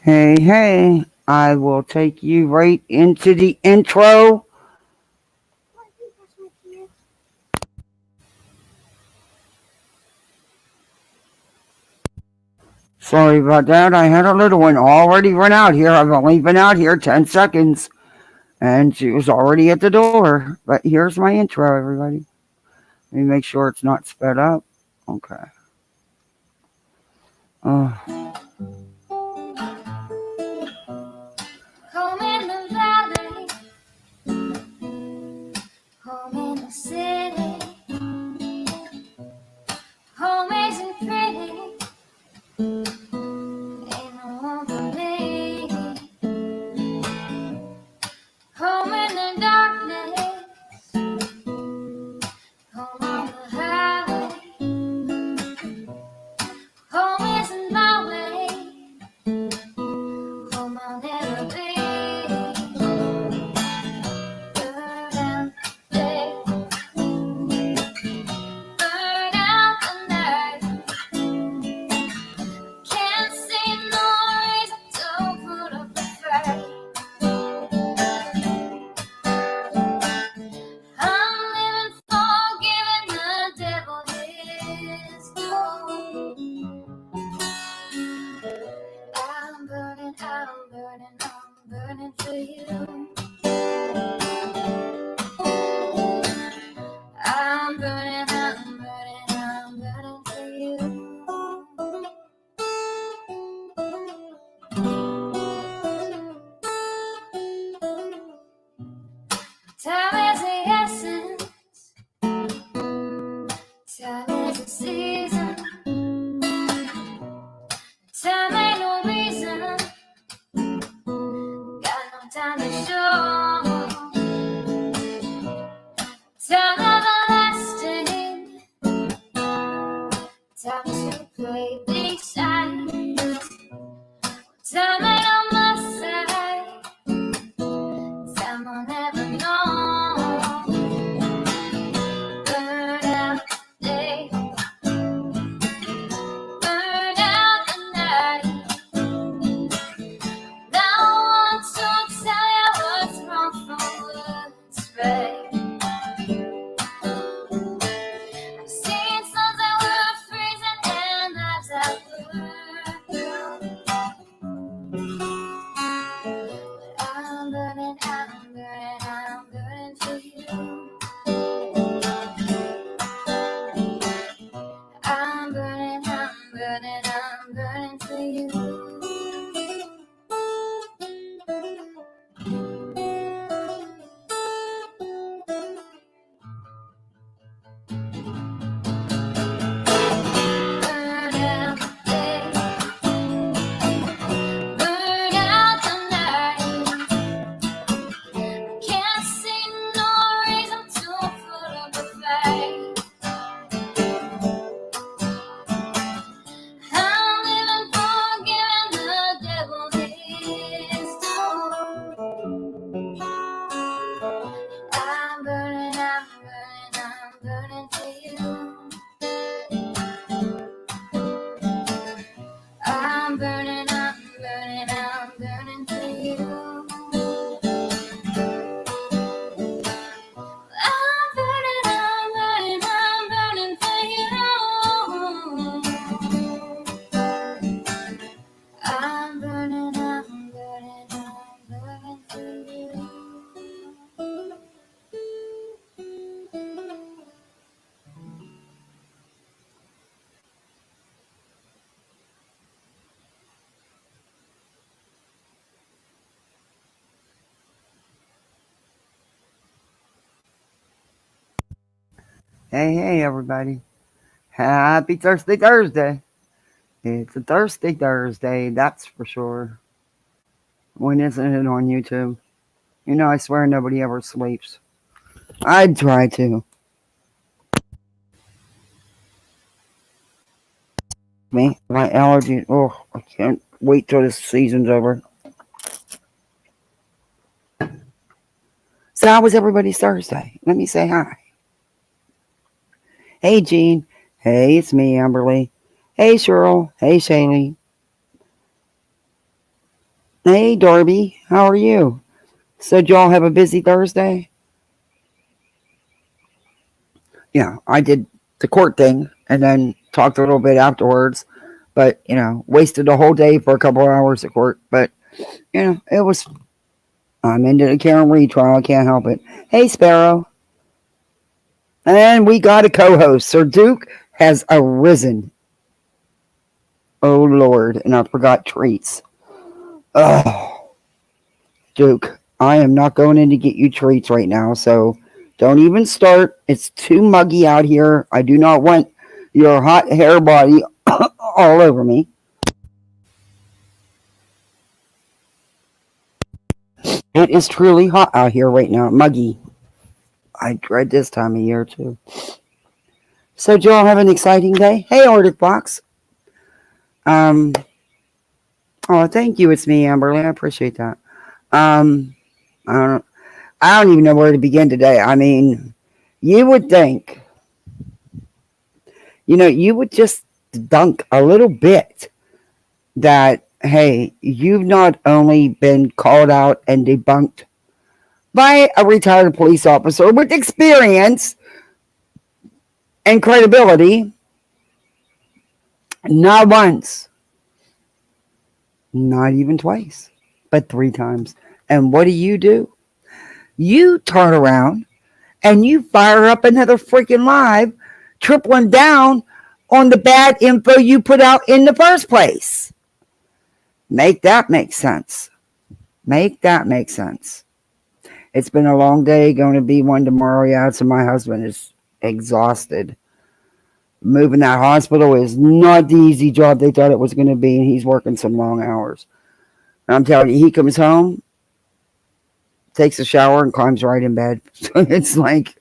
Hey, I will take you right into the intro. Sorry about that. I had a little one already run out here. I've only been out here 10 seconds and she was already at the door. But here's my intro, everybody. Let me make sure it's not sped up. Okay. Uh, Home in the valley, home in the city, home isn't pretty, ain't no home for me. Home in the darkness, home on the highway, home isn't my way, home I'll never be. Burn out the day, burn out the night. Can't see no reason to put up a fight. I'm living for giving the devil his due. I'm burning for you. I'm burning for you. Time is the essence, time is the season, time ain't no reason, got no time to show. Time everlasting, time to play big sides. Time ain't on my side, time I'll never know. Burn out the day, burn out the night. Now I want to tell you what's wrong from what's right. I've seen suns that were freezing and lives that were blue. I'm burning for you. I'm burning for you. Burn out the day, burn out the night. Can't see no reason to put up a fight. I'm living for giving the devil his due. I'm burning for you. I'm burning for you. I'm burning for you. I'm burning for you. hey, everybody. Happy Thursday. It's a Thursday, that's for sure. When isn't it on YouTube? You know, I swear nobody ever sleeps. I'd try to. Me, my allergies. Oh, I can't wait till this season's over. So, how was everybody's Thursday? Let me say hi. Hey, Jean. Hey, it's me, Amberly. Hey, Cheryl. Hey, Shaylee. Hey, Darby, how are you? So, did y'all have a busy Thursday? Yeah, I did the court thing and then talked a little bit afterwards, but wasted a whole day for a couple of hours at court. But it was. I'm into the Karen Reed trial. I can't help it. Hey, Sparrow, and we got a co-host. Sir Duke has arisen. Oh Lord, and I forgot treats. Oh, Duke, I am not going in to get you treats right now, so don't even start. It's too muggy out here. I do not want your hot hair body all over me. It is truly hot out here right now, muggy. I dread this time of year too. So, do y'all have an exciting day? Hey, Arctic Box. Um, oh, thank you. It's me, Amberly. I appreciate that. Um, I don't, I don't even know where to begin today. I mean, you would think, you would just dunk a little bit that, hey, you've not only been called out and debunked by a retired police officer with experience and credibility, not once, not even twice, but three times. And what do? You turn around and you fire up another freaking live, tripling down on the bad info you put out in the first place. Make that make sense. Make that make sense. It's been a long day, going to be one tomorrow. Yeah, so my husband is exhausted. Moving that hospital is not the easy job they thought it was going to be, and he's working some long hours. And I'm telling you, he comes home, takes a shower, and climbs right in bed. So it's like,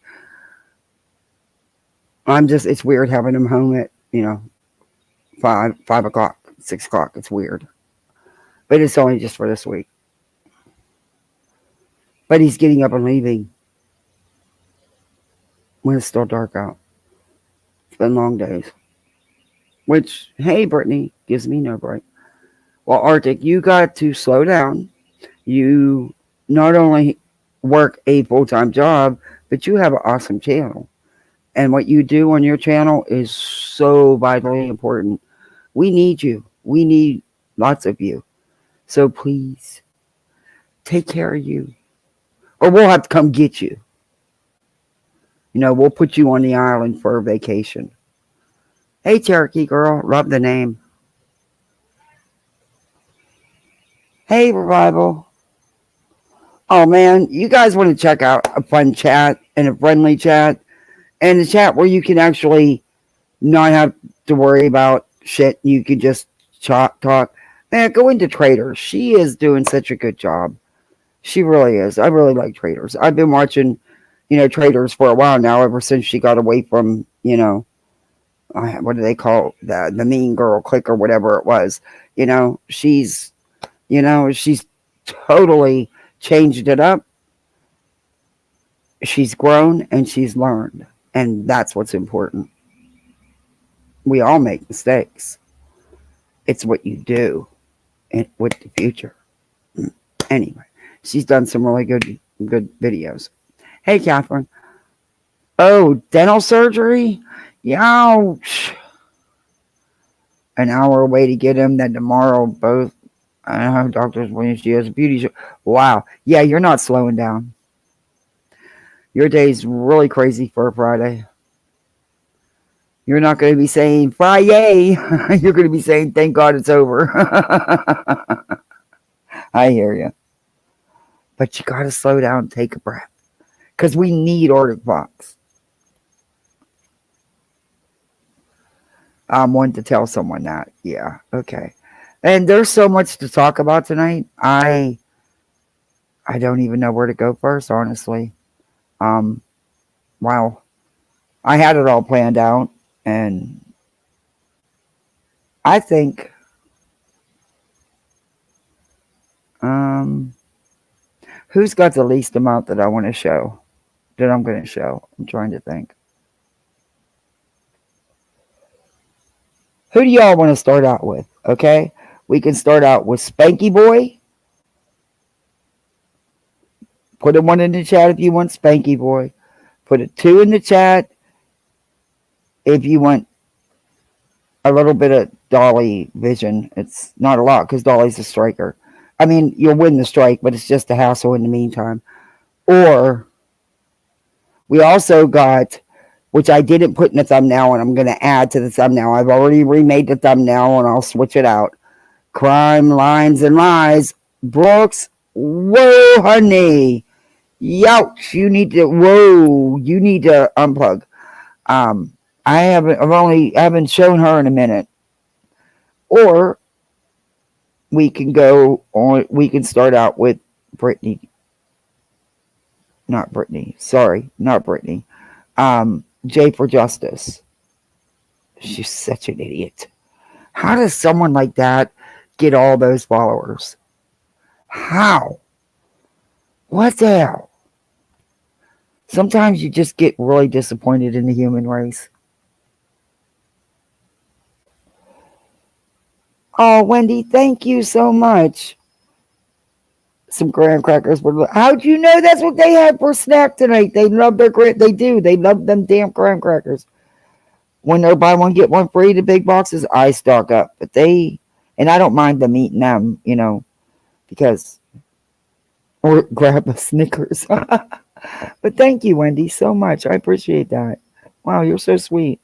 it's weird having him home at, 5 o'clock, 6 o'clock. It's weird. But it's only just for this week. But he's getting up and leaving when it's still dark out. It's been long days. Which, hey, Brittany, gives me no break. Well, Arctic, you got to slow down. You not only work a full time job, but you have an awesome channel. And what you do on your channel is so vitally important. We need you. We need lots of you. So please take care of you. Or we'll have to come get you. We'll put you on the island for a vacation. Hey, Cherokee girl, love the name. Hey, Revival. Oh man, you guys want to check out a fun chat and a friendly chat and a chat where you can actually not have to worry about shit. You can just talk. Man, go into Traders. She is doing such a good job. She really is. I really like Traders. I've been watching, Traders for a while now, ever since she got away from, what do they call the mean girl clique or whatever it was. She's, she's totally changed it up. She's grown and she's learned. And that's what's important. We all make mistakes. It's what you do with the future. Anyway, she's done some really good videos. Hey, Catherine. Oh, dental surgery? Ouch. An hour away to get him, then tomorrow both. I don't have doctors when she has a beauty show. Wow. Yeah, you're not slowing down. Your day's really crazy for a Friday. You're not going to be saying Friday. You're going to be saying thank God it's over. I hear you. But you got to slow down and take a breath. Because we need Arctic Fox. I'm one to tell someone that. Yeah, okay. And there's so much to talk about tonight. I don't even know where to go first, honestly. Um, wow. I had it all planned out, and I think um, who's got the least amount that I want to show? That I'm going to show. I'm trying to think. Who do y'all want to start out with? Okay, we can start out with Spanky Boy, Put a one in the chat if you want Spanky Boy. Put a two in the chat if you want a little bit of Dolly vision. It's not a lot because Dolly's a striker. I mean, you'll win the strike, but it's just a hassle in the meantime. Or we also got, which I didn't put in the thumbnail, and I'm going to add to the thumbnail. I've already remade the thumbnail, and I'll switch it out. Crime, lines, and lies. Brooks, whoa, honey. Youch, you need to unplug. Um, I haven't shown her in a minute. Or we can start out with Brittany, not Brittany, sorry, not Brittany. J for Justice. She's such an idiot. How does someone like that get all those followers? How? What the hell? Sometimes you just get really disappointed in the human race. Oh, Wendy, thank you so much. Some graham crackers. How'd you know that's what they had for snack tonight? They love their They do. They love them damn graham crackers. When they're buy one get one free, the big boxes, I stock up. But and I don't mind them eating them, because or grab a Snickers. But thank you, Wendy, so much. I appreciate that. Wow, you're so sweet.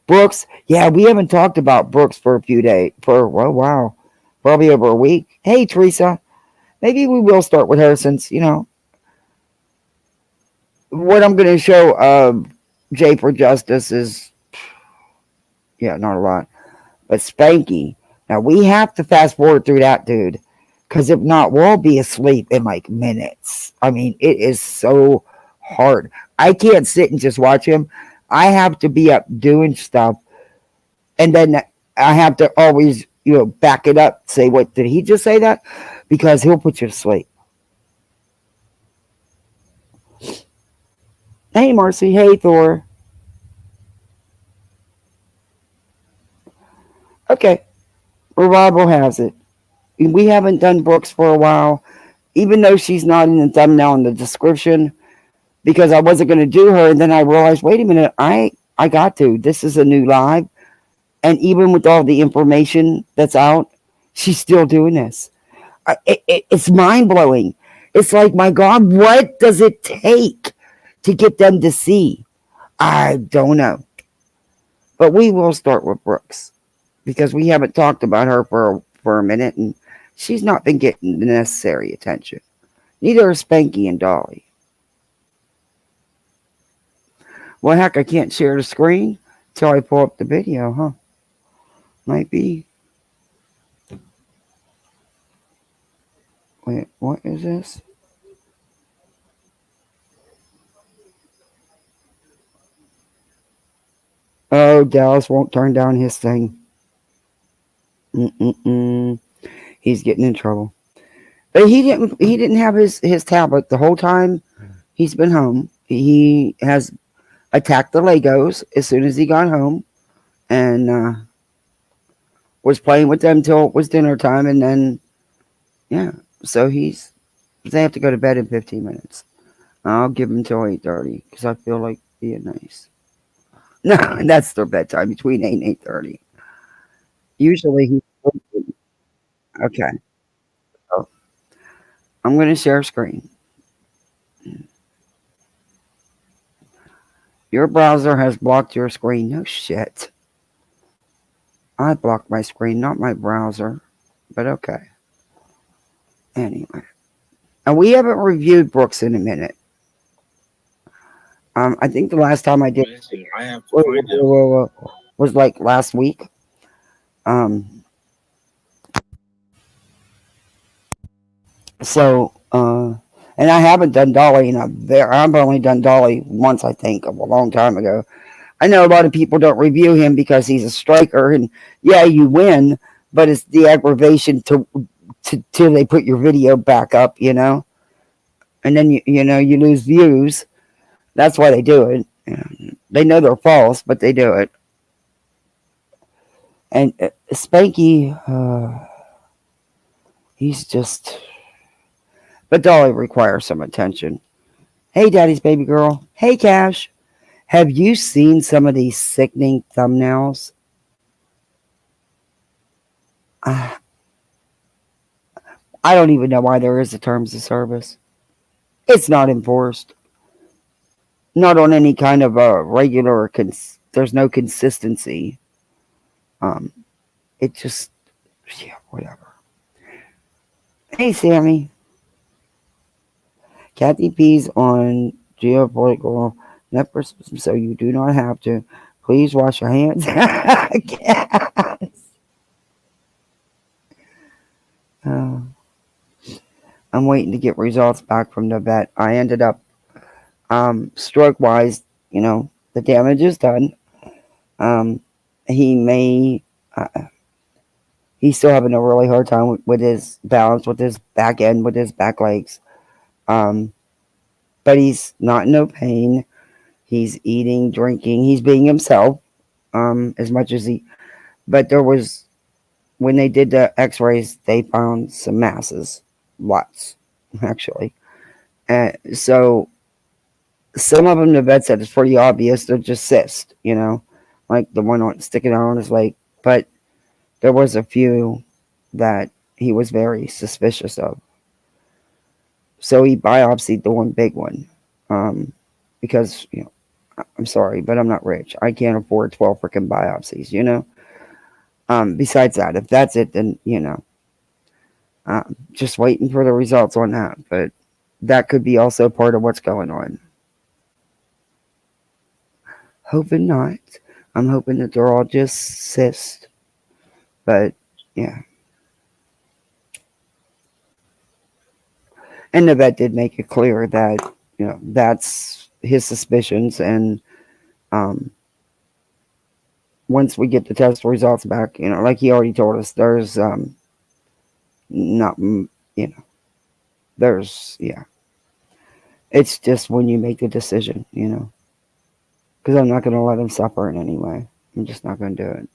Brooks, yeah, we haven't talked about Brooks for a few days. Wow, probably over a week. Hey, Teresa, maybe we will start with her since what I'm going to show J for Justice is not a lot, but Spanky. Now we have to fast forward through that dude, because if not, we'll be asleep in like minutes. I mean, it is so hard. I can't sit and just watch him. I have to be up doing stuff, and then I have to always back it up. Say, what did he just say that? Because he'll put you to sleep. Hey, Marcy. Hey, Thor. Okay, Revival has it. We haven't done Brooks for a while, even though she's not in the thumbnail in the description, because I wasn't going to do her, and then I realized, wait a minute, I got to. This is a new live, and even with all the information that's out, she's still doing this. It's mind blowing. It's like, my God, what does it take to get them to see? I don't know, but we will start with Brooks because we haven't talked about her for a minute, and she's not been getting the necessary attention. Neither are Spanky and Dolly. Well, heck, I can't share the screen till I pull up the video, huh? Might be. Wait, what is this? Oh, Dallas won't turn down his thing. Mm-mm-mm. He's getting in trouble. But he didn't. He didn't have his tablet the whole time he's been home. He has attacked the Legos as soon as he got home, and was playing with them till it was dinner time, and then yeah. So they have to go to bed in 15 minutes. I'll give them till 8:30 because I feel like being nice. No, that's their bedtime between 8 and 8:30. Usually he's sleeping. Okay. So I'm going to share screen. Your browser has blocked your screen. No shit. I blocked my screen, not my browser. But okay. Anyway. And we haven't reviewed Brooks in a minute. I think the last time I did I have to find him. was like last week. Um, and I haven't done Dolly in a very. I've only done Dolly once, I think, a long time ago. I know a lot of people don't review him because he's a striker, and yeah, you win, but it's the aggravation till they put your video back up, and then you lose views. That's why they do it. They know they're false, but they do it. And Spanky, he's just But Dolly requires some attention. Hey, Daddy's baby girl. Hey, Cash. Have you seen some of these sickening thumbnails? Uh, I don't even know why there is a terms of service. It's not enforced. Not on any kind of a regular. There's no consistency. Um, it just, yeah, whatever. Hey, Sammy. Kathy P's on geopolitical networks, so you do not have to. Please wash your hands. uh, I'm waiting to get results back from the vet. I ended up, stroke wise, the damage is done. Um, he may, he's still having a really hard time with his balance, with his back end, with his back legs. Um, but he's not in no pain. He's eating, drinking. He's being himself, as much as he. But there was, when they did the X-rays, they found some masses, lots, actually. And so some of them, the vet said it's pretty obvious. They're just cysts, like the one sticking out on his leg. But there was a few that he was very suspicious of. So he biopsied the one big one, because I'm sorry, but I'm not rich. I can't afford 12 freaking biopsies. Besides that, if that's it, then just waiting for the results on that. But that could be also part of what's going on. Hoping not. I'm hoping that they're all just cysts. But yeah. And the vet did make it clear that, that's his suspicions. And um, once we get the test results back, like he already told us, there's not, there's, yeah. It's just when you make the decision. Because I'm not going to let him suffer in any way. I'm just not going to do it.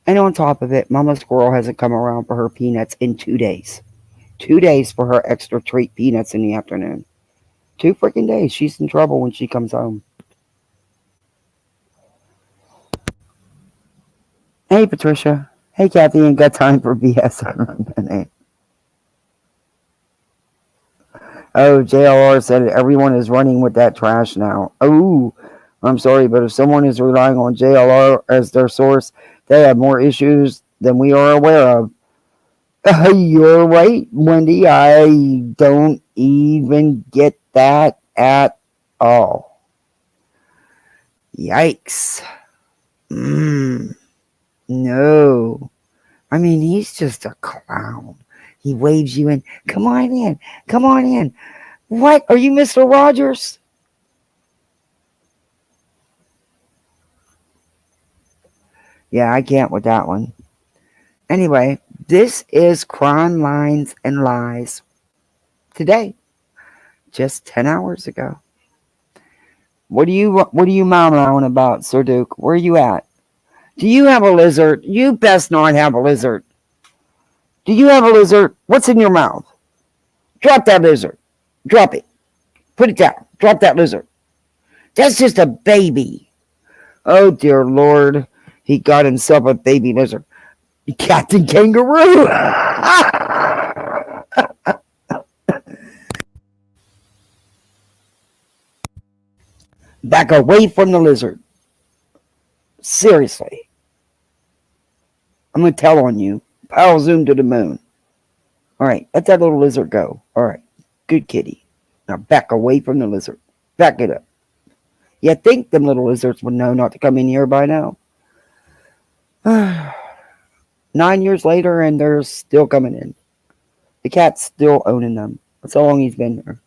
And on top of it, Mama Squirrel hasn't come around for her peanuts in 2 days. 2 days for her extra treat peanuts in the afternoon. 2 freaking days. She's in trouble when she comes home. Hey, Patricia. Hey, Kathy. Ain't got time for BS on a minute. Oh, JLR said everyone is running with that trash now. Oh, I'm sorry, but if someone is relying on JLR as their source, they have more issues than we are aware of. You're right, Wendy. I don't even get that at all. Yikes. No. I mean, he's just a clown. He waves you in. Come on in. Come on in. What? Are you Mr. Rogers? Yeah, I can't with that one. Anyway, this is Crime Lines and Lies today, just 10 hours ago. What are you mowing about, Sir Duke? Where are you at? Do you have a lizard? You best not have a lizard. Do you have a lizard? What's in your mouth? Drop that lizard. Drop it. Put it down. Drop that lizard. That's just a baby. Oh, dear Lord. He got himself a baby lizard. Captain Kangaroo. Back away from the lizard. Seriously. I'm going to tell on you. Power zoom to the moon. All right. Let that little lizard go. All right. Good kitty. Now back away from the lizard. Back it up. You think them little lizards would know not to come in here by now? 9 years later, and they're still coming in. The cat's still owning them. That's how long he's been here.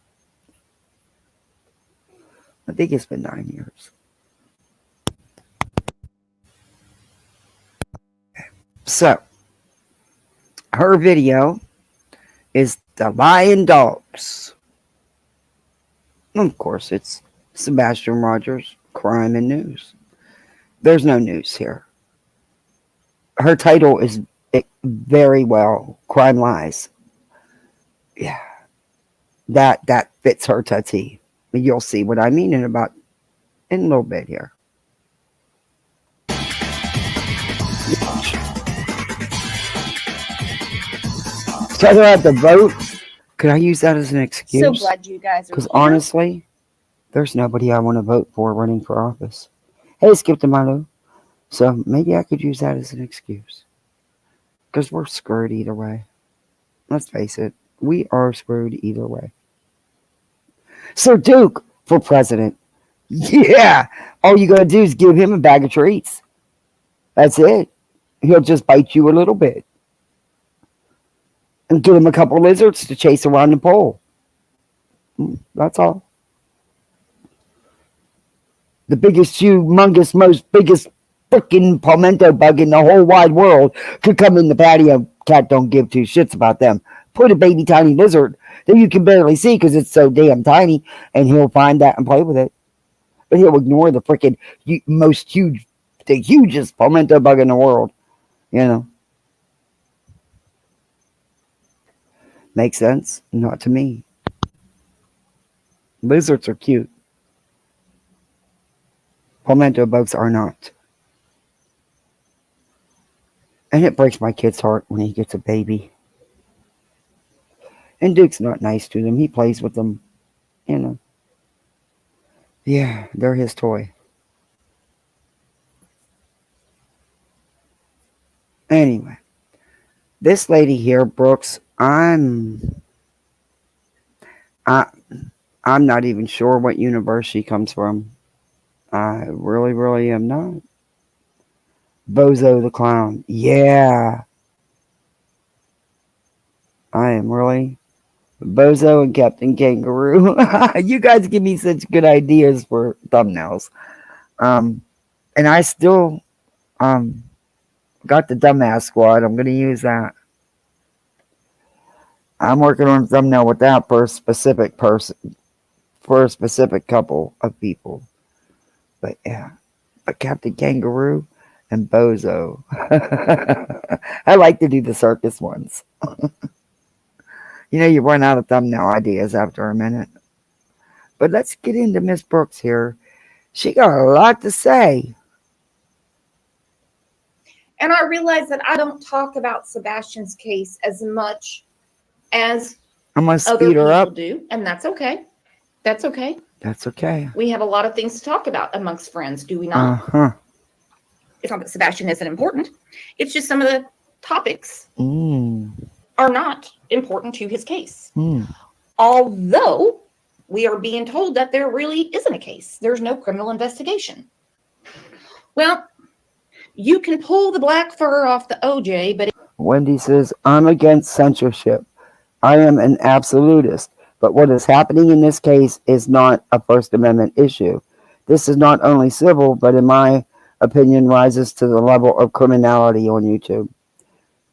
I think it's been 9 years. So, her video is the Lion Dogs. Of course, it's Sebastian Rogers, crime and news. There's no news here. Her title is It very well. Crime lies. Yeah, that fits her to a T. You'll see what I mean in a little bit here. So I don't have to vote. Could I use that as an So excuse? glad you guys are Because here. honestly, there's nobody I want to vote for running for office. Hey, Skip to Milo. So maybe I could use that as an excuse. Because we're screwed either way. Let's face it, we are screwed either way. Sir Duke for president. Yeah, all you gotta do is give him a bag of treats. That's it. He'll just bite you a little bit. And get him a couple lizards to chase around the pole. That's all. The biggest, humongous, most biggest freaking palmetto bug in the whole wide world could come in the patio. Cat don't give two shits about them. Put a baby tiny lizard that you can barely see because it's so damn tiny, and he'll find that and play with it. But he'll ignore the freaking most huge, the hugest palmetto bug in the world. You know, makes sense? Not to me. Lizards are cute. Palmetto bugs are not. And it breaks my kid's heart when he gets a baby. And Duke's not nice to them. He plays with them, you know. Yeah, they're his toy. Anyway, this lady here, Brooks, I I'm not even sure what universe she comes from. I really, really am not. Bozo the clown. Yeah, I am really Bozo and Captain Kangaroo. You guys give me such good ideas for thumbnails. Um, and I still um got the dumbass squad. I'm gonna use that. I'm working on a thumbnail with that for a specific person, for a specific couple of people. But yeah, but Captain Kangaroo and Bozo. I like to do the circus ones. You know, you run out of thumbnail ideas after a minute. But let's get into Miss Brooks here. She got a lot to say. And I realize that I don't talk about Sebastian's case as much as I'm gonna other speed her people up. do, and that's okay. That's okay. That's okay. We have a lot of things to talk about amongst friends, do we Uh not? huh. It's not that Sebastian isn't important. It's just some of the topics Mm. are not important to his case. Mm. Although we are being told that there really isn't a case. There's no criminal investigation. Well, you can pull the black fur off the OJ, but Wendy says, I'm against censorship. I am an absolutist. But what is happening in this case is not a First Amendment issue. This is not only civil, but in my opinion, rises to the level of criminality on YouTube.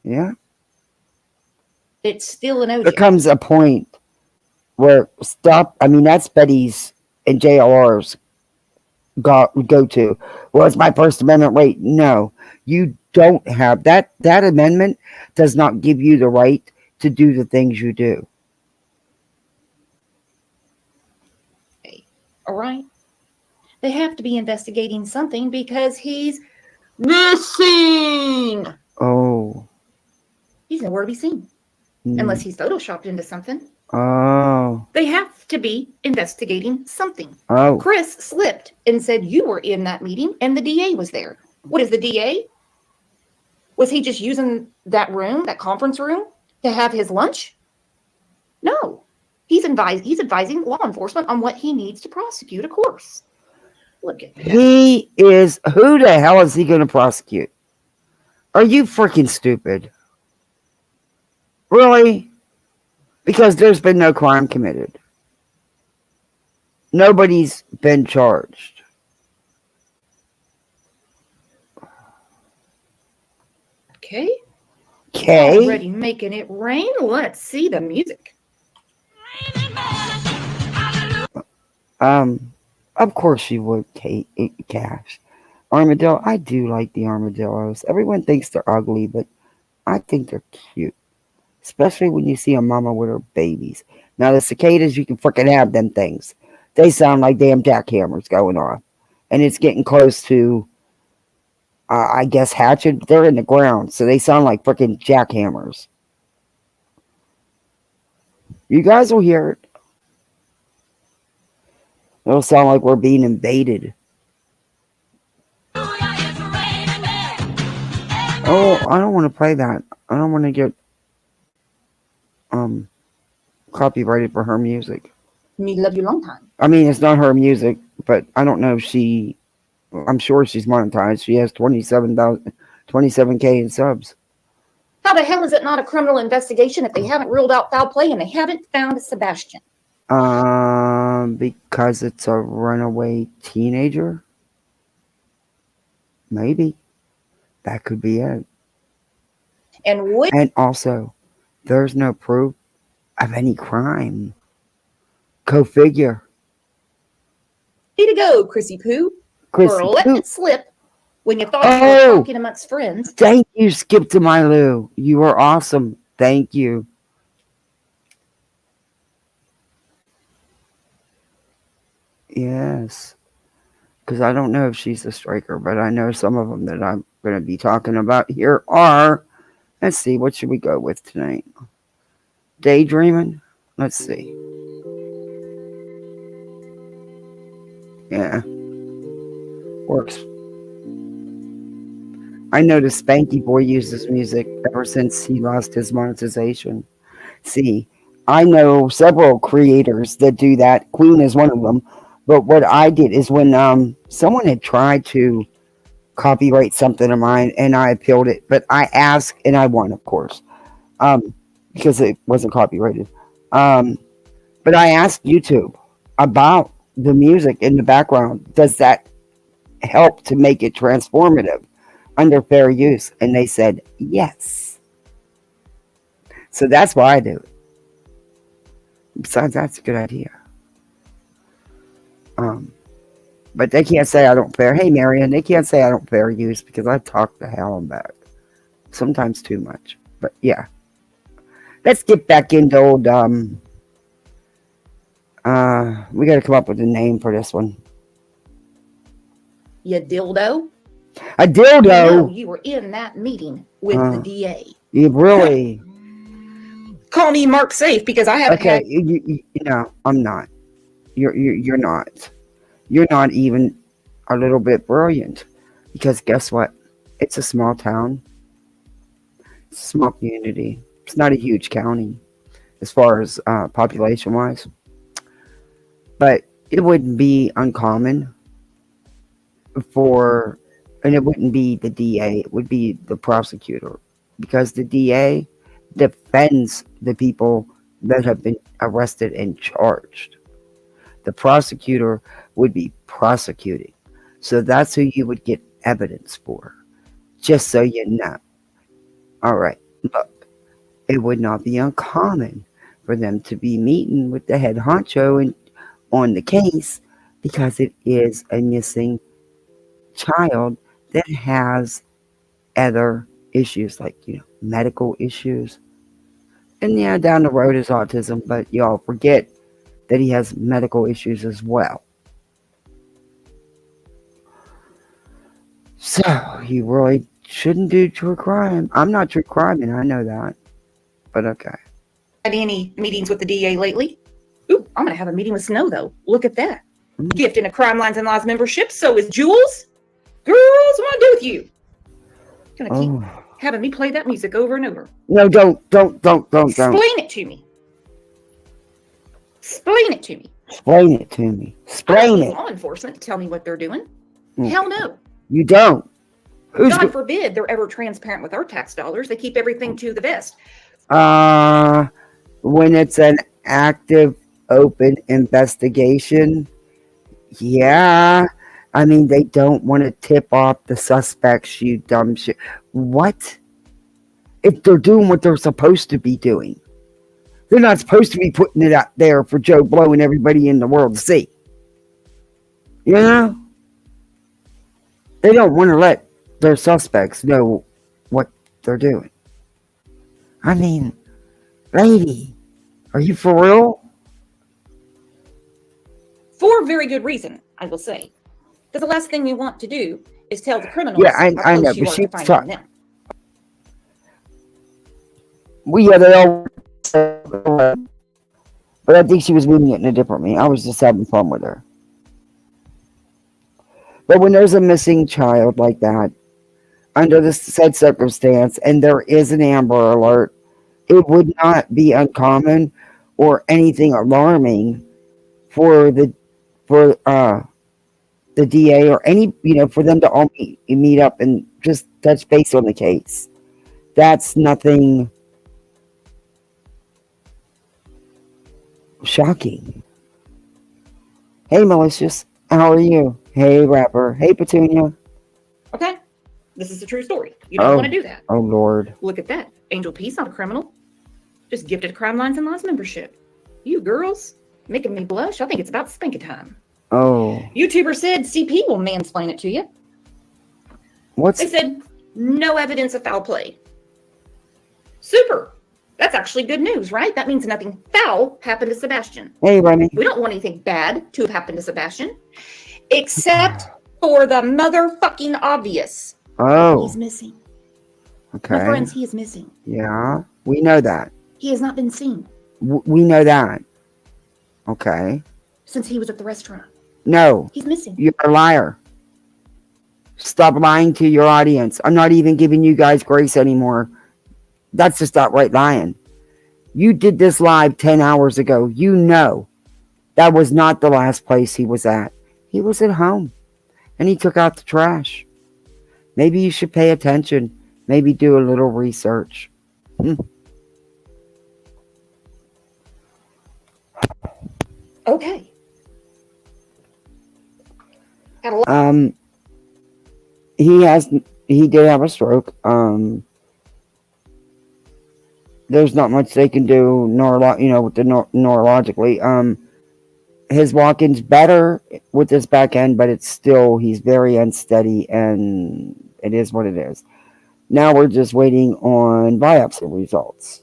Yeah. it's still an There OJ. comes a point where I mean, that's Betty's and JLR's go to. Well, it's my First Amendment right. No, you don't have that. That amendment does not give you the right to do the things you do. All right. They have to be investigating something because he's missing. Oh. He's nowhere to be seen unless he's photoshopped into something. Oh. They have to be investigating something. Oh. Chris slipped and said you were in that meeting and the DA was there. What is the DA? Was he just using that room, that conference room, to have his lunch? No. He's advising law enforcement on what he needs to prosecute, of course. Look at that. He is. Who the hell is he going to prosecute? Are you freaking stupid? Really? Because there's been no crime committed. Nobody's been charged. Okay. Okay. Already making it rain. Let's see the music. Of course you would, Kate. Cash. Armadillo. I do like the armadillos. Everyone thinks they're ugly, but I think they're cute, especially when you see a mama with her babies. Now the cicadas, you can freaking have them things. They sound like damn jackhammers going off, and it's getting close to, I guess, hatching. They're in the ground, so they sound like freaking jackhammers. You guys will hear it. It'll sound like we're being invaded. Oh, I don't want to play that. I don't want to get um copyrighted for her music. Me love you long time. I mean, it's not her music, but I don't know if she. I'm sure she's monetized. She has 27K in subs. How the hell is it not a criminal investigation if they haven't ruled out foul play and they haven't found Sebastian? Because it's a runaway teenager. Maybe that could be it. And also, there's no proof of any crime. Go figure. Way to go, Chrissy Poo. Chrissy For letting it slip when you thought you were talking amongst friends. Thank you, Skip to my Lou. You were awesome. Thank you. Yes. Because I don't know if she's a striker, but I know some of them that I'm going to be talking about here are. Let's see, what should we go with tonight? Daydreaming? Let's see. Yeah. Works. I noticed Spanky Boy uses music ever since he lost his monetization. See, I know several creators that do that. Queen is one of them. But what I did is when someone had tried to copyright something of mine and I appealed it, but I asked and I won, of course, because it wasn't copyrighted. But I asked YouTube about the music in the background. Does that help to make it transformative under fair use? And they said yes. So that's why I do it. Besides, that's a good idea. But they can't say I don't fair. Hey, Marion, they can't say I don't fair use because I talk the hell back. Sometimes too much. But yeah. Let's get back into old, we got to come up with a name for this one. You dildo? A dildo? No, you were in that meeting with the DA. You really? Call me Mark Safe because I haven't had... No, I'm not. You're not. You're not even a little bit brilliant. Because guess what? It's a small town. It's a small community. It's not a huge county as far as population-wise. But it wouldn't be uncommon for... And it wouldn't be the DA. It would be the prosecutor. Because the DA defends the people that have been arrested and charged. The prosecutor would be prosecuting. So that's who you would get evidence for. Just so you know. Alright, look. It would not be uncommon for them to be meeting with the head honcho on the case because it is a missing child that has other issues like, medical issues. And yeah, down the road is autism, but y'all forget that he has medical issues as well. So, he really shouldn't do true crime. I'm not true crime, and I know that. But okay. Had any meetings with the DA lately? Ooh, I'm going to have a meeting with Snow, though. Look at that. Gift in a Crime Lines and Laws membership. So is Jules. Girls, what do I do with you? Gonna keep having me play that music over and over. No, don't. Explain it to me. Explain it to me. Explain it to me. Explain it. Law enforcement to tell me what they're doing. Hell no. You don't. God forbid they're ever transparent with our tax dollars. They keep everything to the vest. When it's an active, open investigation, yeah. I mean, they don't want to tip off the suspects, you dumb shit. What? If they're doing what they're supposed to be doing. They're not supposed to be putting it out there for Joe Blow and everybody in the world to see. You know? They don't want to let their suspects know what they're doing. I mean, lady, are you for real? For very good reason, I will say. Because the last thing you want to do is tell the Yeah, criminals how I know, close but you are she to was finding talking. them. We yeah, they all but I think she was meaning it in a different meaning. I was just having fun with her. But when there's a missing child like that, under the said circumstance, and there is an Amber Alert, it would not be uncommon or anything alarming for the DA or any for them to all meet up and just touch base on the case. That's nothing shocking. Hey, malicious, how are you? Hey, rapper. Hey, Petunia. Okay? This is the true story. You don't want to Oh, do that. oh Lord. Look at that. Angel Peace, not a criminal. Just gifted Crime Lines and Laws membership. You girls, making me blush. I think it's about spanking time. Oh, YouTuber said CP will mansplain it to you. what's They said no evidence of foul play. Super. That's actually good news, right? That means nothing foul happened to Sebastian. hey, Remy? We don't want anything bad to have happened to Sebastian, except for the motherfucking obvious. He's Oh, missing. My okay. friends, he is missing. Yeah, we know that. He has not been seen We know that. Okay. since he was at the restaurant. No, He's missing. you're a liar. Stop lying to your audience. I'm not even giving you guys grace anymore. That's just outright lying. You did this live 10 hours ago. You know that was not the last place he was at. He was at home and he took out the trash. Maybe you should pay attention. Maybe do a little research. Hmm. Okay. Had a lot. He has he did have a stroke. There's not much they can do with the neurologically. His walking's better with his back end, but it's still he's very unsteady, and it is what it is. Now we're just waiting on biopsy results.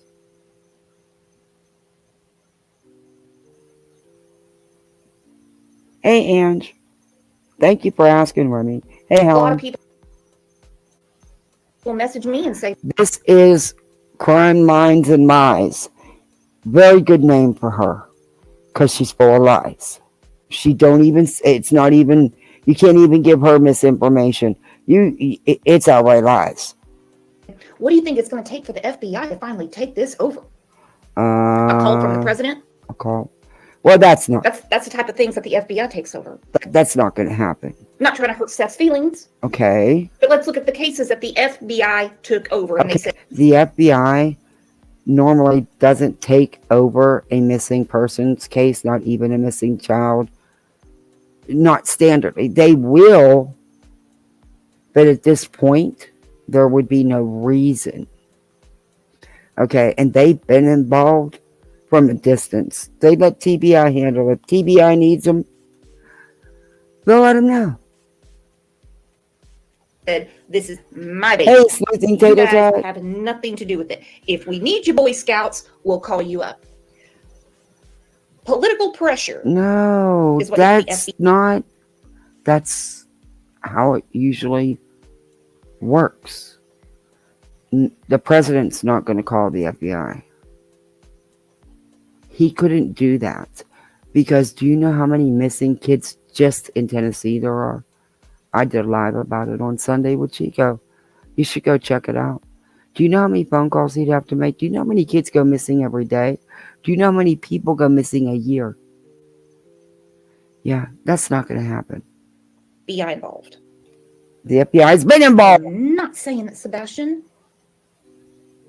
Hey, Ange. Thank you for asking, Remy. Hey, A lot of Helen. people will message me and say, This is Crime Minds and Mice. Very good name for her, because she's full of lies. She don't even. It's not even. You can't even give her misinformation. It's outright lies. what do you think it's going to take for the FBI to finally take this over? A call from the Uh, president? a call. Well, that's not. That's the type of things that the FBI takes over. That's not going to happen. I'm not trying to hurt Seth's feelings, Okay. but let's look at the cases that the FBI took over, and they said The FBI normally doesn't take over a missing person's case, not even a missing child. Not standardly. They will, but at this point, there would be no reason. Okay, and they've been involved from a distance. They let TBI handle it. TBI needs them. They'll let them know. this is my baby. Hey, sleuthing You tater guys tot. have nothing to do with it. If we need you Boy Scouts, we'll call you up. Political pressure No, is what that's not. That's how it usually works. The president's not going to call the FBI. He couldn't do that. Because do you know how many missing kids just in Tennessee there are? I did a live about it on Sunday with Chico. You should go check it out. Do you know how many phone calls he'd have to make? Do you know how many kids go missing every day? Do you know how many people go missing a year? Yeah, that's not going to happen. FBI involved. The FBI's been involved. I'm not saying that Sebastian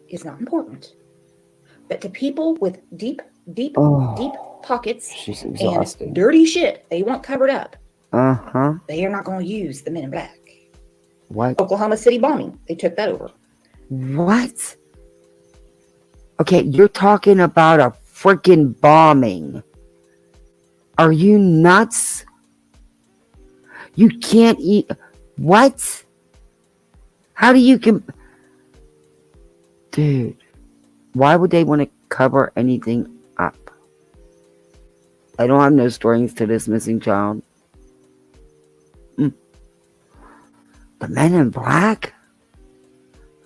is not important, but to people with deep pockets She's and exhausting. dirty shit they want covered up, Uh-huh. they are not going to use the Men in Black. What? Oklahoma City bombing, they took that over. What? Okay, you're talking about a freaking bombing. Are you nuts? You can't eat. What? How do you Dude, Why would they want to cover anything up? I don't have no strings to this missing child. Mm. The Men in Black?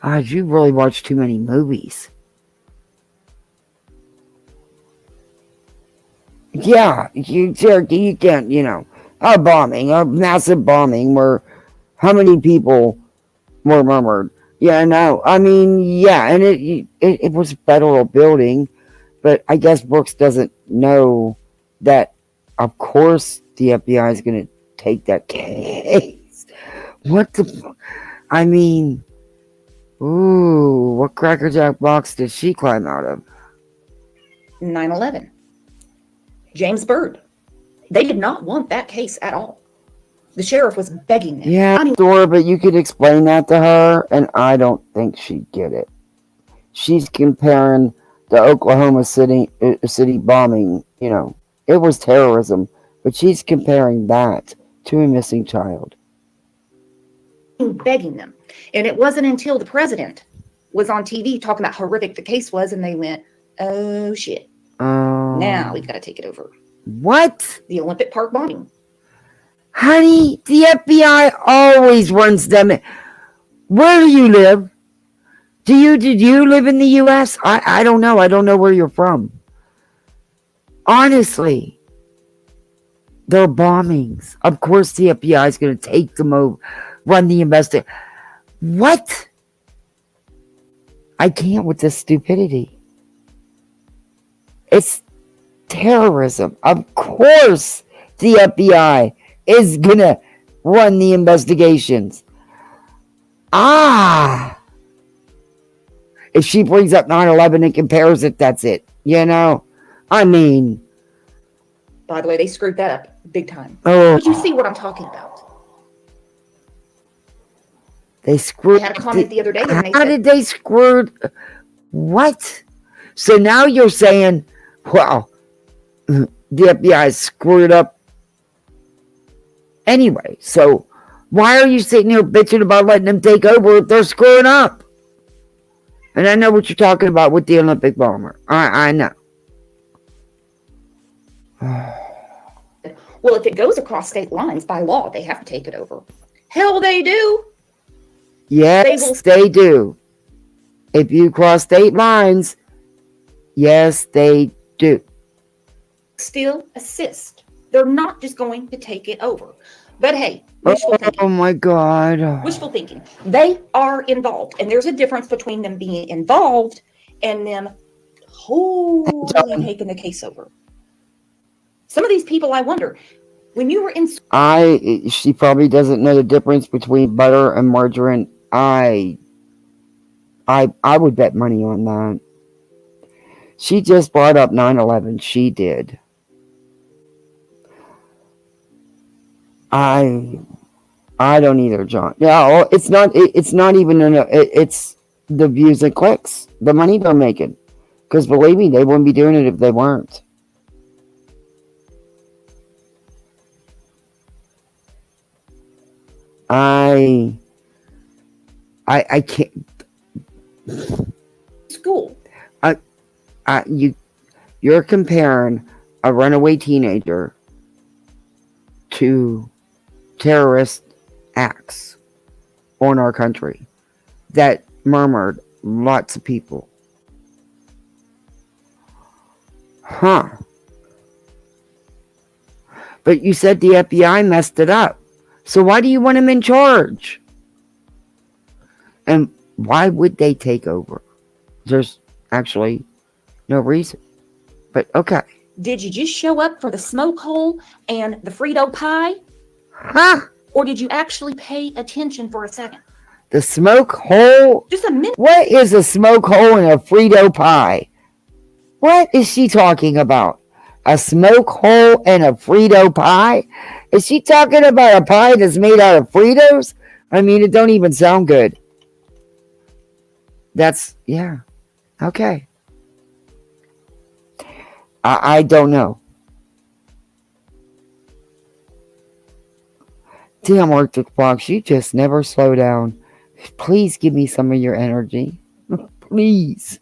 God, you really watch too many movies. Yeah, Cherokee, you can't, a bombing, a massive bombing where how many people were murdered? Yeah, no, I mean, yeah, and it was a federal building, but I guess Brooks doesn't know that, of course, the FBI is going to take that case. What the, I mean, ooh, what crackerjack box did she climb out of? 9/11. James Byrd. They did not want that case at all. The sheriff was begging them. Yeah, sure, but you could explain that to her, and I don't think she'd get it. She's comparing the Oklahoma City bombing. It was terrorism, but she's comparing that to a missing child. Begging them. And it wasn't until the president was on TV talking about how horrific the case was, and they went, oh shit. Now we've got to take it over. What? The Olympic Park bombing. Honey, the FBI always runs them. Where do you live? Did you live in the U.S.? I don't know. I don't know where you're from. Honestly, they're bombings. Of course, the FBI is going to take them over, run the investigation. What? I can't with this stupidity. It's terrorism. Of course, the FBI is going to run the investigations. If she brings up 9/11 and compares it, that's it. I mean. By the way, they screwed that up big time. Oh. Did you see what I'm talking about? They screwed. I had a comment the other day. How did they screw? What? So now you're saying, well, the FBI screwed up anyway. So why are you sitting here bitching about letting them take over if they're screwing up? And I know what you're talking about with the Olympic bomber. I know. Well, if it goes across state lines, by law, they have to take it over. Hell, they do. Yes, they do. If you cross state lines, yes, they do. Still assist. They're not just going to take it over. But hey, wishful thinking. Oh my God. Wishful thinking. They are involved. And there's a difference between them being involved and them totally taking the case over. Some of these people, I wonder, when you were in... She probably doesn't know the difference between butter and margarine. I would bet money on that. She just brought up 9/11. She did. I don't either, John. Yeah, it's not. It's not even. It's the views and clicks, the money they're making. Because believe me, they wouldn't be doing it if they weren't. I can't. School. You're comparing a runaway teenager to terrorist acts on our country that murmured lots of people. Huh. But you said the FBI messed it up. So why do you want him in charge? And why would they take over? There's actually no reason. But okay. Did you just show up for the smoke hole and the Frito pie? Huh? Or did you actually pay attention for a second? The smoke hole? Just a minute. What is a smoke hole in a Frito pie? What is she talking about? A smoke hole and a Frito pie? Is she talking about a pie that's made out of Fritos? I mean, it don't even sound good. Yeah. Okay. I don't know. Damn, Arctic Fox, you just never slow down. Please give me some of your energy. Please.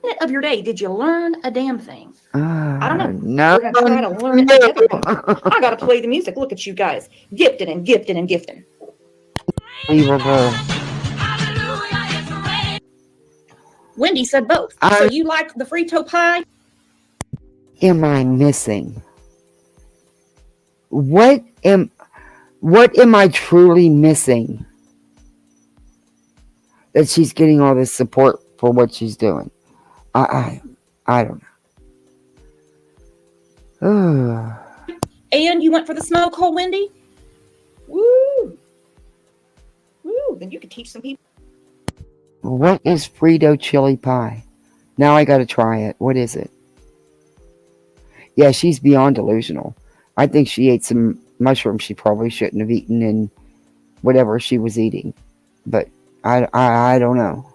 minute of your day did you learn a damn thing? I don't know. No, We're going to try to learn it together now. I got to play the music. Look at you guys. Gifted and gifted and gifting. unbelievable. Wendy said both. So I you like the Frito pie? am I missing? What am what am I truly missing that she's getting all this support for what she's doing? I don't know. And you went for the smoke hole, Wendy? Woo! Woo! Then you could teach some people. What is Frito chili pie? Now I gotta try it. What is it? Yeah, she's beyond delusional. I think she ate some mushrooms she probably shouldn't have eaten in whatever she was eating. But I don't know.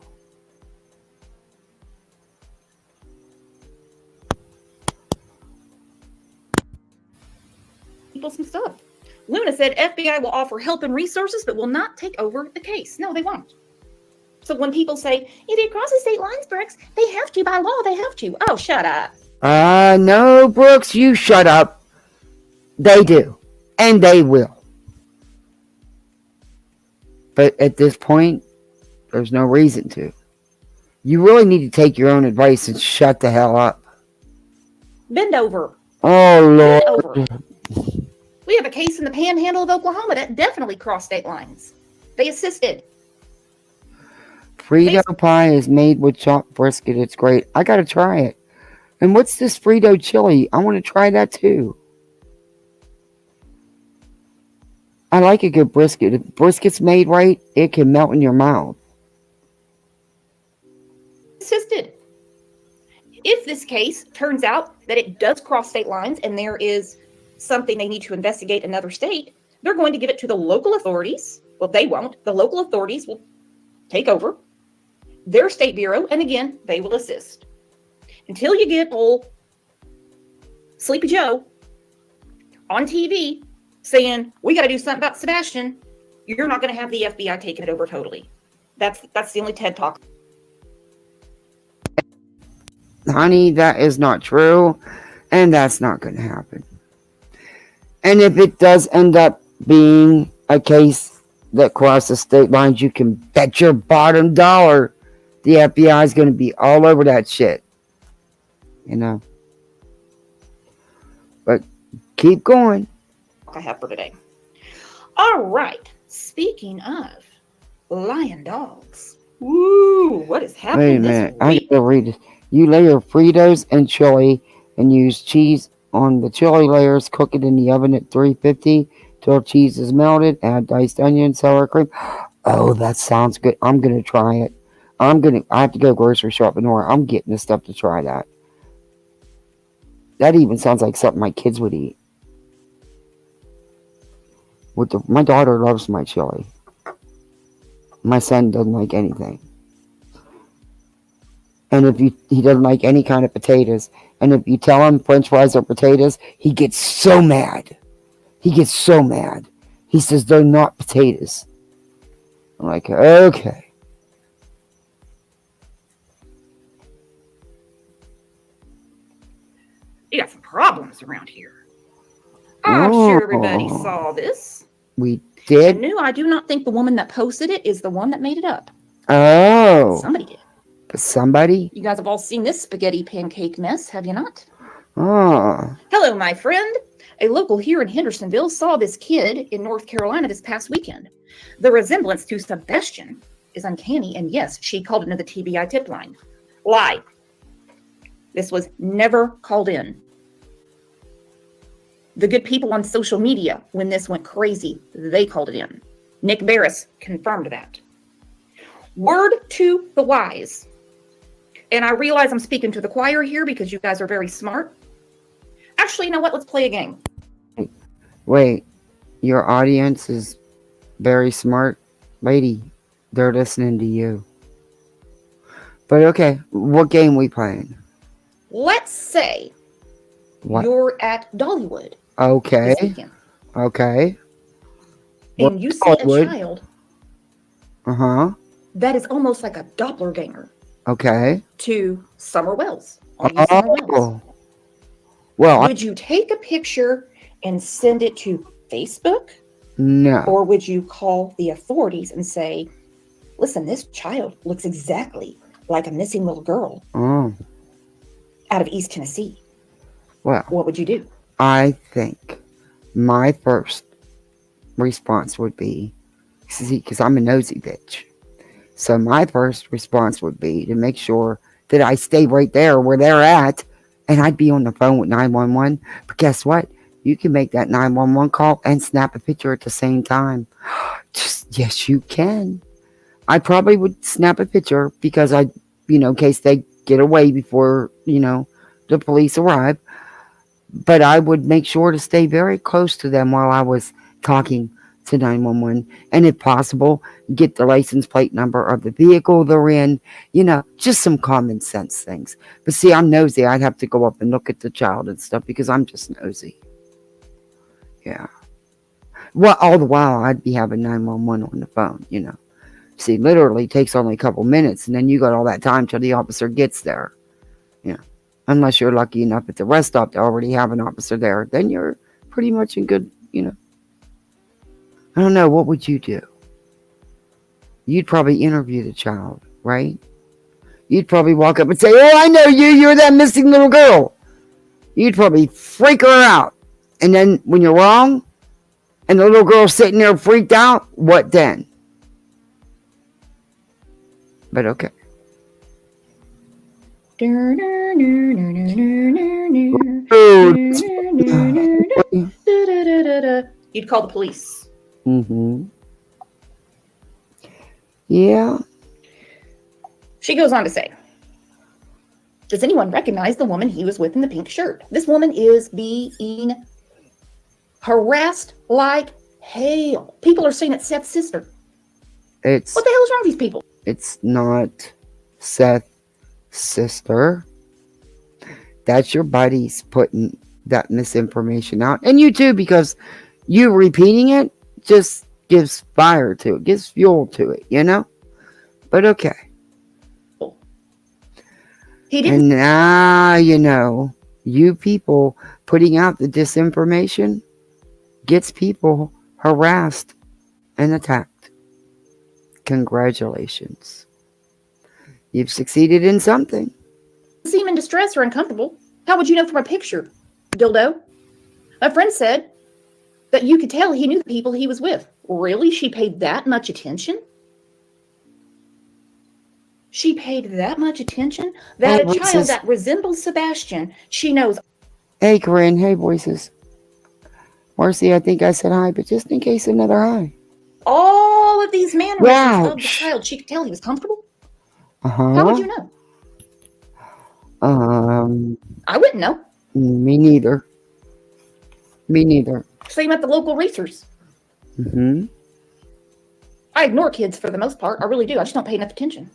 People some stuff. Luna said FBI will offer help and resources, but will not take over the case. No, they won't. So when people say, if it crosses state lines, Brooks, they have to, by law, they have to. Oh, shut up. No, Brooks, you shut up. They do. And they will. But at this point, there's no reason to. You really need to take your own advice and shut the hell up. Bend over. Oh, Lord. Bend over. We have a case in the panhandle of Oklahoma that definitely crossed state lines. They assisted. Frito pie is made with chopped brisket. It's great. I gotta try it. And what's this Frito chili? I want to try that too. I like a good brisket. If brisket's made right, it can melt in your mouth. Assisted. If this case turns out that it does cross state lines and there is something they need to investigate another state, they're going to give it to the local authorities. Well, they won't. The local authorities will take over their state bureau, and again, they will assist. Until you get old Sleepy Joe on TV saying, we got to do something about Sebastian, you're not going to have the FBI taking it over totally. That's the only TED Talk. Honey, that is not true. And that's not going to happen. And if it does end up being a case that crosses state lines, you can bet your bottom dollar the FBI is going to be all over that shit. You know. But keep going. I have for today. All right. Speaking of lion dogs. Woo! What is happening Wait a minute. this week? I gotta read this. You layer Fritos and chili and use cheese on the chili layers. Cook it in the oven at 350 till cheese is melted. Add diced onion, sour cream. Oh, that sounds good. I'm gonna try it. I have to go grocery shopping or I'm getting this stuff to try that. That even sounds like something my kids would eat. My daughter loves my chili. My son doesn't like anything. And if he doesn't like any kind of potatoes. And if you tell him French fries are potatoes, he gets so mad. He gets so mad. He says they're not potatoes. I'm like, okay. You got some problems around here. I'm sure everybody saw this. We did? No, I do not think the woman that posted it is the one that made it up. Oh. Somebody did. Somebody? You guys have all seen this spaghetti pancake mess, have you not? Oh. Hello, my friend. A local here in Hendersonville saw this kid in North Carolina this past weekend. The resemblance to Sebastian is uncanny, and yes, she called into the TBI tip line. Lie. This was never called in. The good people on social media, when this went crazy, they called it in. Nick Barris confirmed that. Word to the wise. And I realize I'm speaking to the choir here because you guys are very smart. Actually, you know what? Let's play a game. Wait. Your audience is very smart? Lady, they're listening to you. But okay, what game we playing? Let's say you're at Dollywood Okay. this weekend. Okay. And you see a child Uh-huh. that is almost like a doppelganger. Okay. to Summer Wells on East Summer Wells. Oh. Well, Would you take a picture and send it to Facebook? no. Or would you call the authorities and say, listen, this child looks exactly like a missing little girl Oh. out of East Tennessee? Well, What would you do? I think my first response would be, see, because I'm a nosy bitch. So my first response would be to make sure that I stay right there where they're at, and I'd be on the phone with 911. But guess what? You can make that 911 call and snap a picture at the same time. Just, yes, you can. I probably would snap a picture because in case they get away before, the police arrive. But I would make sure to stay very close to them while I was talking to 911. And if possible, get the license plate number of the vehicle they're in, just some common sense things. But see, I'm nosy. I'd have to go up and look at the child and stuff because I'm just nosy. Yeah. Well, all the while, I'd be having 911 on the phone. See, literally takes only a couple minutes, and then you got all that time till the officer gets there. Yeah. Unless you're lucky enough at the rest stop to already have an officer there, then you're pretty much in good. I don't know, what would you do? You'd probably interview the child, right? You'd probably walk up and say, oh, I know you, you're that missing little girl. You'd probably freak her out. And then when you're wrong, and the little girl's sitting there freaked out, what then? But okay. You'd call the police. Mm-hmm. Yeah. She goes on to say, does anyone recognize the woman he was with in the pink shirt? This woman is being harassed like hell. People are saying it's Seth's sister. What the hell is wrong with these people? It's not Seth's sister. That's your buddies putting that misinformation out. And you too, because you repeating it just gives fire to it, gives fuel to it. But okay. He didn't. And now, you people putting out the disinformation gets people harassed and attacked. Congratulations. You've succeeded in something. Seem in distress or uncomfortable. How would you know from a picture, dildo? My friend said that you could tell he knew the people he was with. Really? She paid that much attention? She paid that much attention? That a child that resembles Sebastian, she knows. Hey, Corinne. Hey, voices. Marcy, I think I said hi, but just in case, another hi. All of these mannerisms of the child, she could tell he was comfortable? Uh-huh. How would you know? I wouldn't know. Me neither. Same at the local racers. Mm-hmm. I ignore kids for the most part. I really do. I just don't pay enough attention.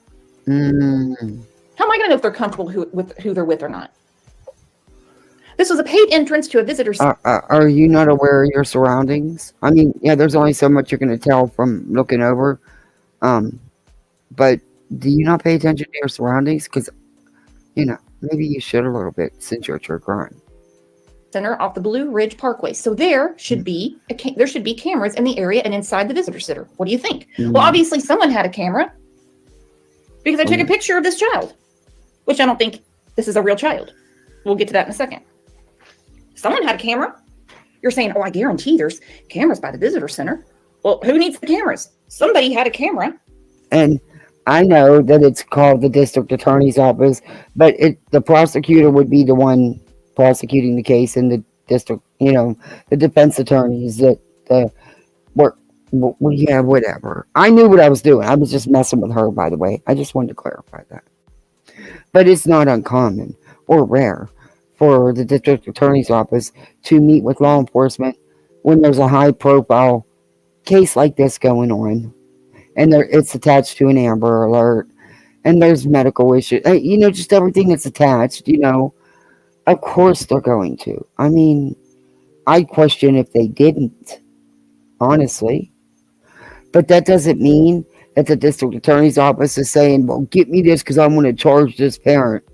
Mm. How am I going to know if they're comfortable with who they're with or not? This was a paid entrance to a visitor center. Are you not aware of your surroundings? I mean, yeah, there's only so much you're going to tell from looking over. But do you not pay attention to your surroundings? Because, maybe you should a little bit since you're a true crime. Center off the Blue Ridge Parkway. So there should be cameras in the area and inside the visitor center. What do you think? Well, obviously someone had a camera because I took a picture of this child, which I don't think this is a real child. We'll get to that in a second. Someone had a camera. You're saying, oh, I guarantee there's cameras by the visitor center. Well, who needs the cameras? Somebody had a camera. And I know that it's called the district attorney's office, but the prosecutor would be the one prosecuting the case, and the district, the defense attorneys that work. Well, yeah, whatever. I knew what I was doing. I was just messing with her, by the way. I just wanted to clarify that. But it's not uncommon or rare for the district attorney's office to meet with law enforcement when there's a high-profile case like this going on, and it's attached to an Amber Alert, and there's medical issues. Just everything that's attached. Of course they're going to. I mean, I question if they didn't, honestly. But that doesn't mean at the district attorney's office is saying, well, get me this because I want to charge this parent.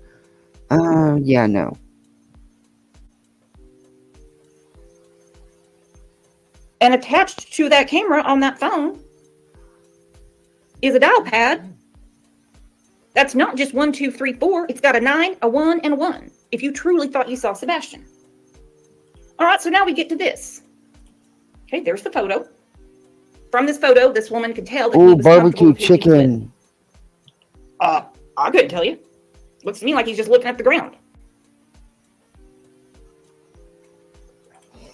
Yeah, no. And attached to that camera on that phone is a dial pad. That's not just 1, 2, 3, 4. It's got a 9, a 1, and a 1. If you truly thought you saw Sebastian. All right, so now we get to this. Okay, there's the photo. From this photo, this woman could tell that he was barbecue chicken. I couldn't tell you. Looks to me like he's just looking at the ground.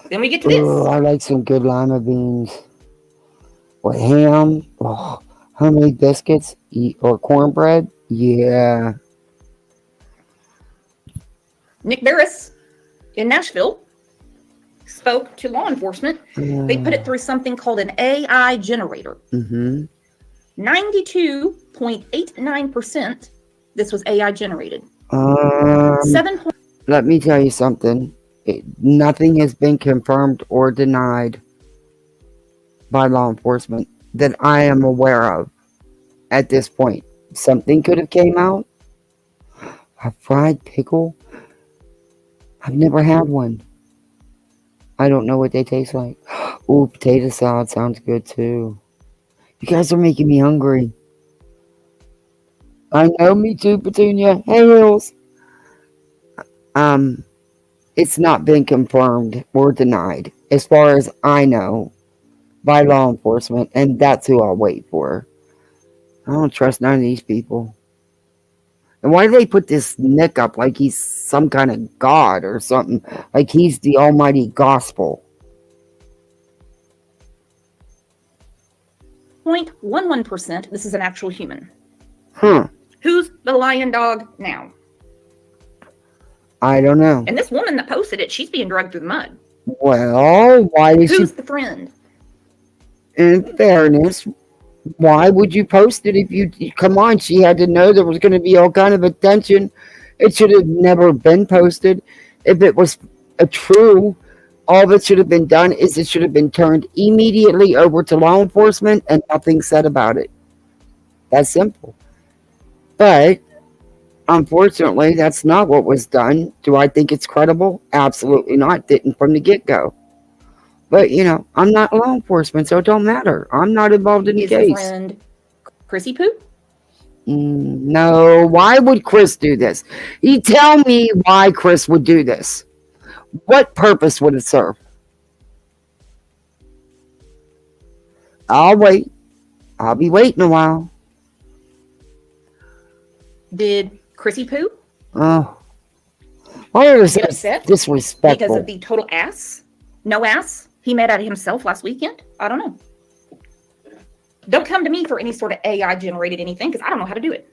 Then we get to this. I like some good lima beans. With ham. Oh, homemade biscuits or cornbread. Yeah. Nick Barris in Nashville spoke to law enforcement. They put it through something called an AI generator. 92.89% this was AI generated. 7. Let me tell you something. Nothing has been confirmed or denied by law enforcement that I am aware of at this point. Something could have came out. A fried pickle? I've never had one. I don't know what they taste like. Ooh, potato salad sounds good too. You guys are making me hungry. I know, me too, Petunia. Hey, Hills. It's not been confirmed or denied, as far as I know, by law enforcement, and that's who I'll wait for. I don't trust none of these people. And why do they put this Nick up like he's some kind of god or something? Like he's the almighty gospel. 0.11%. This is an actual human. Huh. Who's the lion dog now? I don't know. And this woman that posted it, she's being dragged through the mud. Well, why is Who's the friend? In fairness, why would you post it if you... Come on, she had to know there was going to be all kind of attention. It should have never been posted. If it was true, all that should have been done is it should have been turned immediately over to law enforcement and nothing said about it. That's simple. But unfortunately, that's not what was done. Do I think it's credible? Absolutely not. Didn't from the get-go. But, I'm not law enforcement, so it don't matter. I'm not involved in the case. Is friend Chrissy Poo? No. Why would Chris do this? You tell me why Chris would do this. What purpose would it serve? I'll wait. I'll be waiting a while. Did Chrissy Poo? Oh. Why are they upset disrespectful? Because of the total no ass he made out of himself last weekend? I don't know. Don't come to me for any sort of AI generated anything because I don't know how to do it.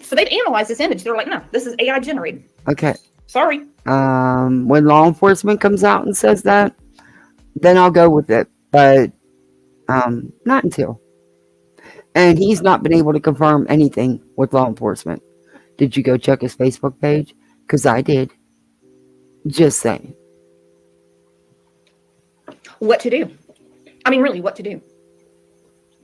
So they've analyzed this image. They're like, no, this is AI generated. Okay. Sorry. When law enforcement comes out and says that, then I'll go with it. But not until. And he's not been able to confirm anything with law enforcement. Did you go check his Facebook page? Because I did. Just saying. What to do? I mean, really, what to do?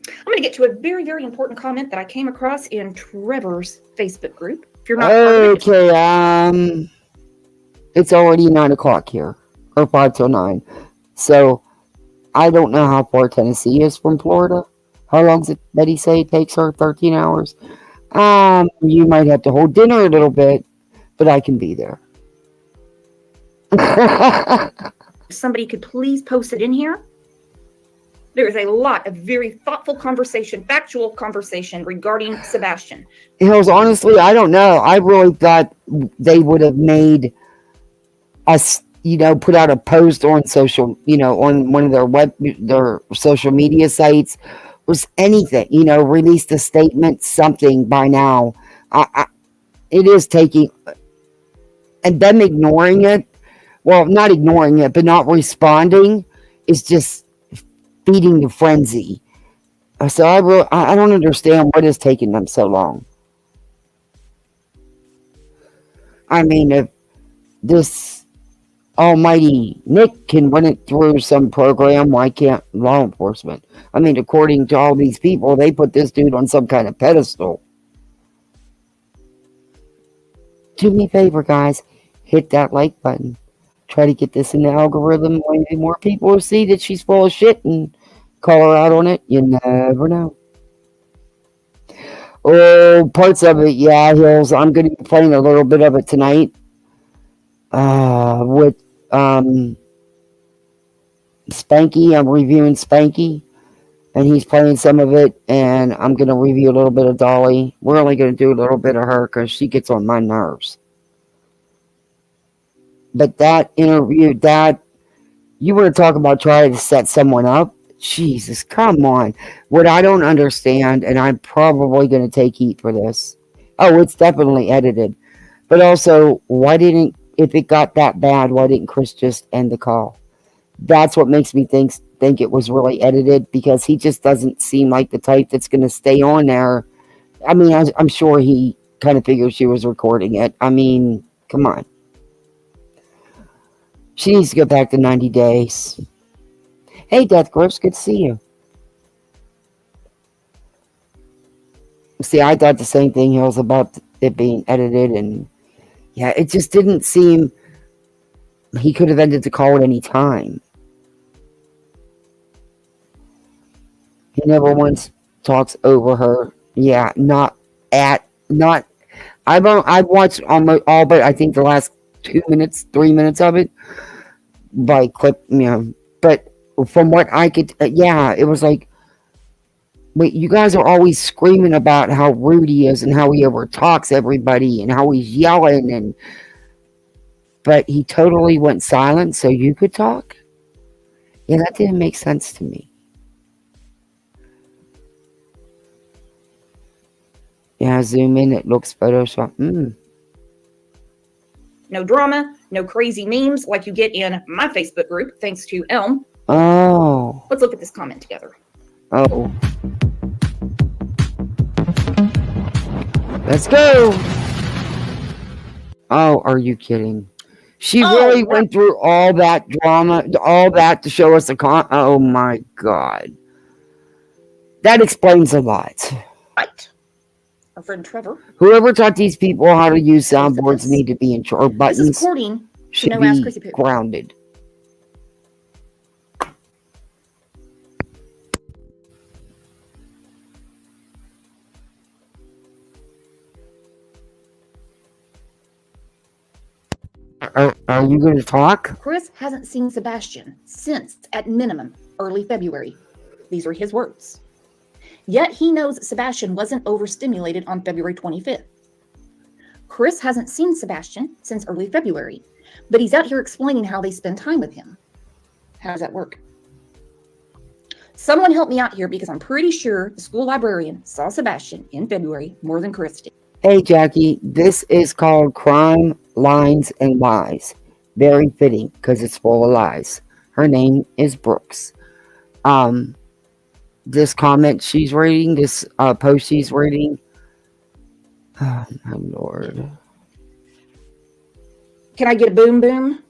I'm going to get to a very, very important comment that I came across in Trevor's Facebook group. If you're not okay, it's already 9 o'clock here, or 5 till 9. So I don't know how far Tennessee is from Florida. How long does Betty say it takes her? 13 hours. You might have to hold dinner a little bit, but I can be there. If somebody could please post it in here. There is a lot of very thoughtful conversation, factual conversation regarding Sebastian. Honestly, I don't know. I really thought they would have made us, put out a post on social, on one of their social media sites, was anything, released a statement, something by now. It is taking, and them ignoring it. Well, not ignoring it, but not responding is just feeding the frenzy. So I don't understand what is taking them so long. I mean, if this almighty Nick can run it through some program. Why can't law enforcement? I mean, according to all these people, they put this dude on some kind of pedestal. Do me a favor, guys. Hit that like button. Try to get this in the algorithm. Maybe more people will see that she's full of shit and call her out on it. You never know. Oh, parts of it, yeah, Hills. I'm going to be playing a little bit of it tonight. With Spanky. I'm reviewing Spanky, and he's playing some of it, and I'm going to review a little bit of Dolly. We're only going to do a little bit of her because she gets on my nerves. But that interview, that you want to talk about trying to set someone up? Jesus, come on. What I don't understand, and I'm probably going to take heat for this. Oh, it's definitely edited. But also, why didn't, if it got that bad, why didn't Chris just end the call? That's what makes me think it was really edited, because he just doesn't seem like the type that's going to stay on there. I mean, I'm sure he kind of figured she was recording it. I mean, come on. She needs to go back to 90 days. Hey, Death Grips, good to see you. See, I thought the same thing, Hills, about it being edited, and yeah, it just didn't seem he could have ended the call at any time. He never once talks over her. Yeah, not. I've watched almost all, but I think the last 2 minutes, 3 minutes of it by clip. But from what I could, yeah, it was like, wait, you guys are always screaming about how rude he is and how he over talks everybody and how he's yelling, and but he totally went silent so you could talk. Yeah, that didn't make sense to me. Yeah, zoom in. It looks Photoshop. No drama, no crazy memes like you get in my Facebook group, thanks to Elm. Oh. Let's look at this comment together. Oh. Let's go. Oh, are you kidding? She really went through all that drama, all that to show us oh my God. That explains a lot. Right. Our friend Trevor. Whoever taught these people how to use soundboards need to be in charge, or buttons. This is according should be grounded. Are you going to talk? Chris hasn't seen Sebastian since, at minimum, early February. These are his words. Yet he knows Sebastian wasn't overstimulated on February 25th. Chris hasn't seen Sebastian since early February, but he's out here explaining how they spend time with him. How does that work? Someone help me out here, because I'm pretty sure the school librarian saw Sebastian in February more than Chris did. Hey, Jackie, this is called Crime, Lines, and Lies. Very fitting, because it's full of lies. Her name is Brooks. This comment she's reading, this post she's reading. Oh, my Lord. Can I get a boom boom?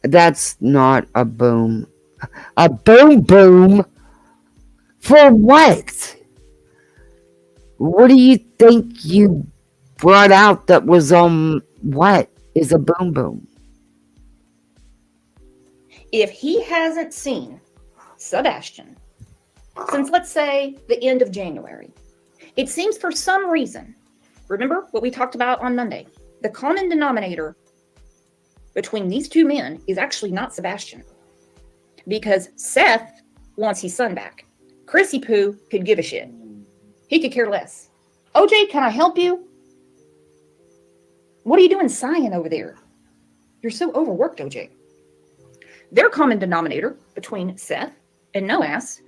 That's not a boom. A boom boom? For what? What do you think you brought out that was, what is a boom boom? If he hasn't seen Sebastian since, let's say, the end of January, it seems for some reason, remember what we talked about on Monday, the common denominator between these two men is actually not Sebastian. Because Seth wants his son back. Chrissy Poo could give a shit. He could care less. OJ, can I help you? What are you doing sighing over there? You're so overworked, OJ. Their common denominator between Seth and No-Ass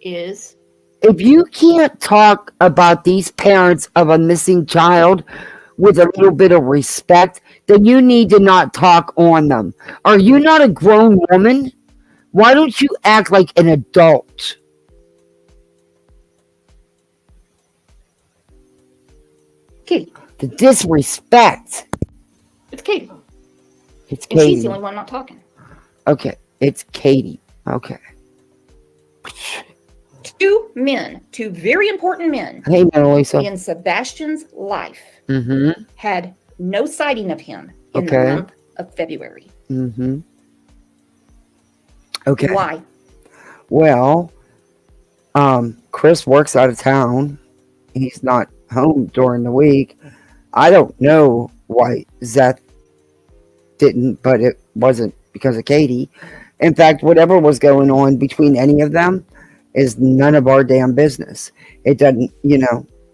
is... If you can't talk about these parents of a missing child with a little bit of respect, then you need to not talk on them. Are you not a grown woman? Why don't you act like an adult? Katie. The disrespect. It's Katie. It's And she's the Katie. only one not talking. Okay, it's Katie. Okay. Two men, two very important men Hey, Mona Lisa. in Sebastian's life Mm-hmm. had no sighting of him in the Okay. month of February. Mm-hmm. Okay. Why? Well, Chris works out of town. He's not home during the week. I don't know why Zeth didn't, but it wasn't because of Katie. In fact, whatever was going on between any of them is none of our damn business. It doesn't,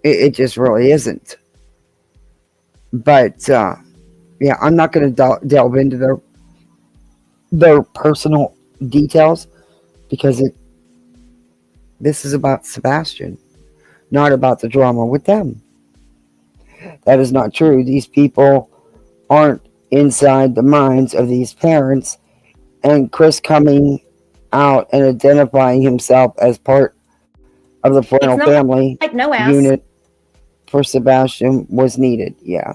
it just really isn't. But yeah, I'm not going to delve into their personal details because this is about Sebastian, not about the drama with them. That is not true. These people aren't inside the minds of these parents, and Chris coming out and identifying himself as part of the It's parental not family like Noas unit for Sebastian was needed. Yeah.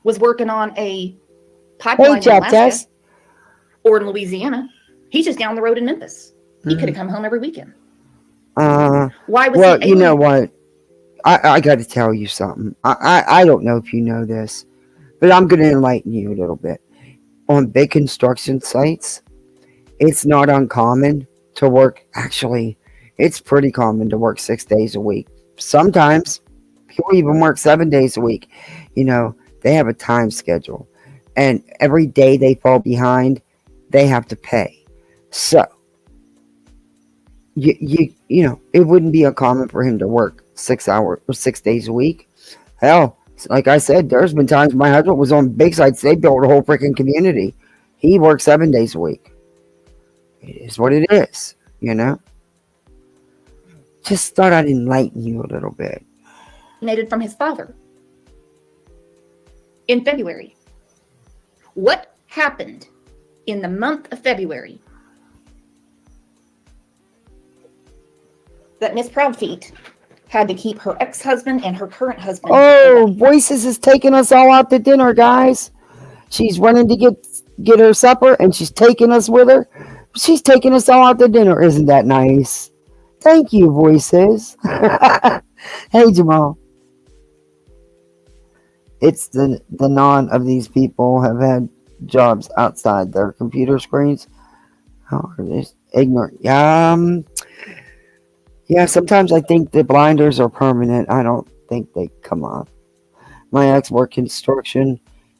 was working on a Hey, pipeline in Chap Alaska Tess. or in Louisiana. He's just down the road in Memphis. He could have come home every weekend. Why was Well, he you know alien? what? I got to tell you something. I don't know if you know this, but I'm going to enlighten you a little bit. On big construction sites, it's not uncommon to work. Actually, it's pretty common to work 6 days a week. Sometimes people even work 7 days a week. You know, they have a time schedule, and every day they fall behind, they have to pay. So, it wouldn't be uncommon for him to work 6 hours or 6 days a week. Hell, like I said, there's been times my husband was on big sites. They built a whole freaking community. He worked 7 days a week. It is what it is, you know? Just thought I'd enlighten you a little bit. From his father in February. What happened in the month of February that Miss Proudfeet had to keep her ex-husband and her current husband Oh, away? Voices is taking us all out to dinner, guys. She's running to get her supper, and she's taking us with her. She's taking us all out to dinner. Isn't that nice? Thank you, Voices. Hey, Jamal. It's the none of these people have had jobs outside their computer screens. How are they ignorant? Yeah. Sometimes I think the blinders are permanent. I don't think they come off. My ex worked construction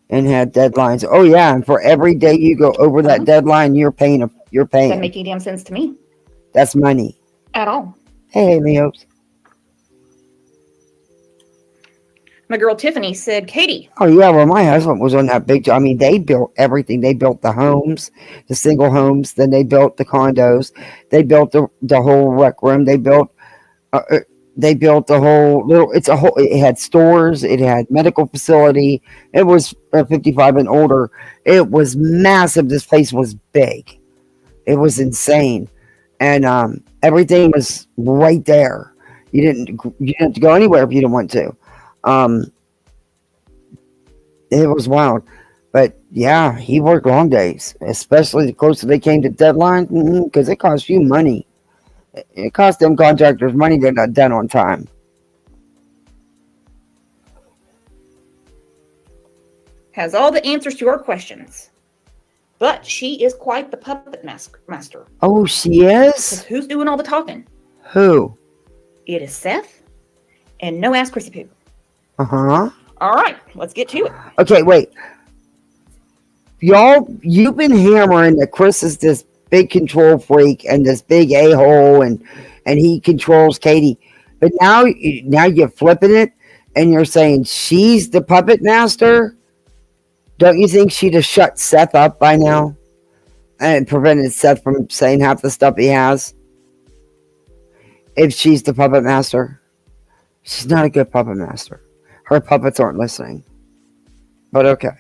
and had deadlines. Oh yeah, and for every day you go over that deadline, you're paying. You're paying. Doesn't make any damn sense to me That's money at all. Hey, Leos. My girl Tiffany said, Katie. Oh yeah, well my husband was on that big job. I mean, they built everything. They built the homes, the single homes. Then they built the condos. They built the whole rec room. They built the whole little. It's a whole. It had stores. It had medical facility. It was 55 and older. It was massive. This place was big. It was insane, and everything was right there. You didn't have to go anywhere if you didn't want to. Um, it was wild, but yeah, he worked long days, especially the closer they came to deadline, because it costs you money. It cost them contractors money. They're not done on time. Has all the answers to our questions, but she is quite the puppet master. Oh, she is? Who's doing all the talking? Who? It is Seth and no ass Chrissy Poo. Uh-huh. All right, let's get to it. Okay, wait. Y'all, you've been hammering that Chris is this big control freak and this big a-hole and he controls Katie. But now you're flipping it and you're saying she's the puppet master? Don't you think she'd have shut Seth up by now and prevented Seth from saying half the stuff he has? If she's the puppet master? She's not a good puppet master. Her puppets aren't listening. But okay.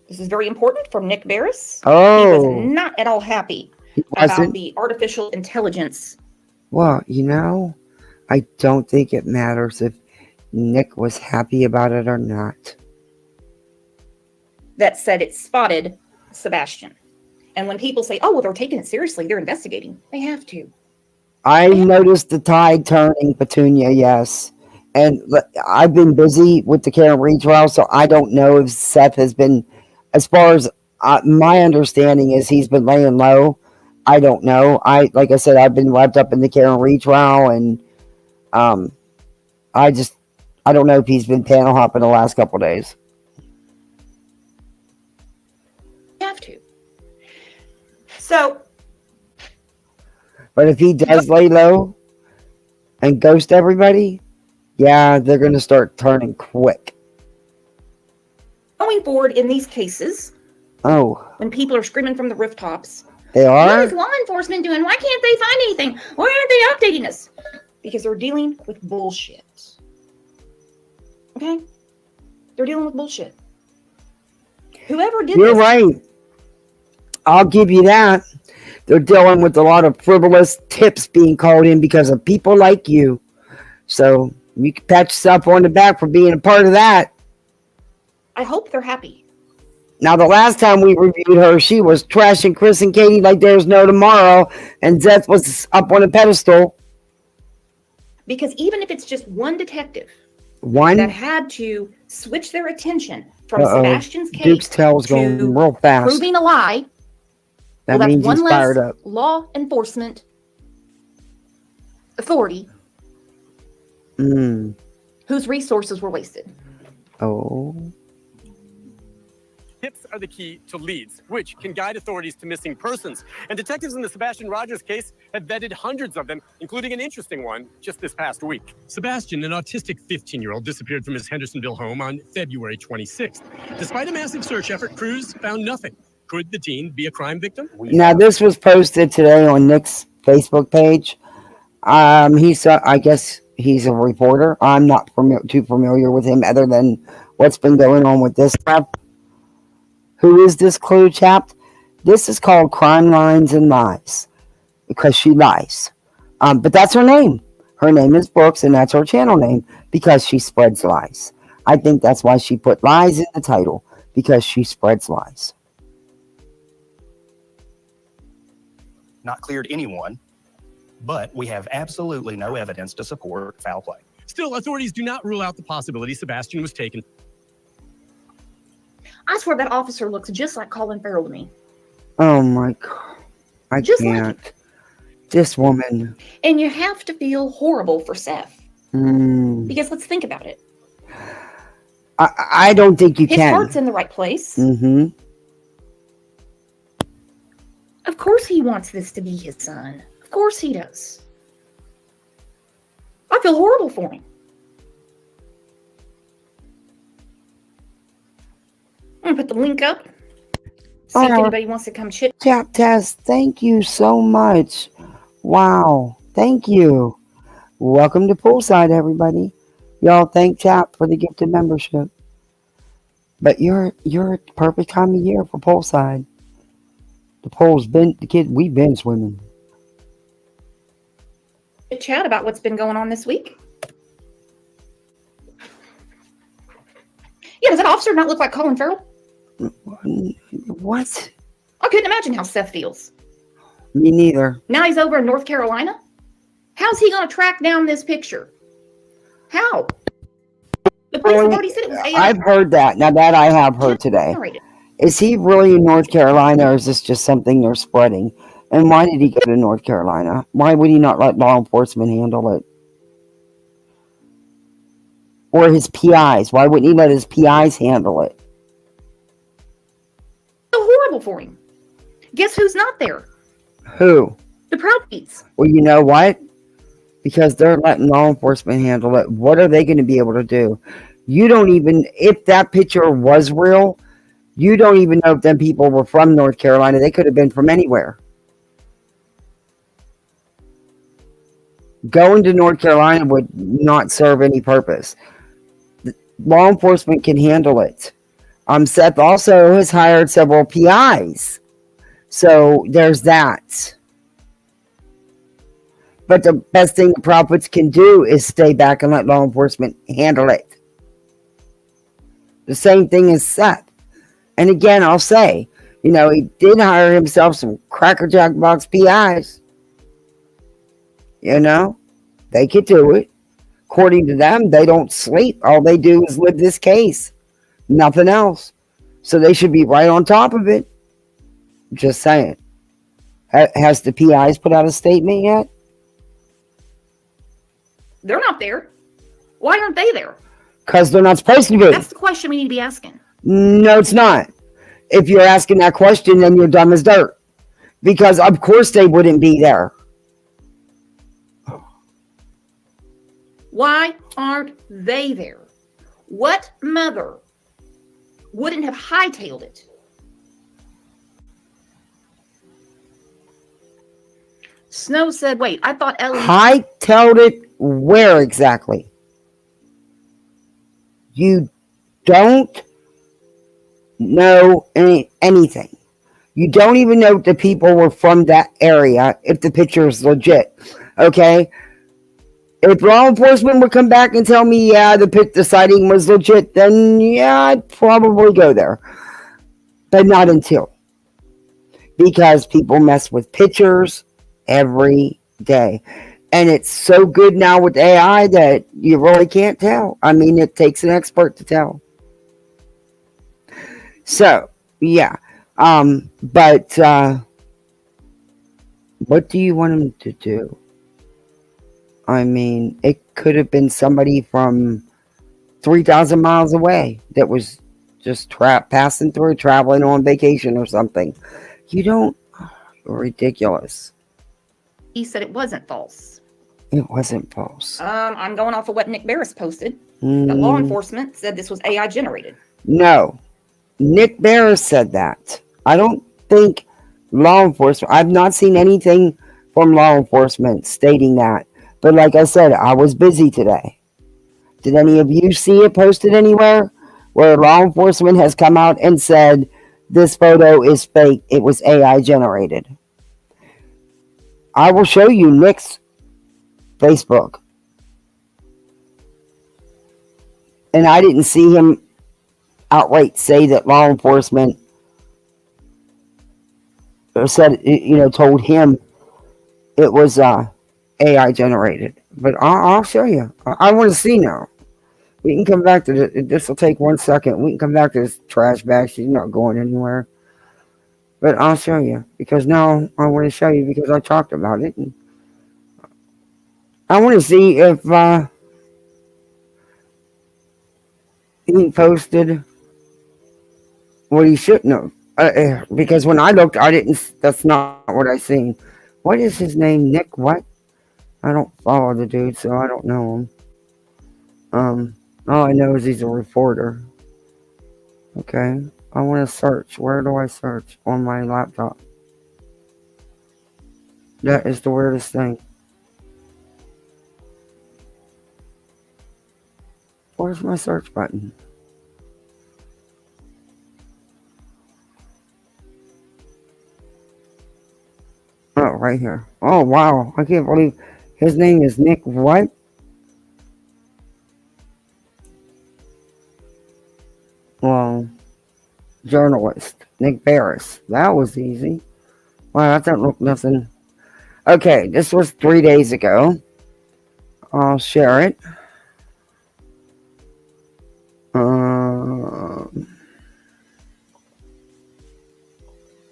This is very important from Nick Barris. Oh. He was not at all happy about the artificial intelligence. Well, I don't think it matters if Nick was happy about it or not. That said it spotted Sebastian. And when people say, oh, well, they're taking it seriously, they're investigating, they have to. I noticed the tide turning, Petunia, yes. And I've been busy with the Karen Reed trial, so I don't know if Seth has been, as far as my understanding is he's been laying low. I don't know. Like I said, I've been wrapped up in the Karen Reed trial, and um, I don't know if he's been panel hopping the last couple of days. Have to. So, but if he does lay low and ghost everybody, yeah, they're going to start turning quick. Going forward in these cases, when people are screaming from the rooftops, they are? What is law enforcement doing? Why can't they find anything? Why aren't they updating us? Because they're dealing with bullshit. Okay? They're dealing with bullshit. Whoever did You're right. I'll give you that. They're dealing with a lot of frivolous tips being called in because of people like you. So you can pat yourself on the back for being a part of that. I hope they're happy. Now, the last time we reviewed her, she was trashing Chris and Katie like there's no tomorrow, and Zeth was up on a pedestal. Because even if it's just one detective that had to switch their attention from Sebastian's case Duke's tail's going real fast. Proving a lie, that that's means one he's less fired up. law enforcement authority whose resources were wasted. Tips are the key to leads, which can guide authorities to missing persons. And detectives in the Sebastian Rogers case have vetted hundreds of them, including an interesting one just this past week. Sebastian, an autistic 15-year-old, disappeared from his Hendersonville home on February 26th. Despite a massive search effort, crews found nothing. Could the teen be a crime victim? Now, this was posted today on Nick's Facebook page. I guess he's a reporter. I'm not too familiar with him other than what's been going on with this crap. Who is this clue, chap? This is called Crime Lines and Lies because she lies. But that's her name. Her name is Brooks, and that's her channel name because she spreads lies. I think that's why she put lies in the title, because she spreads lies. Not cleared anyone, but we have absolutely no evidence to support foul play. Still, authorities do not rule out the possibility Sebastian was taken. I swear that officer looks just like Colin Farrell to me. Oh my God. I just can't. Like this woman. And you have to feel horrible for Seth. Because let's think about it. I don't think you His can. His heart's in the right place. Mm-hmm. Of course he wants this to be his son. Of course he does. I feel horrible for him. I'm going to put the link up. See if anybody wants to come chit. Chap Test, thank you so much. Wow. Thank you. Welcome to Poolside, everybody. Y'all thank Chap for the gifted membership. But you're at the perfect time of year for Poolside. We've been swimming. Chat about what's been going on this week. Yeah, does that officer not look like Colin Farrell? What? I couldn't imagine how Seth feels. Me neither. Now he's over in North Carolina. How's he going to track down this picture? How? The police have already said it was AI. I've heard that. Now that I have heard today. Is he really in North Carolina, or is this just something they're spreading? And why did he go to North Carolina? Why would he not let law enforcement handle it? Or his PIs? Why wouldn't he let his PIs handle it? So horrible for him. Guess who's not there? Who? The Proud Feets. Well, you know what? Because they're letting law enforcement handle it. What are they going to be able to do? You don't even, if that picture was real, you don't even know if them people were from North Carolina. They could have been from anywhere. Going to North Carolina would not serve any purpose. Law enforcement can handle it. Seth also has hired several PIs. So there's that. But the best thing the prophets can do is stay back and let law enforcement handle it. The same thing as Seth. And again, I'll say, he did hire himself some crackerjack box PIs. They could do it. According to them, they don't sleep. All they do is live this case. Nothing else. So they should be right on top of it. Just saying. Has the PIs put out a statement yet? They're not there. Why aren't they there? Because they're not supposed to be. That's the question we need to be asking. No, it's not. If you're asking that question, then you're dumb as dirt. Because of course they wouldn't be there. Why aren't they there? What mother wouldn't have hightailed it? Snow said, wait, I thought Ellie... Hightailed it where exactly? You don't know anything. You don't even know if the people were from that area, if the picture is legit. Okay? If law enforcement would come back and tell me, yeah, the sighting was legit, then yeah, I'd probably go there. But not until. Because people mess with pictures every day. And it's so good now with AI that you really can't tell. I mean, it takes an expert to tell. So, yeah. But what do you want him to do? I mean, it could have been somebody from 3,000 miles away that was just passing through, traveling on vacation or something. You're ridiculous. He said it wasn't false. It wasn't false. I'm going off of what Nick Barris posted. That law enforcement said this was AI generated. No. Nick Barris said that. I don't think law enforcement, I've not seen anything from law enforcement stating that. But like I said, I was busy today. Did any of you see it posted anywhere where law enforcement has come out and said this photo is fake? It was AI generated. I will show you Nick's Facebook. And I didn't see him outright say that law enforcement said, told him it was AI generated. But I'll show you. I want to see now. We can come back to this. Will take 1 second. We can come back to this trash bag. She's not going anywhere. But I'll show you. Because now I want to show you because I talked about it. And I want to see if he posted what he shouldn't have. Because when I looked, that's not what I seen. What is his name? Nick what? I don't follow the dude, so I don't know him. All I know is he's a reporter. Okay. I want to search. Where do I search? On my laptop. That is the weirdest thing. Where's my search button? Oh, right here. Oh, wow. I can't believe his name is Nick what? Well, journalist. Nick Barris. That was easy. Wow, that doesn't look nothing. Okay, this was 3 days ago. I'll share it.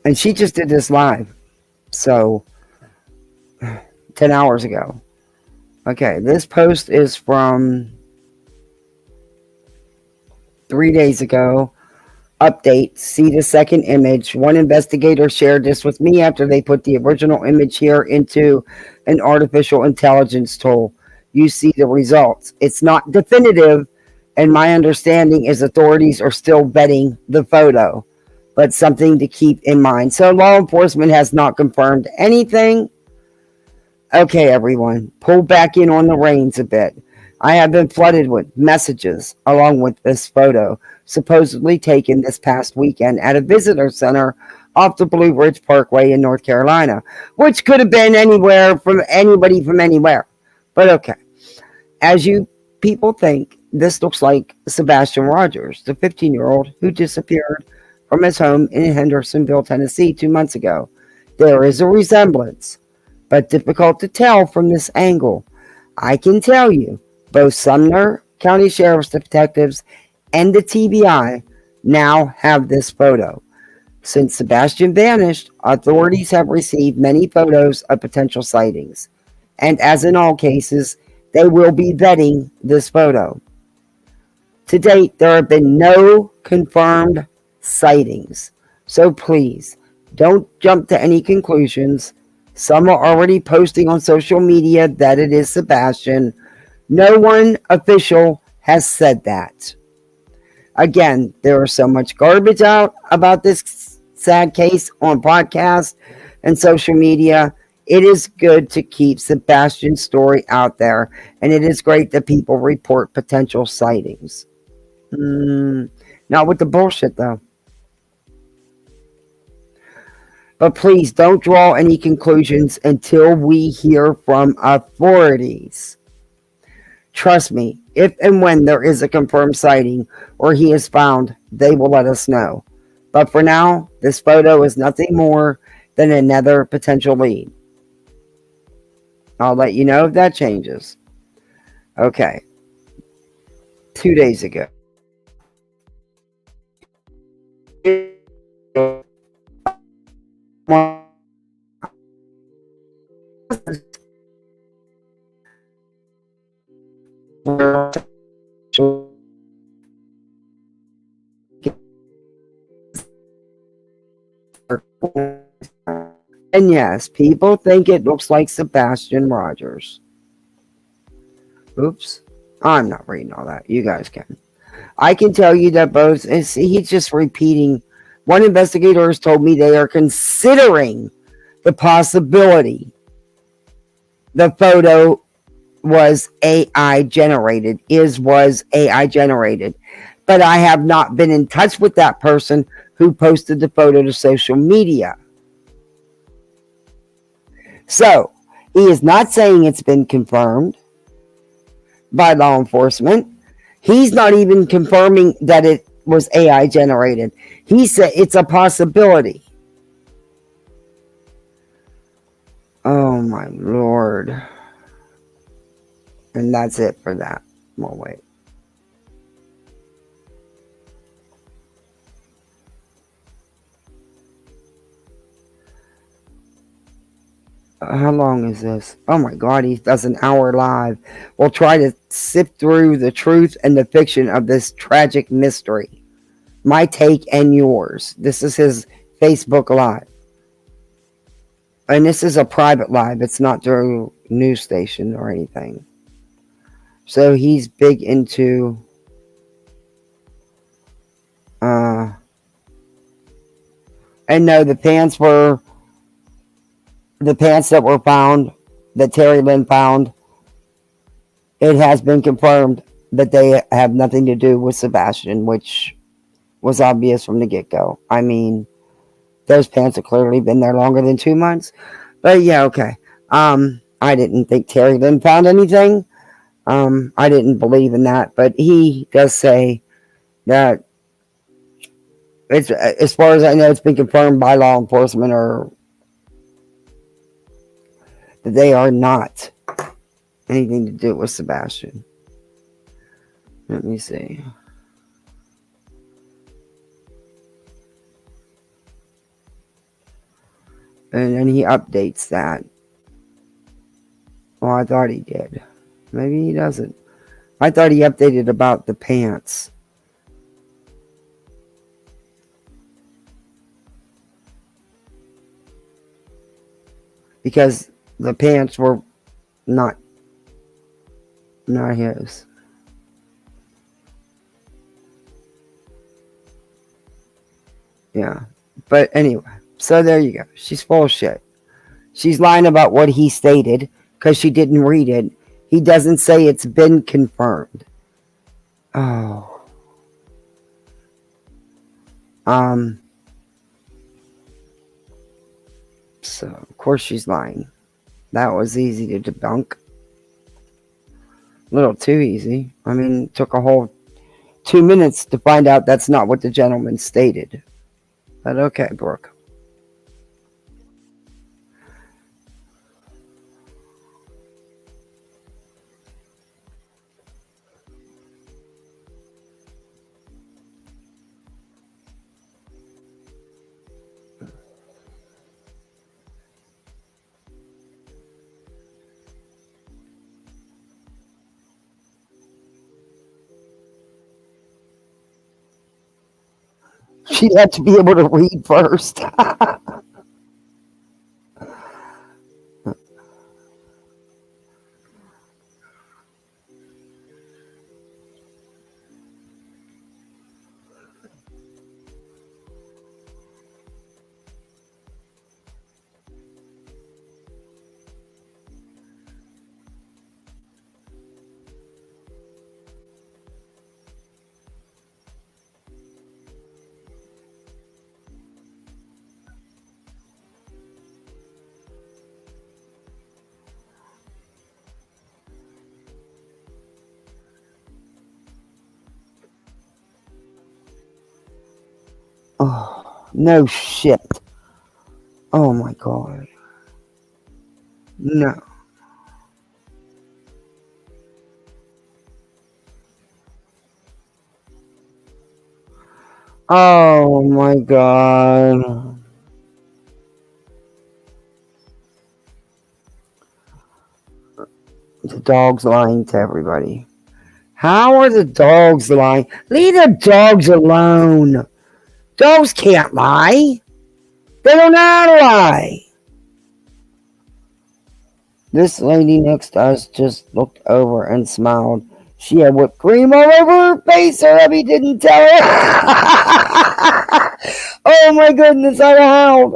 And she just did this live. So, 10 hours ago. Okay, this post is from 3 days ago. Update, see the second image. One investigator shared this with me after they put the original image here into an artificial intelligence tool. You see the results. It's not definitive, and my understanding is authorities are still vetting the photo, but something to keep in mind. So law enforcement has not confirmed anything. Okay, everyone, pull back in on the reins a bit. I have been flooded with messages along with this photo, supposedly taken this past weekend at a visitor center off the Blue Ridge Parkway in North Carolina, which could have been anywhere from anybody from anywhere. But okay, as you people think, this looks like Sebastian Rogers, the 15-year-old who disappeared from his home in Hendersonville, Tennessee 2 months ago. There is a resemblance, but difficult to tell from this angle. I can tell you, both Sumner County Sheriff's detectives and the TBI now have this photo. Since Sebastian vanished, authorities have received many photos of potential sightings. And as in all cases, they will be vetting this photo. To date, there have been no confirmed sightings. So please, don't jump to any conclusions. Some are already posting on social media that it is Sebastian. No one official has said that. Again, there is so much garbage out about this sad case on podcasts and social media. It is good to keep Sebastian's story out there, and it is great that people report potential sightings. Not with the bullshit, though. But please don't draw any conclusions until we hear from authorities. Trust me, if and when there is a confirmed sighting or he is found, they will let us know. But for now, this photo is nothing more than another potential lead. I'll let you know if that changes. Okay. 2 days ago. And yes, people think it looks like Sebastian Rogers. Oops. I'm not reading all that. You guys can. I can tell you that both, he's just repeating. One investigator has told me they are considering the possibility the photo was AI generated, was AI generated. But I have not been in touch with that person who posted the photo to social media. So, he is not saying it's been confirmed by law enforcement. He's not even confirming that it was AI generated. He said it's a possibility. Oh my Lord. And that's it for that. Well, wait. How long is this? Oh my God, he does an hour live. We'll try to sift through the truth and the fiction of this tragic mystery. My take and yours. This is his Facebook Live. And this is a private live. It's not through news station or anything. So he's big into and no, the pants that were found, that Terry Lynn found, it has been confirmed that they have nothing to do with Sebastian, which was obvious from the get-go. I mean, those pants have clearly been there longer than 2 months. But yeah, okay. I didn't think Terry Lynn found anything. I didn't believe in that, but he does say that it's, as far as I know, it's been confirmed by law enforcement, or that they are not anything to do with Sebastian. Let me see. And then he updates that. Well, I thought he did. Maybe he doesn't. I thought he updated about the pants. Because the pants were not his. Yeah. But anyway, so there you go. She's full of shit. She's lying about what he stated because she didn't read it. He doesn't say it's been confirmed. Oh. So, of course, she's lying. That was easy to debunk. A little too easy. I mean, it took a whole 2 minutes to find out that's not what the gentleman stated. But okay, Brooke. She'd have to be able to read first. Oh, no shit. Oh my god. No. Oh my god. The dog's lying to everybody. How are the dogs lying? Leave the dogs alone. Dogs can't lie. They don't know how to lie. This lady next to us just looked over and smiled. She had whipped cream all over her face. Her hubby didn't tell her. Oh my goodness, I howled.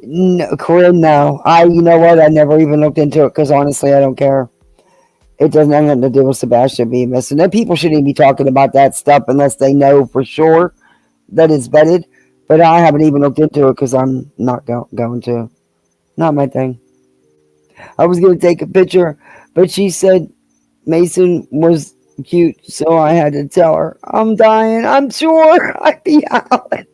No, Corinne, no. You know what? I never even looked into it because honestly, I don't care. It doesn't have nothing to do with Sebastian being missing. And people shouldn't even be talking about that stuff unless they know for sure that it's vetted. But I haven't even looked into it because I'm not going to. Not my thing. I was going to take a picture, but she said Mason was cute, so I had to tell her. I'm dying. I'm sure I'd be howling.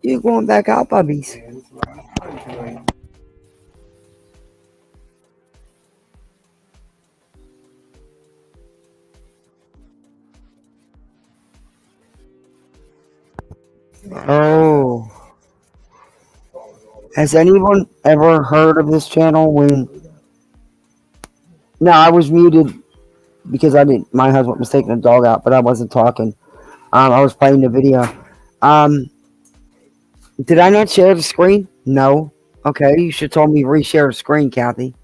You're going back out, puppies. Oh. Has anyone ever heard of this channel when... No, I was muted because I didn't. My husband was taking the dog out, but I wasn't talking. I was playing the video. Um, did I not share the screen? No. Okay, you should told me reshare the screen, Kathy.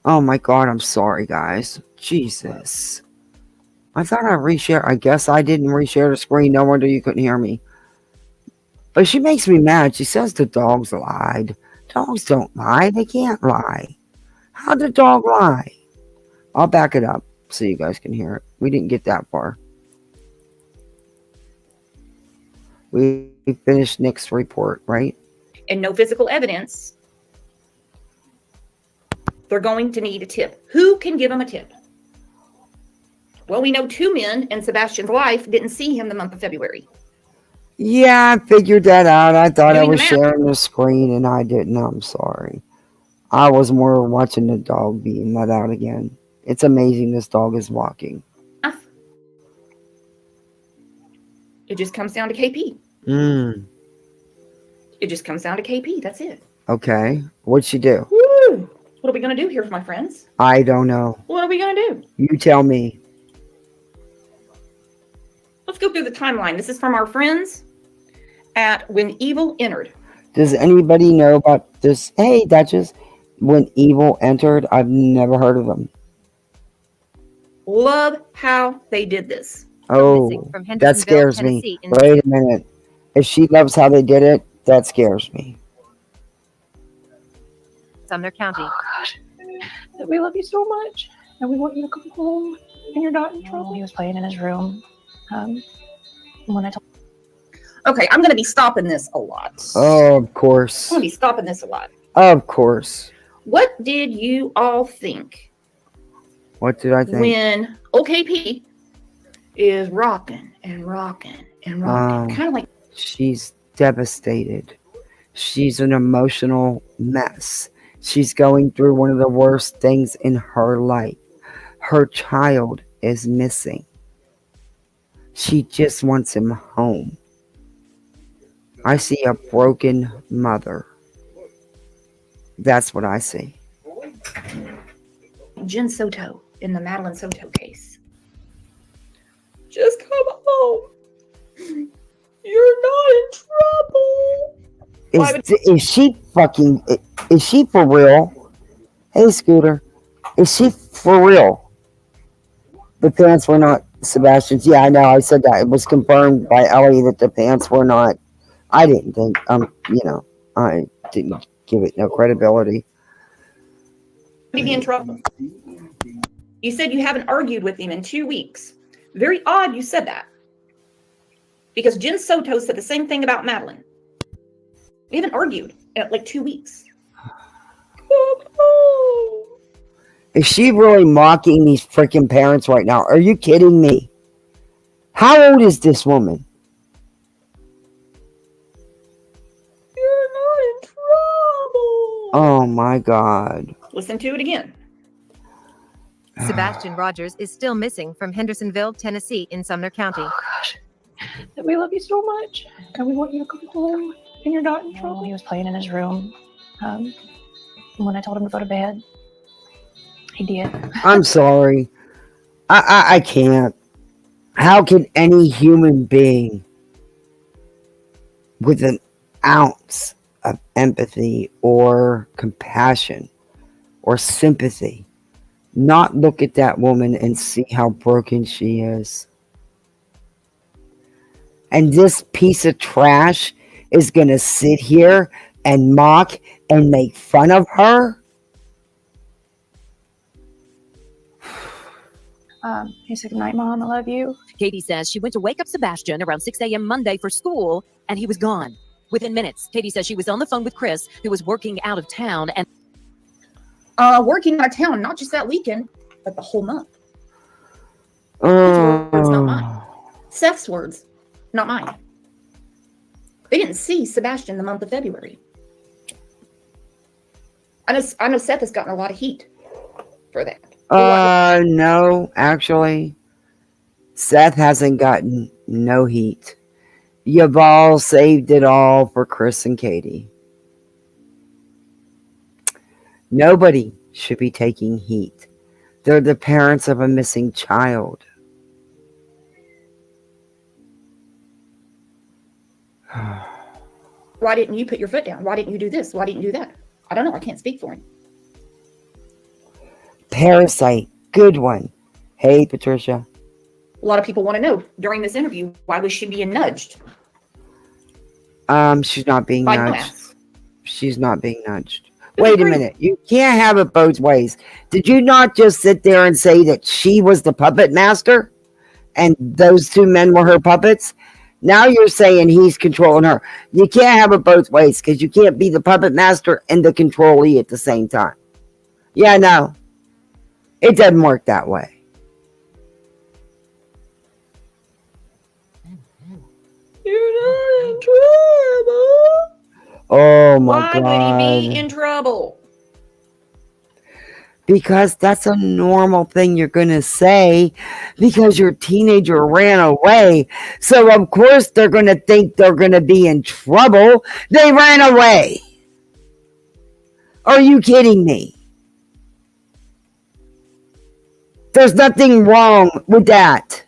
Oh my god, I'm sorry, guys. Jesus. I thought I reshare. I guess I didn't reshare the screen. No wonder you couldn't hear me. But she makes me mad. She says the dogs lied. Dogs don't lie. They can't lie. How'd the dog lie? I'll back it up so you guys can hear it. We didn't get that far. We finished Nick's report, right? And no physical evidence, they're going to need a tip. Who can give them a tip? Well, we know 2 men and Sebastian's wife didn't see him the month of February. Yeah, I figured that out. I thought I Doing the was math. sharing the screen and I didn't. I'm sorry. I was more watching the dog being let out again. It's amazing this dog is walking. It just comes down to KP. It just comes down to KP. That's it. Okay. What'd she do? Woo! What are we going to do here, my friends? I don't know. What are we going to do? You tell me. Let's go through the timeline. This is from our friends at When Evil Entered. Does anybody know about this? Hey, Duchess. When Evil Entered, I've never heard of them. Love how they did this. Oh, that scares me. Wait a minute. If she loves how they did it, that scares me. Sumner County. Oh gosh, we love you so much, and we want you to come home, and you're not in trouble. He was playing in his room. When I told. Okay, I'm going to be stopping this a lot. Oh, of course. I'm going to be stopping this a lot. Of course. What did you all think? What did I think? When OKP is rocking and rocking and rocking. Kind of like. She's devastated. She's an emotional mess. She's going through one of the worst things in her life. Her child is missing. She just wants him home. I see a broken mother. That's what I see. Jen Soto in the Madeline Soto case. Just come home. You're not in trouble. Is she fucking... Is she for real? Hey, Scooter. Is she for real? The pants were not Sebastian's. Yeah, I know. I said that. It was confirmed by Ellie that the pants were not. I didn't think. I didn't give it no credibility. Be in trouble. You said you haven't argued with him in 2 weeks. Very odd you said that. Because Jen Soto said the same thing about Madeline. We haven't argued in like 2 weeks. Is she really mocking these freaking parents right now? Are you kidding me? How old is this woman? You're not in trouble. Oh my God. Listen to it again. Sebastian Rogers is still missing from Hendersonville, Tennessee in Sumner County. Oh gosh, we love you so much, and we want you to come home, and you're not in trouble. He was playing in his room. When I told him to go to bed, he did. I'm sorry. I can't. How can any human being with an ounce of empathy or compassion or sympathy not look at that woman and see how broken she is? And this piece of trash is going to sit here and mock and make fun of her? He said, "Good night, Mom. I love you." Katie says she went to wake up Sebastian around 6 a.m. Monday for school, and he was gone. Within minutes, Katie says she was on the phone with Chris, who was working out of town. And working out of town, not just that weekend, but the whole month. His words, not mine. Seth's words, not mine. They didn't see Sebastian the month of February. I know Seth has gotten a lot of heat for that. No, actually, Seth hasn't gotten no heat. You've all saved it all for Chris and Katie. Nobody should be taking heat. They're the parents of a missing child. Why didn't you put your foot down? Why didn't you do this? Why didn't you do that? I don't know. I can't speak for him. Parasite, good one. Hey, Patricia. A lot of people want to know during this interview, why was she being nudged? She's not being By nudged. She's not being nudged. Wait a minute. You can't have it both ways. Did you not just sit there and say that she was the puppet master and those two men were her puppets? Now you're saying he's controlling her. You can't have it both ways because you can't be the puppet master and the controlee at the same time. Yeah, no. It doesn't work that way. You're not in trouble. Oh my God. Why would he be in trouble? Because that's a normal thing you're going to say because your teenager ran away. So, of course, they're going to think they're going to be in trouble. They ran away. Are you kidding me? There's nothing wrong with that.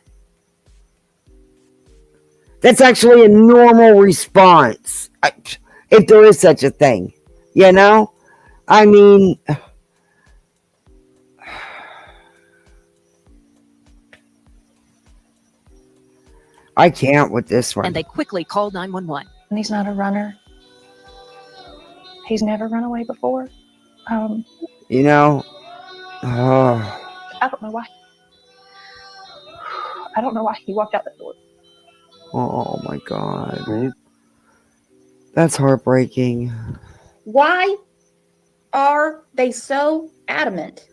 That's actually a normal response. If there is such a thing. You know? I mean... I can't with this and one. they quickly called 911. And he's not a runner. He's never run away before. You know, oh, I don't know why. I don't know why he walked out that door. oh my God. That's heartbreaking. Why are they so adamant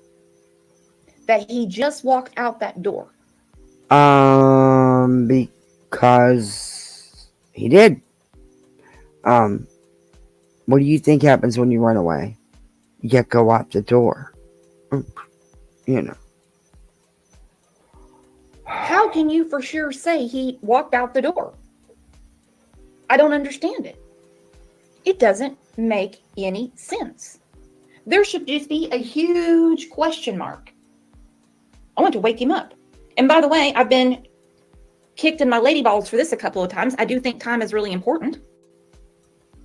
that he just walked out that door? Because he did. What do you think happens when you run away? You go out the door. You know. How can you for sure say he walked out the door? I don't understand it. It doesn't make any sense. There should just be a huge question mark. I want to wake him up. And by the way, I've been kicked in my lady balls for this a couple of times. I do think time is really important.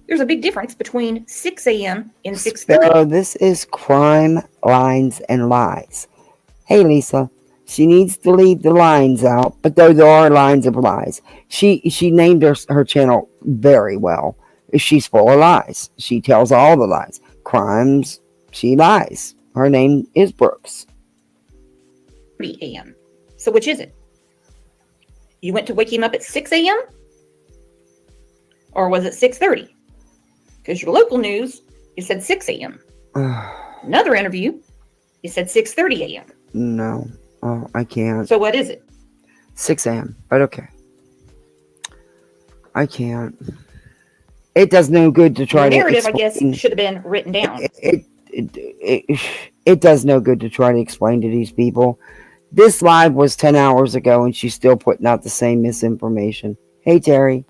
There's a big difference between 6 a.m. and 6:30. So this is Crime, Lines, and Lies. Hey, Lisa. She needs to leave the lines out, but those are lines of lies. She named her channel very well. She's full of lies. She tells all the lies. Crimes, she lies. Her name is Brooks. 3 a.m. So which is it? You went to wake him up at 6 a.m.? Or was it 6:30? Because your local news, you said 6 a.m. Another interview, you said 6:30 a.m. No. Oh, I can't. So what is it? 6 a.m. But okay. I can't. It does no good to try The narrative, to I explain. guess, should have been written down. It does no good to try to explain to these people. This live was 10 hours ago and she's still putting out the same misinformation. Hey, Terry.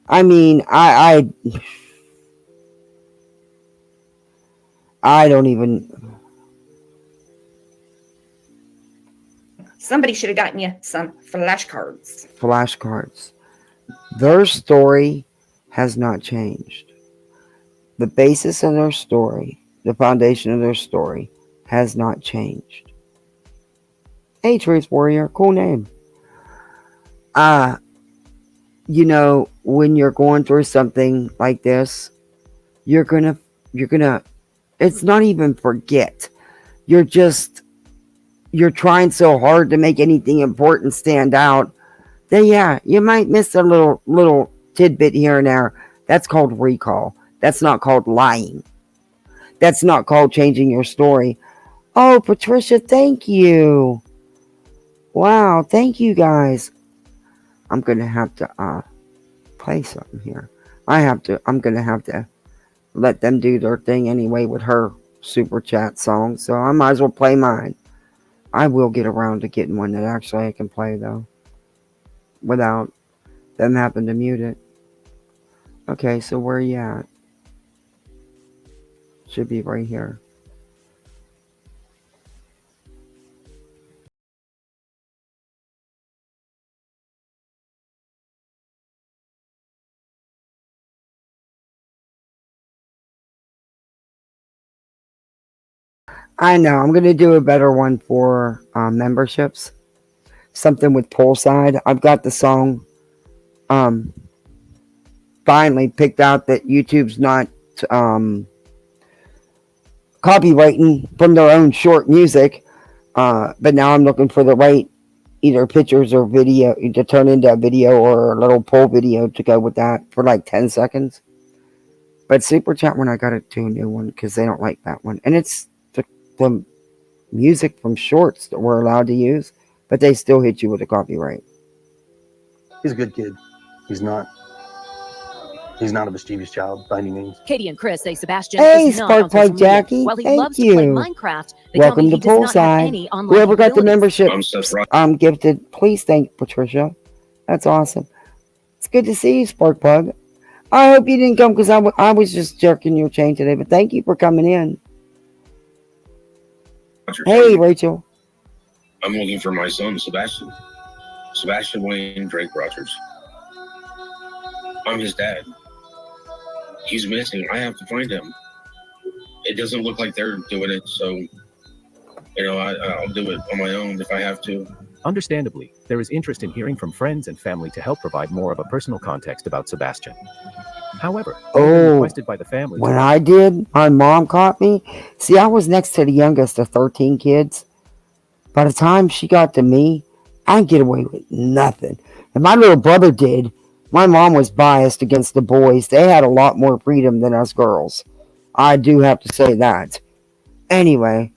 I mean, I don't even. Somebody should have gotten you some flashcards. Flashcards. Their story has not changed. The basis of their story, the foundation of their story, has not changed. Hey, Truth Warrior, cool name. You know, when you're going through something like this, you're gonna, it's not even forget. You're trying so hard to make anything important stand out that, yeah, you might miss a little tidbit here and there. That's called recall. That's not called lying. That's not called changing your story. Oh, Patricia, thank you. Wow, thank you guys. I'm gonna have to play something here. I'm gonna have to let them do their thing anyway with her super chat song, so I might as well play mine. I will get around to getting one that actually I can play though, without them having to mute it. Okay, so where are you at? Should be right here. I know. I'm gonna do a better one for memberships. Something with Poolside. I've got the song finally picked out that YouTube's not copywriting from their own short music. But now I'm looking for the right either pictures or video to turn into a video or a little poll video to go with that for like 10 seconds. But Super Chat one, I gotta do a new one because they don't like that one. And it's the music from shorts that we're allowed to use, but they still hit you with a copyright. He's a good kid. He's not a mischievous child by any means. Katie and Chris say Sebastian Hey, is not on Spark social Plug media. Jackie, While he thank loves to play you. Minecraft, they Welcome tell me to he does not have Poolside. any online Whoever got the abilities. membership gifted, please thank Patricia. That's awesome. It's good to see you, Spark Plug. I hope you didn't come because I was just jerking your chain today, but thank you for coming in. Hey, Rachel. I'm looking for my son, Sebastian. Sebastian Wayne Drake Rogers. I'm his dad. He's missing. I have to find him. It doesn't look like they're doing it, so I'll do it on my own if I have to. Understandably, there is interest in hearing from friends and family to help provide more of a personal context about Sebastian. However, it has been requested by the family. When I did, my mom caught me. See, I was next to the youngest of 13 kids. By the time she got to me, I didn't get away with nothing. And my little brother did. My mom was biased against the boys. They had a lot more freedom than us girls. I do have to say that. Anyway,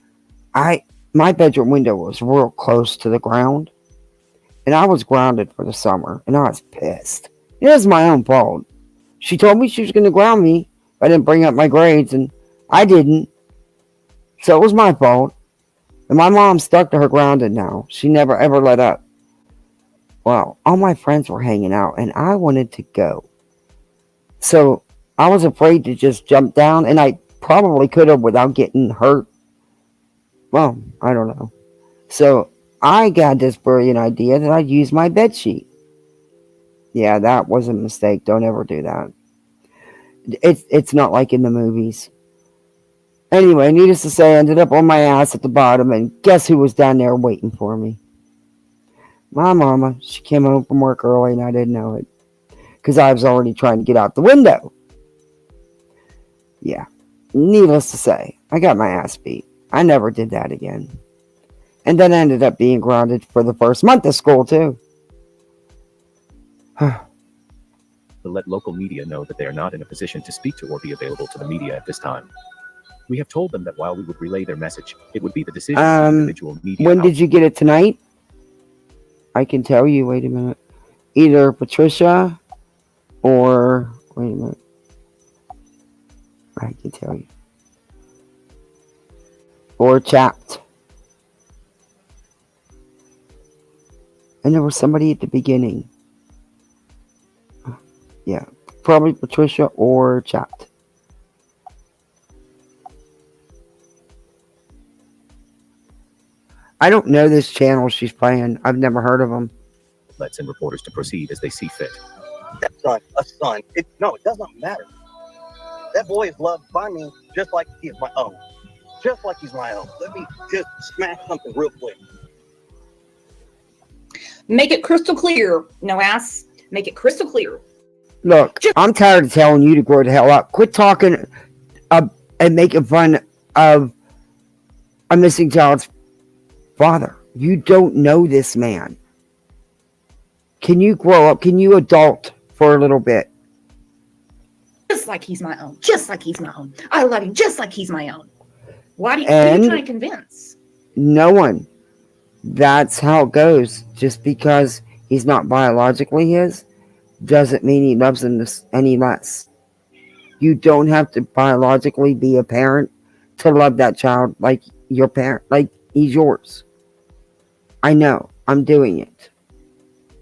my bedroom window was real close to the ground, and I was grounded for the summer, and I was pissed. It was my own fault. She told me she was going to ground me if I didn't bring up my grades, and I didn't. So it was my fault. And my mom stuck to her grounded now. She never ever let up. Well, all my friends were hanging out, and I wanted to go. So I was afraid to just jump down, and I probably could have without getting hurt. Well, I don't know. So I got this brilliant idea that I'd use my bed sheet. Yeah, that was a mistake. Don't ever do that. It's not like in the movies. Anyway, needless to say, I ended up on my ass at the bottom, and guess who was down there waiting for me? My mama. She came home from work early, and I didn't know it, because I was already trying to get out the window. Yeah, needless to say, I got my ass beat. I never did that again. And then I ended up being grounded for the first month of school, too. To let local media know that they are not in a position to speak to or be available to the media at this time. We have told them that while we would relay their message, it would be the decision of the individual media. When did you get it tonight? I can tell you. Wait a minute. Either Patricia or... Wait a minute. I can tell you. Or Chapped. And there was somebody at the beginning. Yeah. Probably Patricia or Chapped. I don't know this channel she's playing. I've never heard of them. Let's and reporters to proceed as they see fit. Son, a son. No, it doesn't matter. That boy is loved by me just like he is my own. Just like he's my own. Let me just smash something real quick. Make it crystal clear. No ass. Make it crystal clear. Look, I'm tired of telling you to grow the hell up. Quit talking and making fun of a missing child's father. You don't know this man. Can you grow up? Can you adult for a little bit? Just like he's my own. Just like he's my own. I love him just like he's my own. Who are you trying to convince? No one. That's how it goes. Just because he's not biologically his doesn't mean he loves him any less. You don't have to biologically be a parent to love that child like your parent, like he's yours. I know. I'm doing it.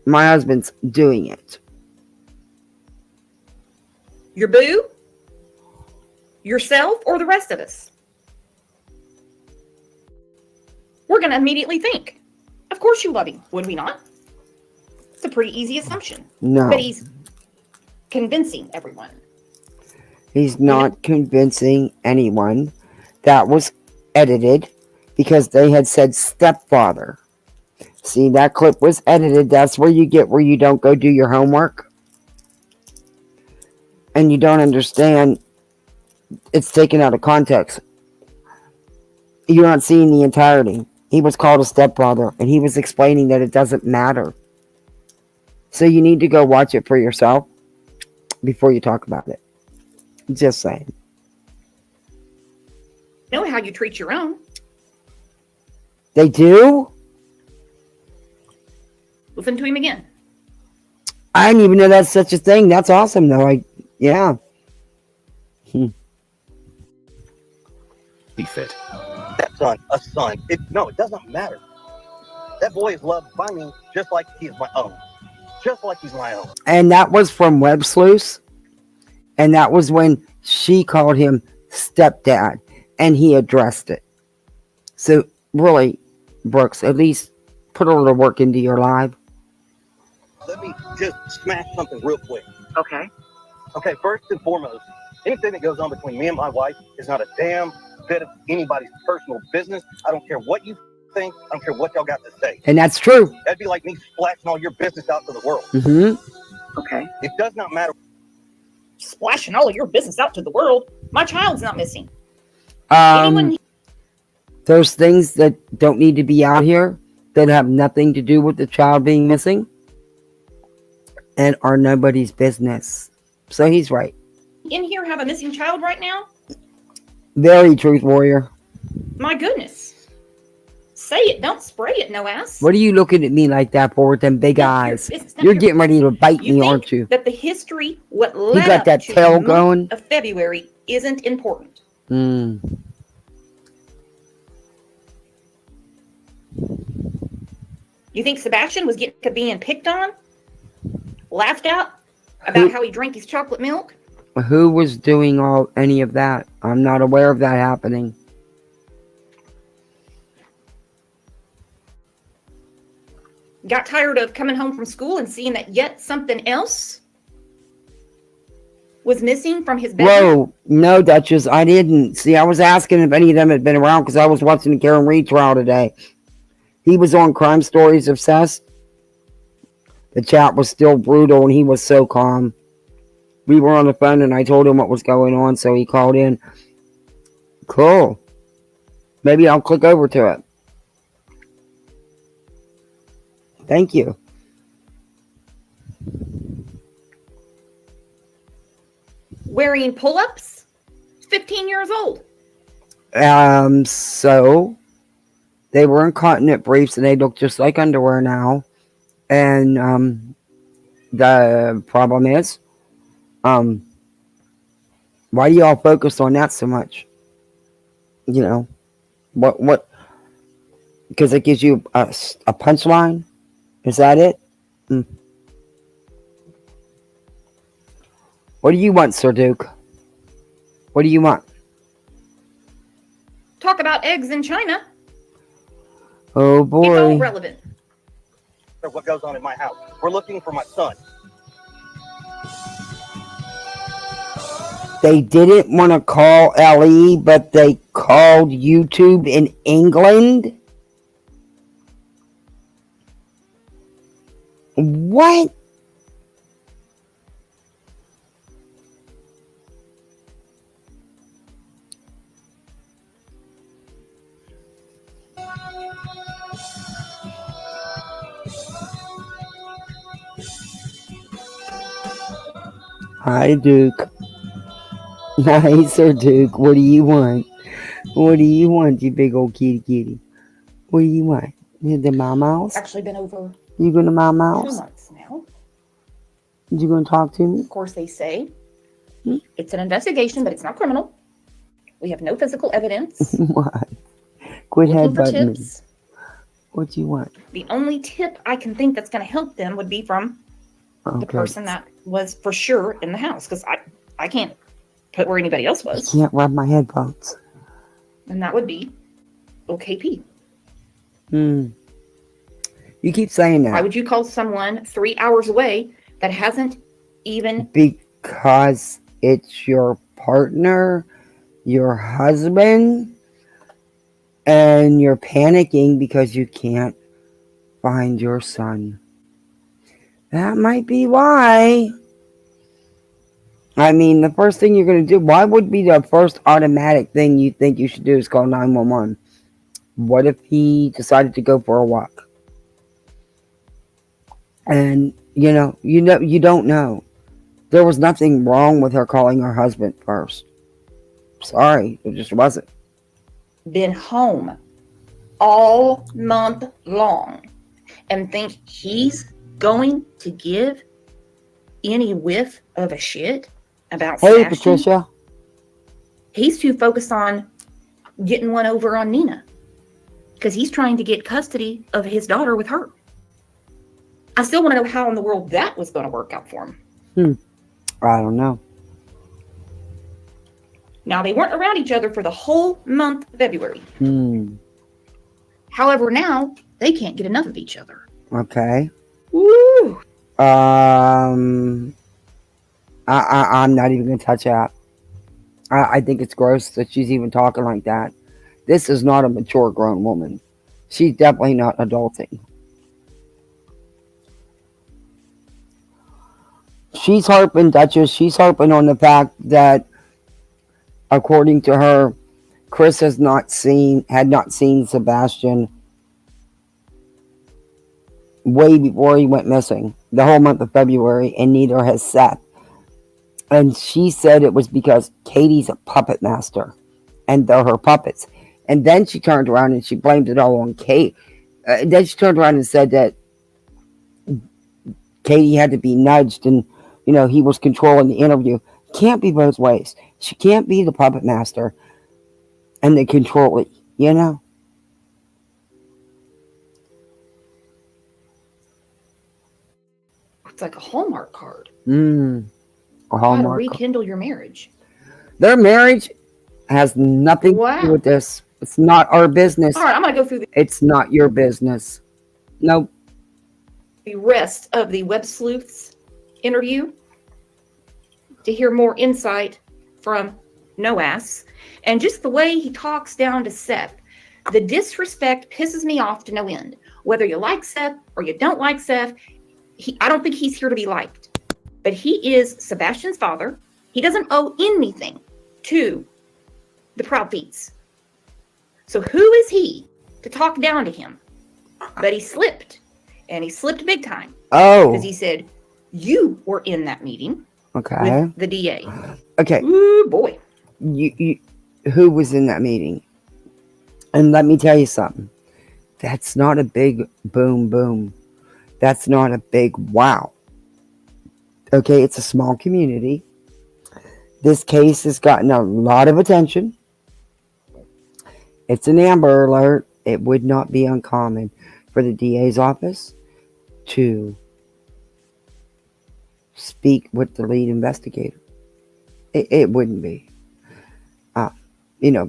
My husband's doing it. Your boo? Yourself or the rest of us? We're going to immediately think, of course you love him, would we not? It's a pretty easy assumption. No. But he's convincing everyone. He's not convincing anyone. That was edited because they had said stepfather. See, that clip was edited. That's where you get where you don't go do your homework. And you don't understand. It's taken out of context. You're not seeing the entirety. He was called a stepfather, and he was explaining that it doesn't matter. So you need to go watch it for yourself before you talk about it. Just saying. Know how you treat your own. They do? Listen to him again. I didn't even know that's such a thing. That's awesome, though. Yeah. Be fit. That son, a son. No, it doesn't matter. That boy is loved by me just like he is my own. Just like he's my own. And that was from Web Sleuths. And that was when she called him stepdad. And he addressed it. So, really, Brooks, at least put a little work into your life. Let me just smash something real quick. Okay. Okay, first and foremost, anything that goes on between me and my wife is not a damn bit of anybody's personal business. I don't care what you thing, I don't care what y'all got to say. And that's true. That'd be like me splashing all your business out to the world. Mm-hmm. Okay. It does not matter. Splashing all of your business out to the world. My child's not missing. Anyone... There's things that don't need to be out here that have nothing to do with the child being missing and are nobody's business. So he's right. in here have a missing child right now? Very truth warrior. My goodness. Say it, don't spray it, no ass. What are you looking at me like that for with them big eyes? You're getting ready to bite me, aren't you? That the history, what You led got up that to tail the month going? of February isn't important. Hmm. You think Sebastian was being picked on? Laughed at? About how he drank his chocolate milk? Who was doing any of that? I'm not aware of that happening. Got tired of coming home from school and seeing that yet something else was missing from his bedroom? Whoa, no, Duchess, I didn't. See, I was asking if any of them had been around because I was watching the Karen Reed trial today. He was on Crime Stories Obsessed. The chat was still brutal and he was so calm. We were on the phone and I told him what was going on, so he called in. Cool. Maybe I'll click over to it. Thank you. Wearing pull-ups? 15 years old. So they were in continent briefs and they look just like underwear now. And the problem is, why do y'all focus on that so much? You know, what? Because it gives you a punchline? Is that it? What do you want, Sir Duke? What do you want? Talk about eggs in China. Oh It's all boy. relevant. What goes on in my house? We're looking for my son. They didn't want to call LE, but they called YouTube in England? What? Hi, Duke. Hi, Sir Duke. What do you want? What do you want, you big old kitty? What do you want? The my mouse? Actually been over You gonna my 2 mouse? months now. You gonna talk to me? Of course, they say it's an investigation, but it's not criminal. We have no physical evidence. What? Quit Looking for headbutting me. tips. What you want? The only tip I can think that's going to help them would be from the person that was for sure in the house, because I can't put where anybody else I was, can't rub my headphones. and that would be OKP. You keep saying that. Why would you call someone 3 hours away that hasn't even... Because it's your partner, your husband, and you're panicking because you can't find your son. That might be why. I mean, the first thing you're going to do, why would be the first automatic thing you think you should do is call 911? What if he decided to go for a walk? And, you don't know. There was nothing wrong with her calling her husband first. Sorry, it just wasn't. been home all month long and think he's going to give any whiff of a shit about Hey, Sebastian? Patricia. He's too focused on getting one over on Nina because he's trying to get custody of his daughter with her. I still want to know how in the world that was going to work out for him. I don't know. Now, they weren't around each other for the whole month of February. However, now they can't get enough of each other. Okay. Woo! I'm not even gonna touch that. I think it's gross that she's even talking like that. This is not a mature grown woman. She's definitely not adulting. She's harping, Duchess, she's harping on the fact that, according to her, Chris had not seen Sebastian way before he went missing, the whole month of February, and neither has Seth. And she said it was because Katie's a puppet master, and they're her puppets. And then she turned around and she blamed it all on Kate. Then she turned around and said that Katie had to be nudged, and he was controlling the interview. Can't be both ways. She can't be the puppet master and the controller. It's like a Hallmark card. Or How to Hallmark. rekindle your marriage. Their marriage has nothing to do with this. It's not our business. All right, I'm going to go through It's not your business. Nope. the rest of the Web Sleuths interview to hear more insight from Noas and just the way he talks down to Seth. The disrespect pisses me off to no end. Whether you like Seth or you don't like Seth, I don't think he's here to be liked. But he is Sebastian's father. He doesn't owe anything to the Proud Feets. So who is he to talk down to him? But he slipped, and he slipped big time. Oh. Because he said, you were in that meeting Okay. with the DA. Okay. Ooh, boy. Who was in that meeting? And let me tell you something. That's not a big boom boom. That's not a big wow. Okay, it's a small community. This case has gotten a lot of attention. It's an Amber Alert. It would not be uncommon for the DA's office to speak with the lead investigator. It wouldn't be.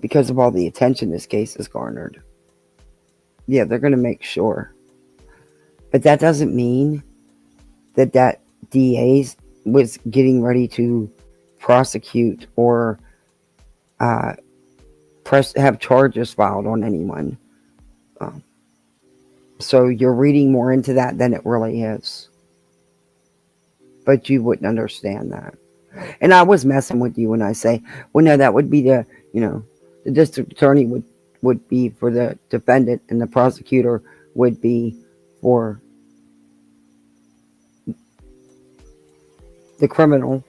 Because of all the attention this case has garnered. Yeah, they're going to make sure. But that doesn't mean that DA was getting ready to prosecute or have charges filed on anyone. So you're reading more into that than it really is. But you wouldn't understand that. And I was messing with you when I say, well, no, that would be the district attorney would be for the defendant, and the prosecutor would be for the criminal.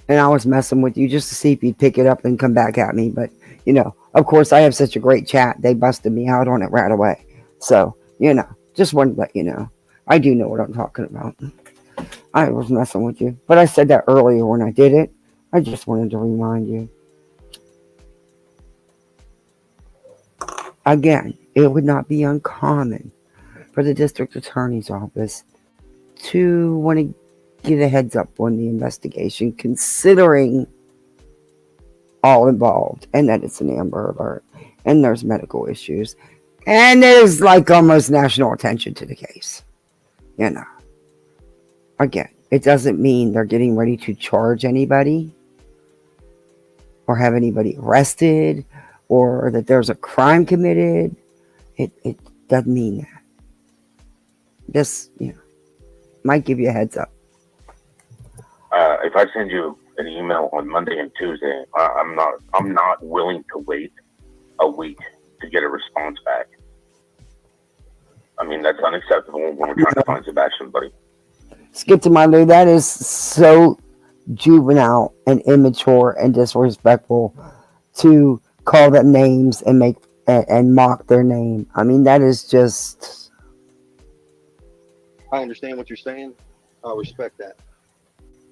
And I was messing with you just to see if you'd pick it up and come back at me. But, of course, I have such a great chat. They busted me out on it right away. So, just wanted to let you know. I do know what I'm talking about. I was messing with you. But I said that earlier when I did it. I just wanted to remind you. Again, it would not be uncommon for the district attorney's office to want to get a heads up on the investigation, considering all involved, and that it's an Amber Alert, and there's medical issues, and there's like almost national attention to the case. Again, it doesn't mean they're getting ready to charge anybody or have anybody arrested or that there's a crime committed. It doesn't mean that. Just, might give you a heads up. If I send you an email on Monday and Tuesday, I'm not willing to wait a week to get a response back. I mean, that's unacceptable when we're trying to find Sebastian, buddy. Skip to my Lou, that is so juvenile and immature and disrespectful to call them names and make and mock their name. I mean, that is just. I understand what you're saying. I respect that.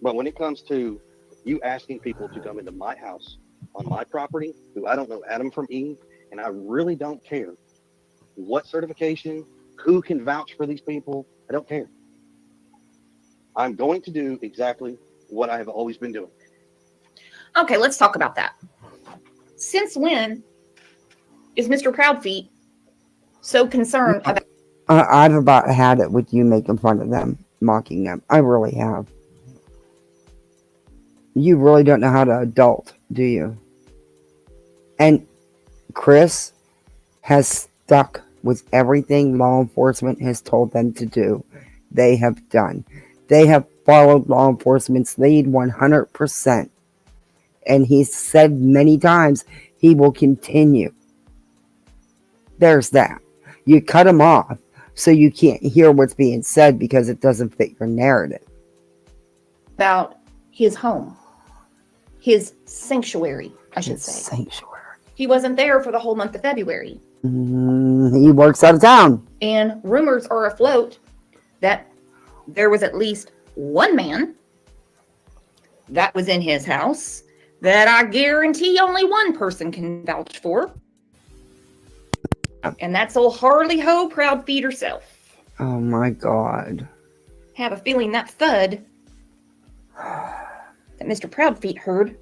But when it comes to you asking people to come into my house on my property, who I don't know Adam from Eve, and I really don't care what certification, who can vouch for these people, I don't care. I'm going to do exactly what I have always been doing. Okay, let's talk about that. Since when is Mr. Proudfeet so concerned about... I've about had it with you making fun of them, mocking them. I really have. You really don't know how to adult, do you? And Chris has stuck with everything law enforcement has told them to do. They have done. They have followed law enforcement's lead 100%. And he's said many times he will continue. There's that. You cut him off so you can't hear what's being said because it doesn't fit your narrative. About his home, his sanctuary, I should say. Sanctuary. He wasn't there for the whole month of February. He works out of town. And rumors are afloat that there was at least one man that was in his house that I guarantee only one person can vouch for. And that's old Harley Ho Proud Feet herself. Oh my God. Have a feeling that thud that Mr. Proudfeet heard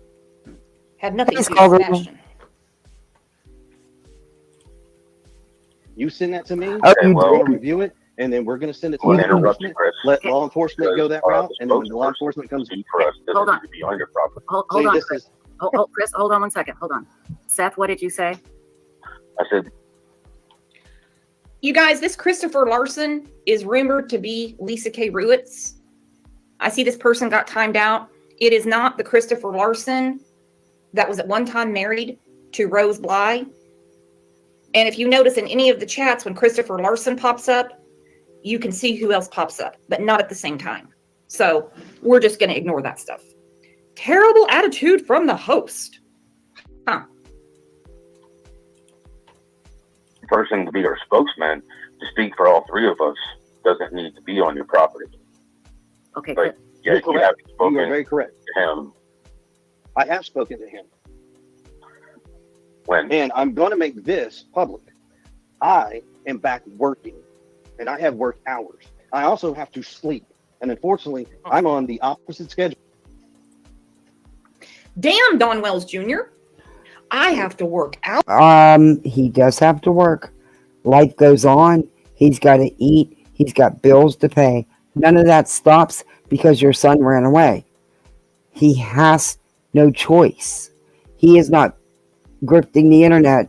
had nothing to do with Sebastian. You send that to me. Okay, We're well, going to review it, and then we're going to send it to law enforcement. Let law enforcement go that route, and then when law enforcement comes for us, Hold on. to be on your property. Hold See, on, this Chris. is Chris, hold on one second. Hold on. Seth, what did you say? I said, You guys, this Christopher Larson is rumored to be Lisa K. Ruiz. I see this person got timed out. It is not the Christopher Larson that was at one time married to Rose Bly. And if you notice in any of the chats, when Christopher Larson pops up, you can see who else pops up, but not at the same time. So we're just going to ignore that stuff. Terrible attitude from the host. Huh. the person to be our spokesman to speak for all three of us doesn't need to be on your property. Okay, But You're yes, you have correct. You spoken are very correct. to him I have spoken to him, when and I'm going to make this public. I am back working, and I have work hours. I also have to sleep, and unfortunately, I'm on the opposite schedule. Damn, Don Wells Jr. I have to work out. He does have to work. Life goes on. He's got to eat. He's got bills to pay. None of that stops because your son ran away. He has no choice. He is not grifting the internet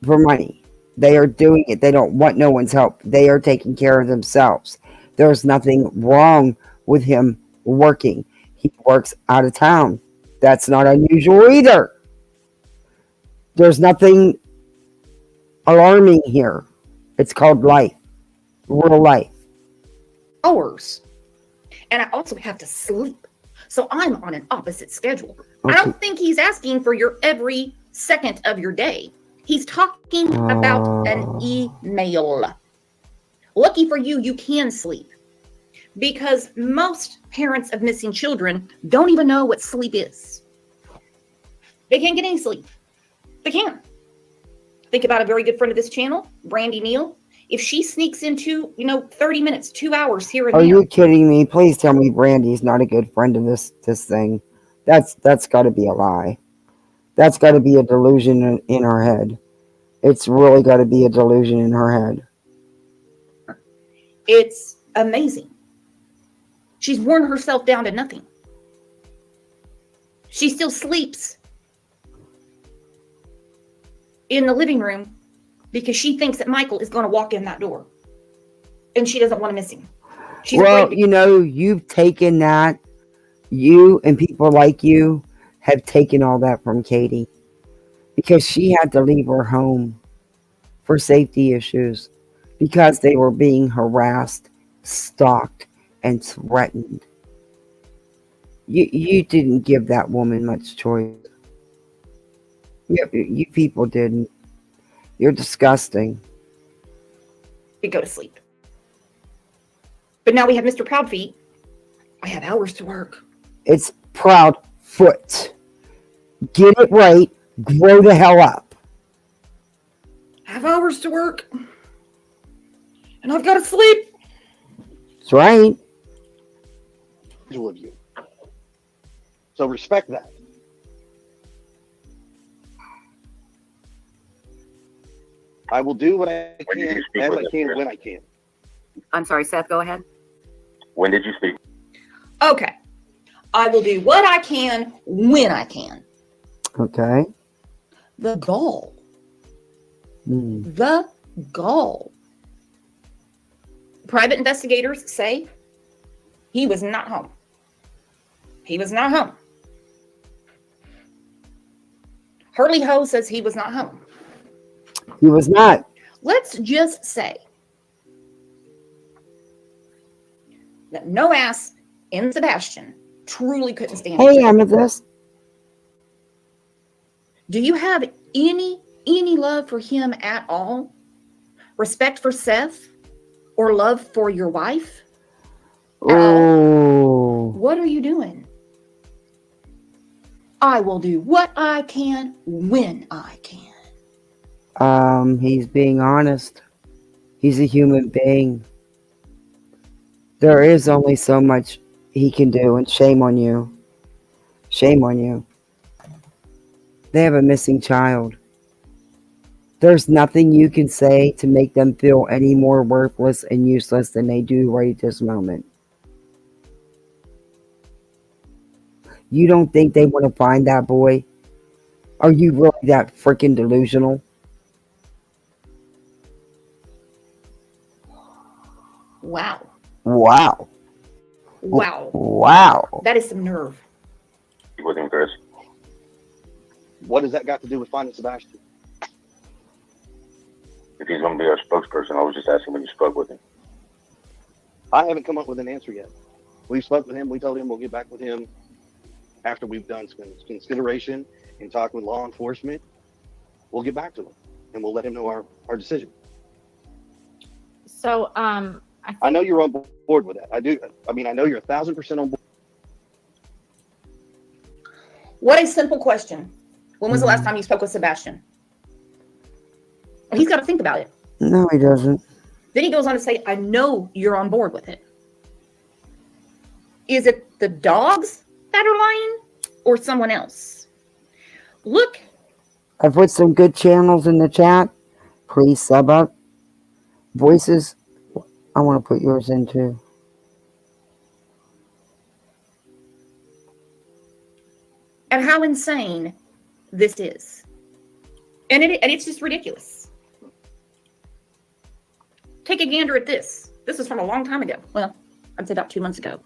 for money. They are doing it. They don't want no one's help. They are taking care of themselves. There's nothing wrong with him working. He works out of town. That's not unusual either. There's nothing alarming here. It's called life. Real life. Hours. And I also have to sleep. So I'm on an opposite schedule. Okay. I don't think he's asking for your every second of your day. He's talking about an email. Lucky for you, you can sleep. Because most parents of missing children don't even know what sleep is. They can't get any sleep. They can't. Think about a very good friend of this channel, Brandy Neal. If she sneaks into, 30 minutes, 2 hours here and Are there. you kidding me? Please tell me Brandy's not a good friend of this thing. That's got to be a lie. That's got to be a delusion in her head. It's really got to be a delusion in her head. It's amazing. She's worn herself down to nothing. She still sleeps in the living room because she thinks that Michael is going to walk in that door. And she doesn't want to miss him. She's Well, afraid you've taken that. You and people like you have taken all that from Katie. Because she had to leave her home for safety issues. Because they were being harassed, stalked, and threatened. You didn't give that woman much choice. You people didn't. You're disgusting. to go to sleep. But now we have Mr. Proudfeet. I have hours to work. It's proud foot. Get it right. Grow the hell up. I have hours to work. And I've got to sleep. That's right. Of you. So respect that. I will do what I When did can, you speak as with I him, can, Chris? when I can. I'm sorry, Seth, go ahead. When did you speak? Okay. I will do what I can when I can. Okay. The gall. Hmm. The gall. Private investigators say he was not home. He was not home. Hurley Ho says he was not home. He was not. Let's just say that no ass in Sebastian truly couldn't stand Hey, each other. Amethyst. Do you have any love for him at all? Respect for Seth? Or love for your wife? At all? What are you doing? I will do what I can when I can. He's being honest. He's a human being. There is only so much he can do, and shame on you. Shame on you. They have a missing child. There's nothing you can say to make them feel any more worthless and useless than they do right at this moment. You don't think they want to find that boy? Are you really that freaking delusional? Wow. Wow. Wow. Wow. That is some nerve. With him, Chris. What does that got to do with finding Sebastian? If he's going to be our spokesperson, I was just asking when you spoke with him. I haven't come up with an answer yet. We spoke with him. We told him we'll get back with him after we've done some consideration and talk with law enforcement. We'll get back to him and we'll let him know our decision. So, I know you're on board with that. I do. I mean, I know you're 1,000% on board. What a simple question. When was the last time you spoke with Sebastian? Well, he's got to think about it. No, he doesn't. Then he goes on to say, I know you're on board with it. Is it the dogs that are lying or someone else? Look. I put some good channels in the chat. Please sub up. Voices. I want to put yours in too. And how insane this is. And it's just ridiculous. Take a gander at this. This is from a long time ago. Well, I'd say about 2 months ago.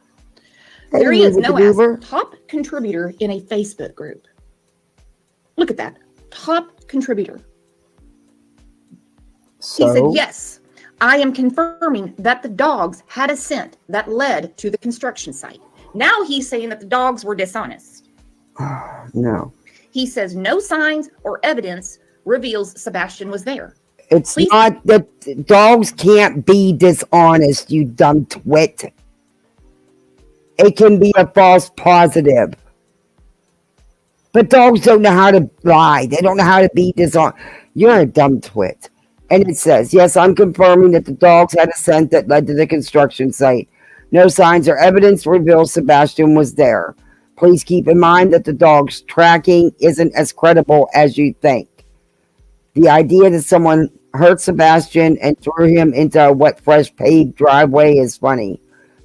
Hey, there he is, Move It Noah's Uber. top contributor in a Facebook group. Look at that. Top contributor. He said, yes, I am confirming that the dogs had a scent that led to the construction site. Now he's saying that the dogs were dishonest. No. He says no signs or evidence reveals Sebastian was there. It's not that dogs can't be dishonest, you dumb twit. It can be a false positive. But dogs don't know how to lie. They don't know how to be dishonest. You're a dumb twit. And it says, yes, I'm confirming that the dogs had a scent that led to the construction site. No signs or evidence reveals Sebastian was there. Please keep in mind that the dog's tracking isn't as credible as you think. The idea that someone hurt Sebastian and threw him into a wet, fresh paved driveway is funny.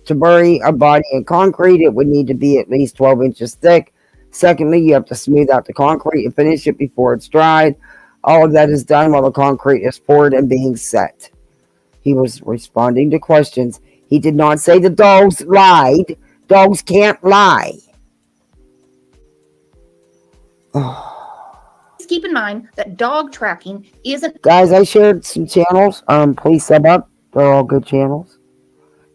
To bury a body in concrete, it would need to be at least 12 inches thick. Secondly, you have to smooth out the concrete and finish it before it's dried. All of that is done while the concrete is poured and being set. He was responding to questions. He did not say the dogs lied. Dogs can't lie. Keep in mind that dog tracking isn't. Guys, I shared some channels. Please sub up. They're all good channels.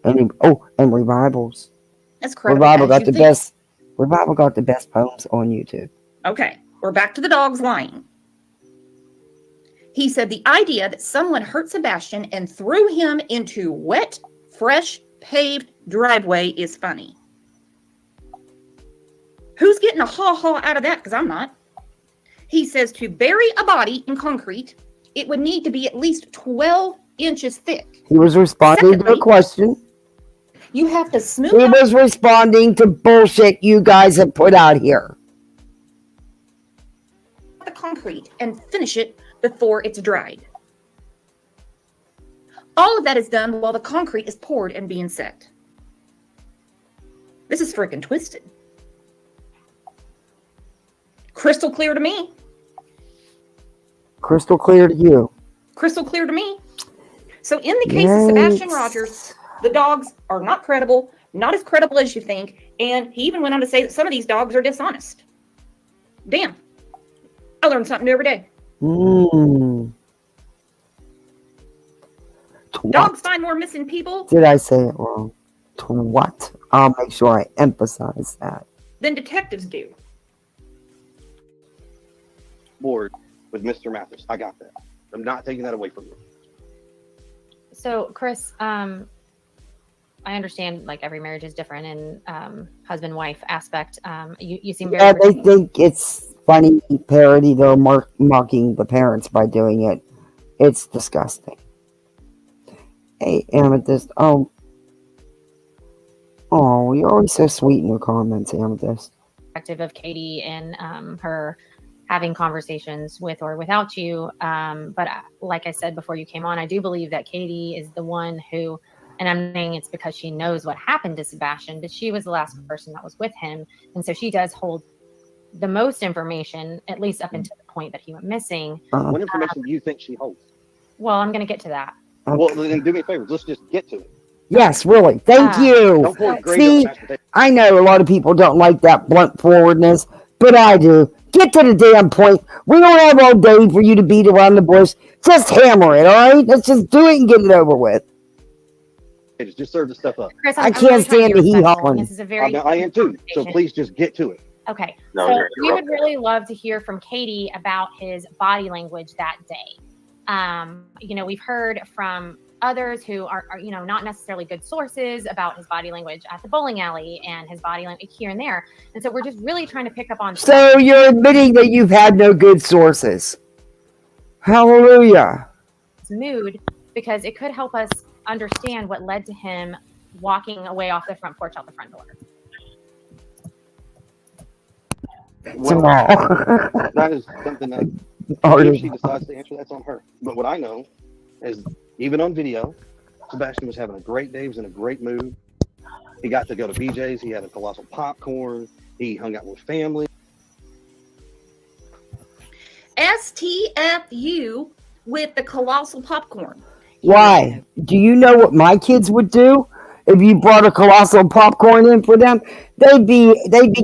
And revivals. That's credible. Revival got the best. Revival got the best poems on YouTube. Okay, we're back to the dogs lying. He said the idea that someone hurt Sebastian and threw him into wet, fresh, paved driveway is funny. Who's getting a ha-ha out of that? Because I'm not. He says to bury a body in concrete, it would need to be at least 12 inches thick. He was responding to a question. You have to smooth He out was responding to bullshit you guys have put out here. the concrete and finish it before it's dried. All of that is done while the concrete is poured and being set. This is freaking twisted. Crystal clear to me. Crystal clear to you. Crystal clear to me. So in the case of Sebastian Yikes. Rogers, the dogs are not credible, not as credible as you think, and he even went on to say that some of these dogs are dishonest. Damn. I learn something new every day. Mm. Dogs Twat. find more missing people Did I say it wrong? Twat. I'll make sure I emphasize that. than detectives do. Board with Mr. Mathis. I got that. I'm not taking that away from you. So, Chris, I understand like every marriage is different and husband-wife aspect. You seem very Yeah, they think it's funny parody. They're mocking the parents by doing it. It's disgusting. Hey, Amethyst. Oh, you're always so sweet in your comments, Amethyst. perspective of Katie and her having conversations with or without you. But like I said before you came on, I do believe that Katie is the one who, and I'm saying it's because she knows what happened to Sebastian, but she was the last person that was with him. And so she does hold the most information, at least up until the point that he went missing. What information do you think she holds? Well, I'm going to get to that. Well, then do me a favor. Let's just get to it. Yes, really. Thank you. Don't pour gravy on See, the mashed potato. I know a lot of people don't like that blunt forwardness, but I do. Get to the damn point. We don't have all day for you to beat around the bush. Just hammer it, all right? Let's just do it and get it over with. Just serve the stuff up. Chris, I I'm can't really trying to stand be the respectful. hee-hawing. This is a very I am too. So conversation. please just get to it. Okay, No, so you're we would interrupting. really love to hear from Katie about his body language that day. We've heard from others who are not necessarily good sources about his body language at the bowling alley and his body language here and there. And so we're just really trying to pick up on. So you're admitting that you've had no good sources. Hallelujah. His mood, because it could help us understand what led to him walking away off the front porch out the front door. Well, that is something that if she decides to answer, that's on her. But what I know is, even on video, Sebastian was having a great day. He was in a great mood. He got to go to BJ's. He had a colossal popcorn. He hung out with family. STFU with the colossal popcorn. Why? Do you know what my kids would do if you brought a colossal popcorn in for them? They'd be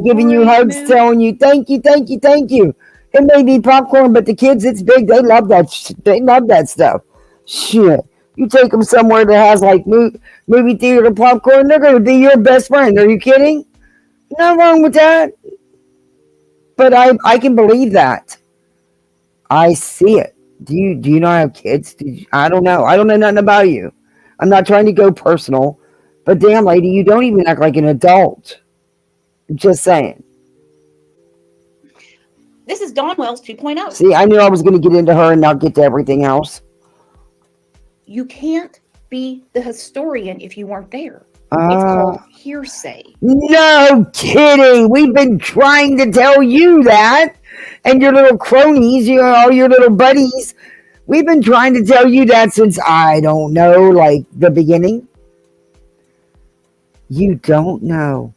giving you hugs, telling you thank you, thank you, thank you. It may be popcorn, but the kids, it's big. They love that. They love that stuff. Shit, you take them somewhere that has like movie theater popcorn, they're gonna be your best friend. Are you kidding? Nothing wrong with that. But I can believe that. I see it. Do you not have kids? I don't know. I don't know nothing about you. I'm not trying to go personal, but damn, lady, you don't even act like an adult. I'm just saying. This is Dawn Wells 2.0. See, I knew I was going to get into her and not get to everything else. You can't be the historian if you weren't there. It's called hearsay. No kidding. We've been trying to tell you that. And your little cronies, all your little buddies. We've been trying to tell you that since, I don't know, like the beginning. You don't know.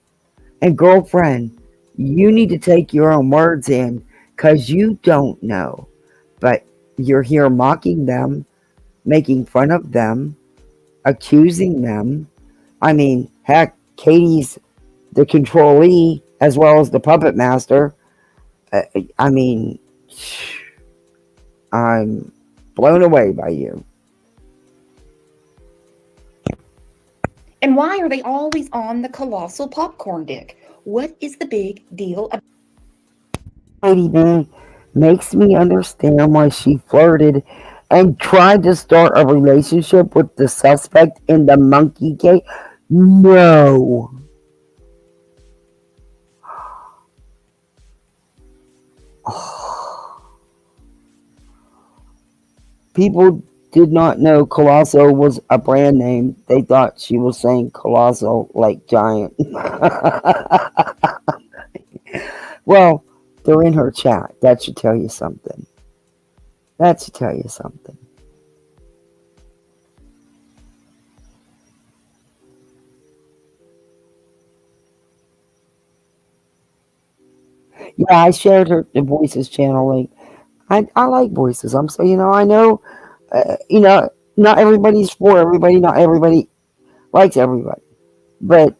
And girlfriend, you need to take your own words in because you don't know. But you're here mocking them, making fun of them, accusing them. I mean, heck, Katie's the controlee as well as the puppet master. I mean, I'm blown away by you. And why are they always on the colossal popcorn dick? What is the big deal about Katie B makes me understand why she flirted and tried to start a relationship with the suspect in the monkey case. No. People did not know Colosso was a brand name. They thought she was saying colossal, like giant. Well, they're in her chat. That should tell you something. That should tell you something. Yeah, I shared the Voices channel link. I like Voices. I know, not everybody's for everybody. Not everybody likes everybody. But,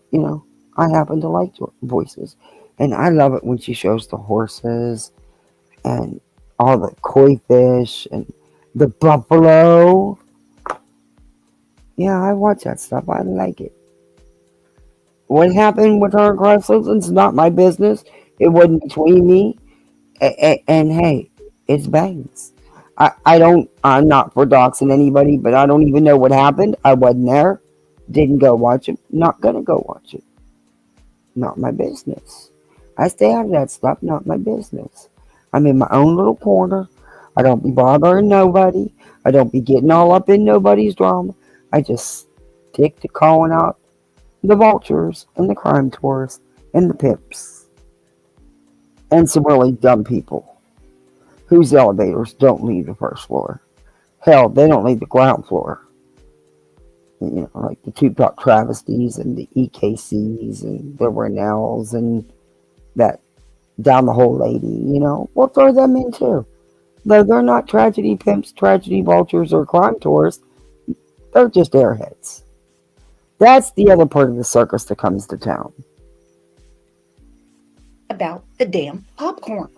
I happen to like voices. And I love it when she shows the horses and all the koi fish and the buffalo. Yeah, I watch that stuff. I like it. What happened with her and Chrysler's not my business. It wasn't between me. And hey, it's bangs. I'm not for doxing anybody, but I don't even know what happened. I wasn't there. Didn't go watch it. Not gonna go watch it. Not my business. I stay out of that stuff. Not my business. I'm in my own little corner. I don't be bothering nobody. I don't be getting all up in nobody's drama. I just stick to calling out the vultures and the crime tourists and the pimps and some really dumb people whose elevators don't leave the first floor. Hell, they don't leave the ground floor. Like the Tupac travesties and the EKCs and the Rennells and that down the hole lady, we'll throw them in too. Though they're not tragedy pimps, tragedy vultures, or crime tourists, they're just airheads. That's the other part of the circus that comes to town. About the damn popcorn.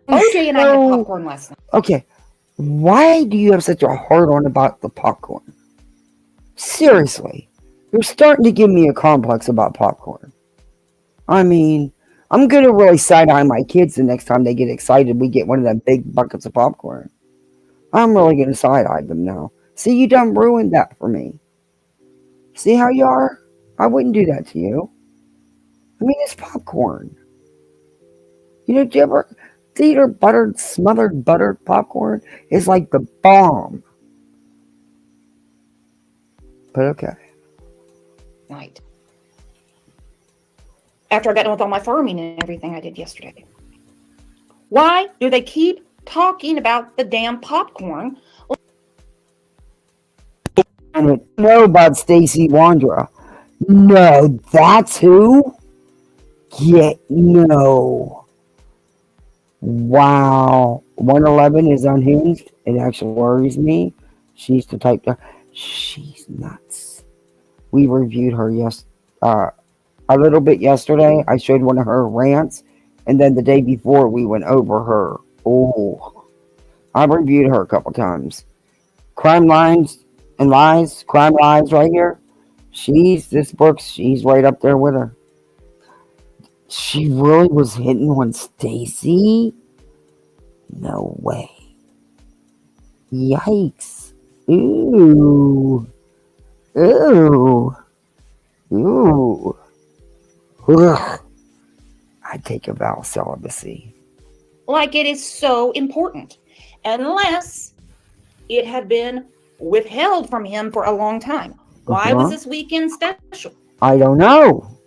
OJ and I had popcorn last night. Okay, why do you have such a hard on about the popcorn? Seriously, you're starting to give me a complex about popcorn. I mean, I'm going to really side-eye my kids the next time they get excited we get one of them big buckets of popcorn. I'm really going to side-eye them now. See, you done ruined that for me. See how you are? I wouldn't do that to you. I mean, it's popcorn. Do you ever eat smothered buttered popcorn? It's like the bomb. But okay. Night. After I got done with all my farming and everything I did yesterday. Why do they keep talking about the damn popcorn? I don't know about Stacy Wandra. No, that's who? Yeah, no. Wow. 111 is unhinged. It actually worries me. She's the type that... She's nuts. We reviewed her a little bit yesterday. I showed one of her rants. And then the day before, we went over her. Oh. I reviewed her a couple times. Crime Lines and Lies. Crime Lies right here. This Brooks, she's right up there with her. She really was hitting on Stacy? No way. Yikes. Ooh. Ooh. Ooh. Ugh. I'd take a vow of celibacy. Like it is so important. Unless it had been withheld from him for a long time. Why was this weekend special? I don't know.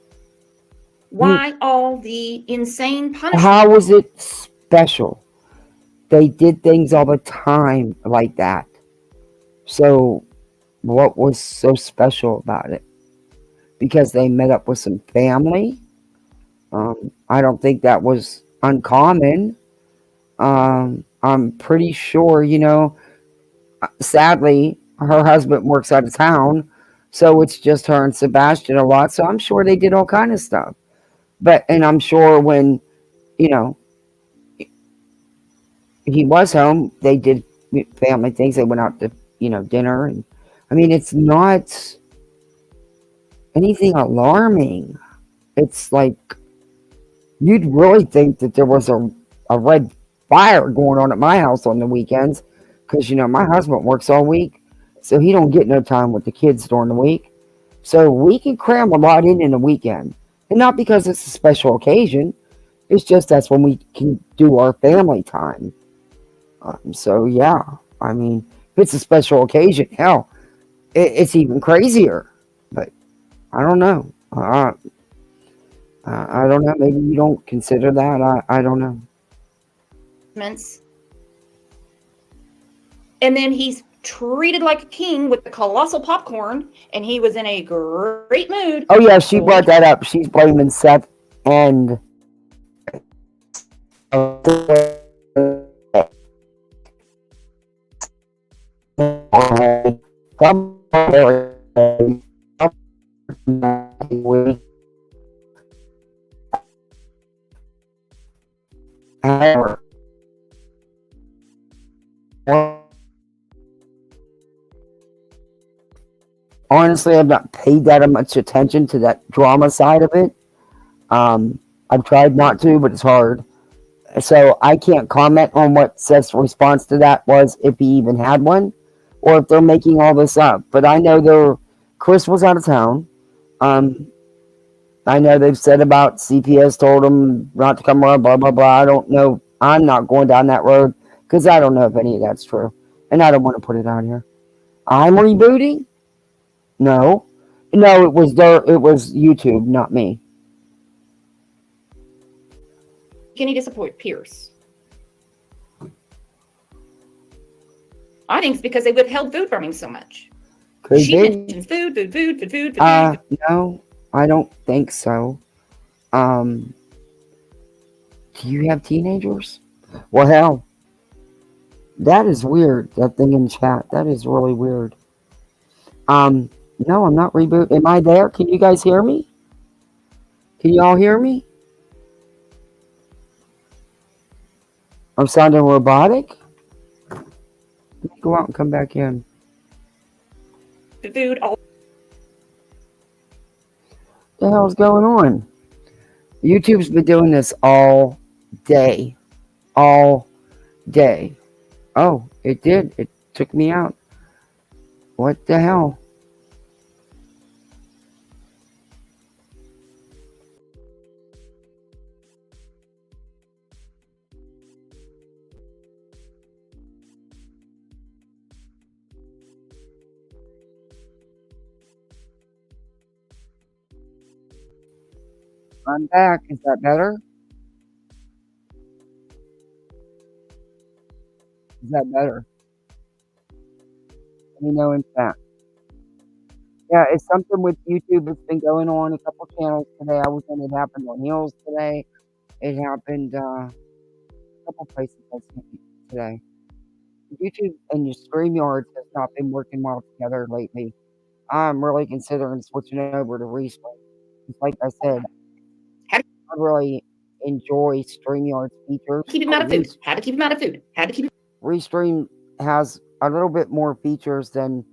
Why all the insane punishment? How was it special? They did things all the time like that. So, what was so special about it? Because they met up with some family? I don't think that was uncommon. I'm pretty sure, sadly, her husband works out of town. So, it's just her and Sebastian a lot. So, I'm sure they did all kind of stuff. And I'm sure when, he was home, they did family things. They went out to, dinner. And I mean, it's not anything alarming. It's like, you'd really think that there was a red fire going on at my house on the weekends. Because, my husband works all week. So he don't get no time with the kids during the week. So we can cram a lot in the weekend. And not because it's a special occasion. It's just that's when we can do our family time. So, yeah. I mean, if it's a special occasion, hell, it's even crazier. But I don't know. I don't know. Maybe you don't consider that. I don't know. And then he's treated like a king with the colossal popcorn, and he was in a great mood. Oh, yeah, she brought that up. She's blaming Seth and... However, honestly, I've not paid that much attention to that drama side of it. I've tried not to, but it's hard. So I can't comment on what Seth's response to that was, if he even had one, or if they're making all this up. But I know Chris was out of town. Um, I know they've said about CPS told him not to come around, blah blah blah. I don't know. I'm not going down that road because I don't know if any of that's true, and I don't want to put it out here. I'm rebooting. No, no, it was It was YouTube, not me. Can he disappoint Pierce? I think it's because they withheld food from him so much. Could She be. mentions food. No, I don't think so. Um, do you have teenagers? Well, hell, that is weird. That thing in chat, that is really weird. No, I'm not reboot. Am I there? Can you guys hear me? Can y'all hear me? I'm sounding robotic. Let me go out and come back in. Food. All. What the hell's going on? YouTube's been doing this all day. All day. Oh, it did. It took me out. What the hell? I'm back. Is that better? Is that better? Let me know in chat. Yeah, it's something with YouTube that's been going on a couple channels today. I was in it happened on Hills today. It happened a couple places I seen today. YouTube and your StreamYards has not been working well together lately. I'm really considering switching over to Restream. Like I said, I really enjoy StreamYard's features. Keep him out of food. Had to keep him out of food. Had to keep him. Restream has a little bit more features than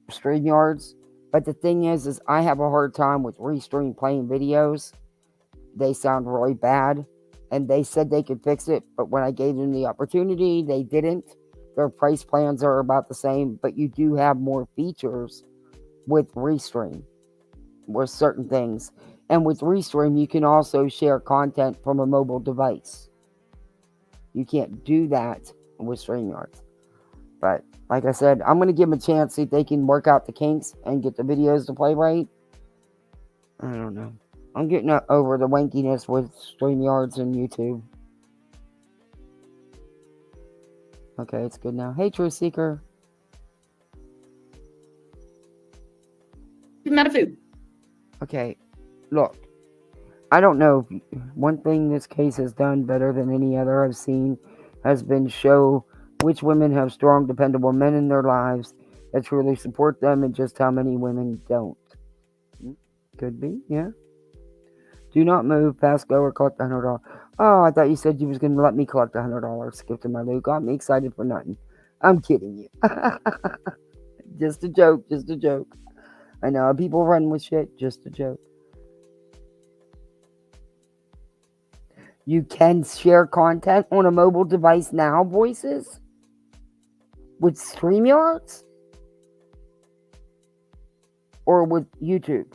StreamYards. But the thing is I have a hard time with Restream playing videos. They sound really bad. And they said they could fix it, but when I gave them the opportunity, they didn't. Their price plans are about the same, but you do have more features with Restream with certain things. And with Restream, you can also share content from a mobile device. You can't do that with StreamYard. But like I said, I'm going to give them a chance, see if they can work out the kinks and get the videos to play right. I don't know. I'm getting over the wankiness with StreamYards and YouTube. Okay, it's good now. Hey, Truth Seeker. Keep him out of food. Okay, look. I don't know. One thing this case has done better than any other I've seen has been show which women have strong, dependable men in their lives that truly support them and just how many women don't. Could be, yeah. Do not move, pass go, or collect $100. Oh, I thought you said you was going to let me collect $100. Skip to my loot. Got me excited for nothing. I'm kidding you. Just a joke, just a joke. I know people run with shit, just a joke. You can share content on a mobile device now, voices? With StreamYards? Or with YouTube?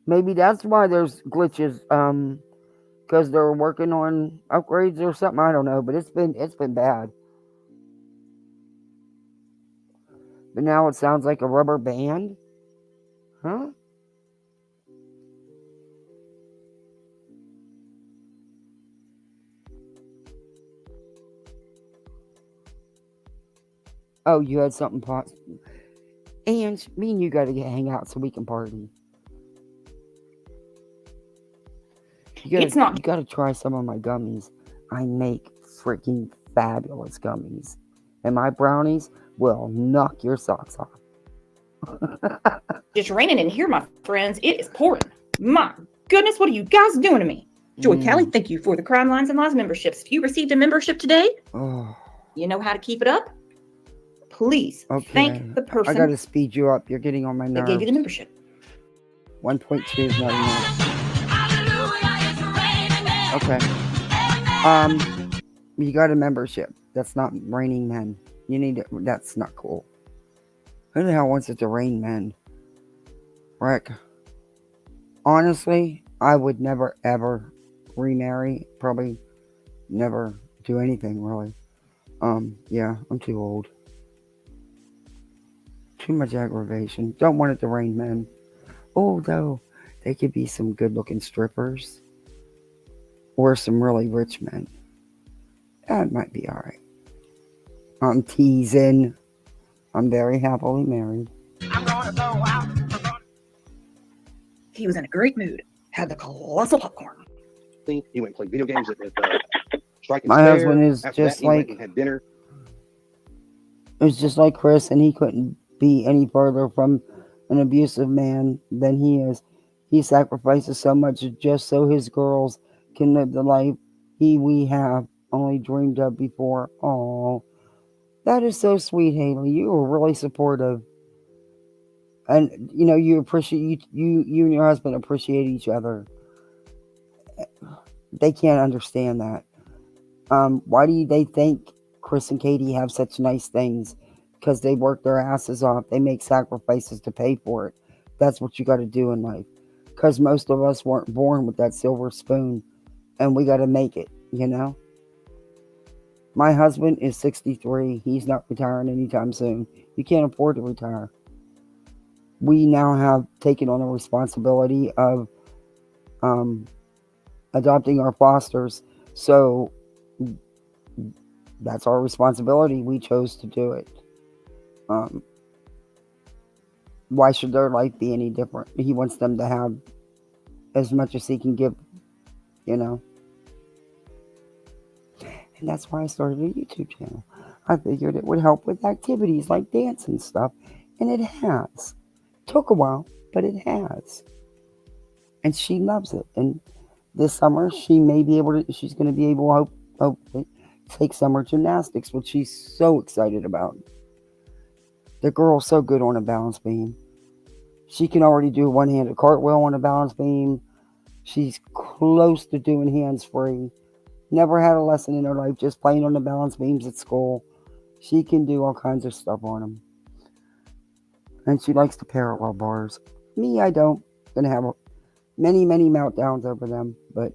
Maybe that's why there's glitches, because they're working on upgrades or something. I don't know, but it's been bad. But now it sounds like a rubber band? Huh? Oh, you had something pot. And me and you gotta hang out so we can party. You gotta try some of my gummies. I make freaking fabulous gummies. And my brownies will knock your socks off. It's raining in here, my friends. It is pouring. My goodness, what are you guys doing to me? Joy Kelly, thank you for the Crime Lines and Lies memberships. If you received a membership today, you know how to keep it up. Please thank the person I got to speed you up. You're getting on my nerves. that gave you the membership. 1.2 is not enough. Okay. You got a membership. That's not Raining Men. You need it. That's not cool. Who the hell wants it to rain men? Rick. Honestly, I would never ever remarry. Probably never do anything really. Yeah, I'm too old. Too much aggravation. Don't want it to rain men. Although they could be some good looking strippers. Or some really rich men. That might be alright. I'm teasing. I'm very happily married. He was in a great mood. Had the colossal popcorn. He went and played video games at Strike and My Spare. husband is After just that, he went like and had dinner. It was just like Chris, and he couldn't be any further from an abusive man than he is. He sacrifices so much just so his girls can live the life we have only dreamed of before. Oh, that is so sweet, Haley. You were really supportive, and you know you appreciate you and your husband appreciate each other. They can't understand that. Why do they think Chris and Katie have such nice things? Because they work their asses off. They make sacrifices to pay for it. That's what you got to do in life. Because most of us weren't born with that silver spoon. And we got to make it, you know? My husband is 63. He's not retiring anytime soon. You can't afford to retire. We now have taken on the responsibility of adopting our fosters. So that's our responsibility. We chose to do it. Why should their life be any different? He wants them to have as much as he can give, you know. And that's why I started a YouTube channel. I figured it would help with activities like dance and stuff. And it has. Took a while, but it has. And she loves it. And this summer, she's going to be able to hopefully take summer gymnastics, which she's so excited about. The girl's so good on a balance beam. She can already do one-handed cartwheel on a balance beam. She's close to doing hands-free. Never had a lesson in her life, just playing on the balance beams at school. She can do all kinds of stuff on them. And she likes the parallel bars. Me, I don't. Gonna have many, many meltdowns over them. But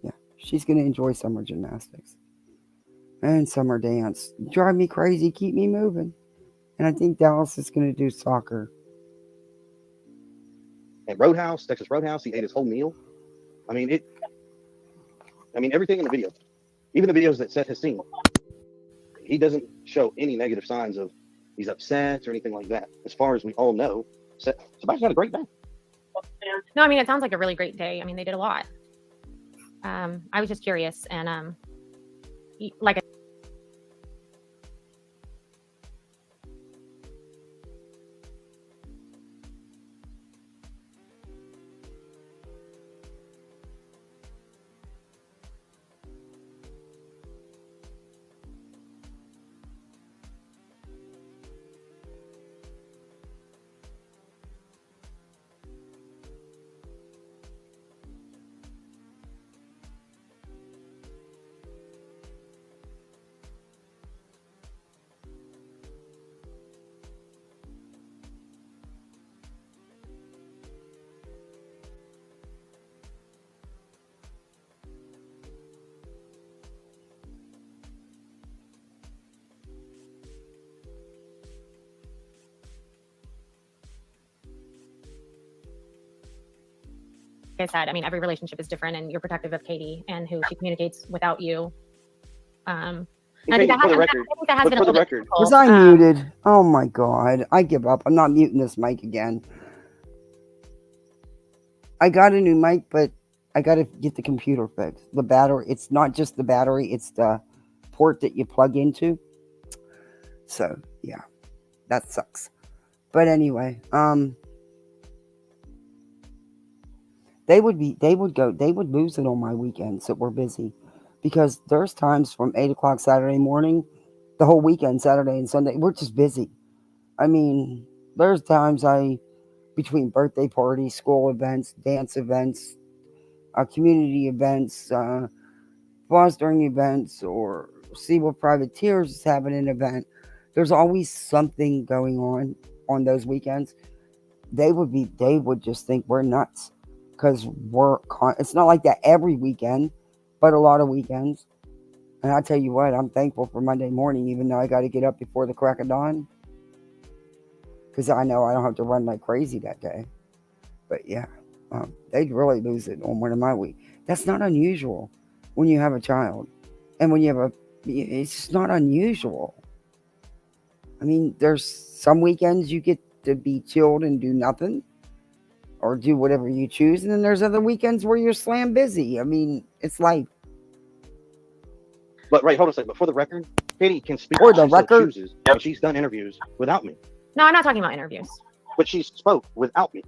yeah, she's gonna enjoy summer gymnastics. And summer dance. Drive me crazy, keep me moving. And I think Dallas is gonna do soccer. At Roadhouse, Texas Roadhouse, he ate his whole meal. I mean, everything in the video, even the videos that Seth has seen, he doesn't show any negative signs of he's upset or anything like that. As far as we all know, Sebastian had a great day. No, I mean, it sounds like a really great day. I mean, they did a lot. I was just curious, and like I said, I mean, every relationship is different, and you're protective of Katie and who she communicates without you. I think that has been a little bit difficult. Was I muted? Oh my god. I give up. I'm not muting this mic again. I got a new mic, but I got to get the computer fixed. The battery, it's not just the battery, it's the port that you plug into. So yeah, that sucks. But anyway, they would lose it on my weekends that we're busy, because there's times from 8 o'clock Saturday morning, the whole weekend, Saturday and Sunday, we're just busy. I mean, there's times between birthday parties, school events, dance events, community events, fostering events, or Sea Wolf Privateers is having an event. There's always something going on those weekends. They would just think we're nuts, because it's not like that every weekend, but a lot of weekends. And I tell you what, I'm thankful for Monday morning, even though I got to get up before the crack of dawn, because I know I don't have to run like crazy that day. But yeah, they'd really lose it on one of my weeks. That's not unusual when you have a child, and when you have it's just not unusual. I mean, there's some weekends you get to be chilled and do nothing, or do whatever you choose, and then there's other weekends where you're slam busy. I mean, it's life. But hold on a second. But for the record, Katie can speak For if the she so record, chooses, and she's done interviews without me. No, I'm not talking about interviews. But she spoke without me.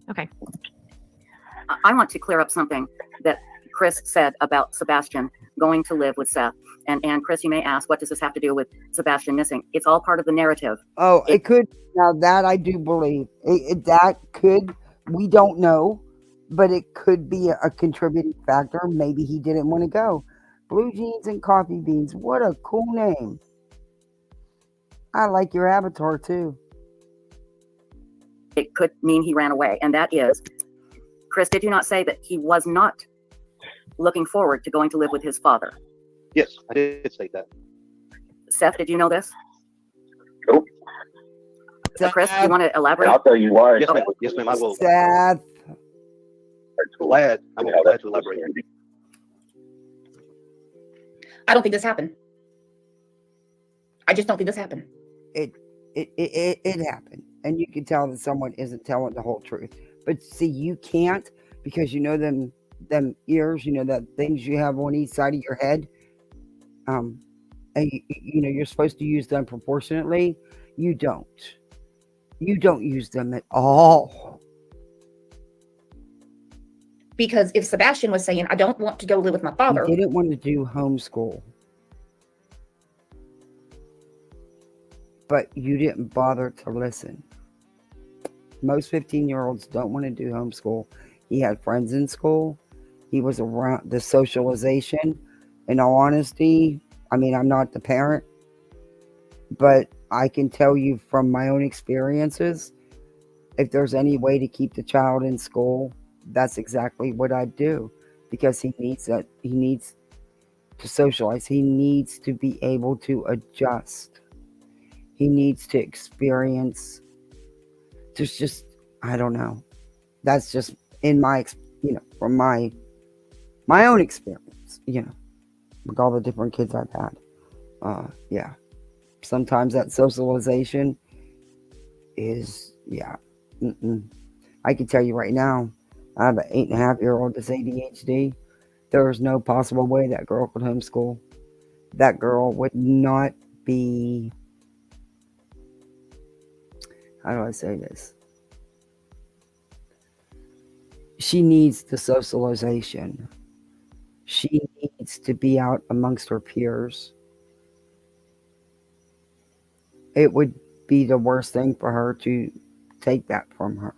Okay. I want to clear up something that Chris said about Sebastian going to live with Seth. And Chris, you may ask, what does this have to do with Sebastian missing? It's all part of the narrative. Oh, it could. Now that I do believe that could. We don't know, but it could be a contributing factor. Maybe he didn't want to go. Blue Jeans and Coffee Beans. What a cool name. I like your avatar too. It could mean he ran away. And that is, Chris, did you not say that he was not looking forward to going to live with his father? Yes, I did state that. Seth, did you know this? Nope. Chris, do you want to elaborate? I'll tell you why. Yes, ma'am, I will. Seth. I'm glad to elaborate. I don't think this happened. I just don't think this happened. It happened, and you can tell that someone isn't telling the whole truth. But see, you can't, because you know them ears, you know, that things you have on each side of your head. And you know you're supposed to use them proportionately. You don't use them at all. Because if Sebastian was saying, I don't want to go live with my father. He didn't want to do homeschool. But you didn't bother to listen. Most 15-year-olds don't want to do homeschool. He had friends in school. He was around the socialization. In all honesty, I mean, I'm not the parent, but I can tell you from my own experiences, if there's any way to keep the child in school, that's exactly what I'd do, because he needs that. He needs to socialize. He needs to be able to adjust. He needs to experience. Just I don't know. That's just in my, from my own experience, with all the different kids I've had. Yeah. Sometimes that socialization is, I can tell you right now, I have an 8.5-year-old that's ADHD. There is no possible way that girl could homeschool. That girl would not be, how do I say this? She needs the socialization. She needs to be out amongst her peers. It would be the worst thing for her to take that from her.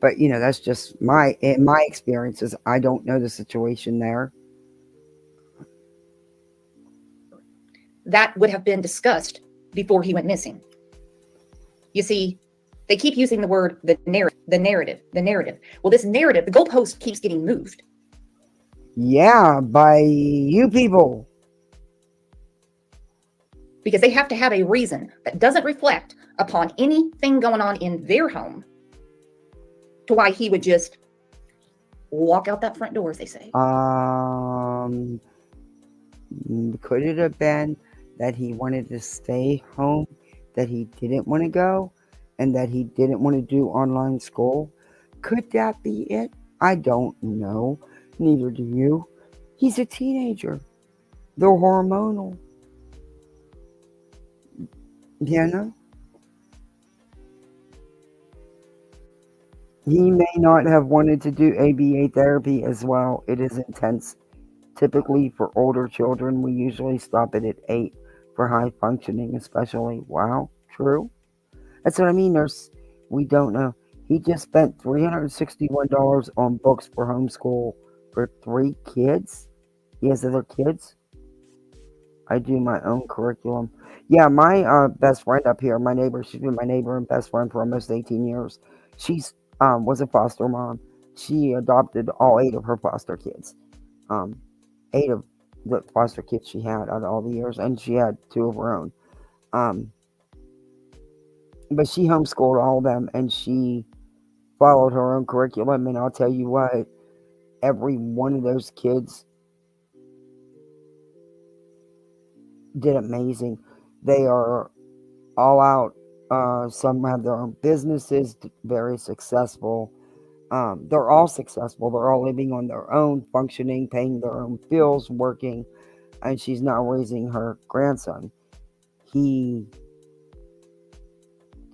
But, that's just my experiences. I don't know the situation there. That would have been discussed before he went missing. You see, they keep using the word the narrative. Well, this narrative, the goalpost keeps getting moved. Yeah, by you people. Because they have to have a reason that doesn't reflect upon anything going on in their home to why he would just walk out that front door, as they say. Could it have been that he wanted to stay home, that he didn't want to go, and that he didn't want to do online school? Could that be it? I don't know. Neither do you. He's a teenager. They're hormonal. You know? He may not have wanted to do ABA therapy as well. It is intense. Typically, for older children, we usually stop it at 8 for high functioning, especially. Wow, true. That's what I mean. We don't know. He just spent $361 on books for homeschool for 3 kids. He has other kids. I do my own curriculum. Yeah, my best friend up here, my neighbor, she's been my neighbor and best friend for almost 18 years. She's was a foster mom. She adopted all 8 of her foster kids. 8 of the foster kids she had out of all the years, and she had 2 of her own. But she homeschooled all of them, and she followed her own curriculum. And I'll tell you what, every one of those kids did amazing. They are all out. Some have their own businesses, very successful. They're all successful. They're all living on their own, functioning, paying their own bills, working, and she's now raising her grandson. He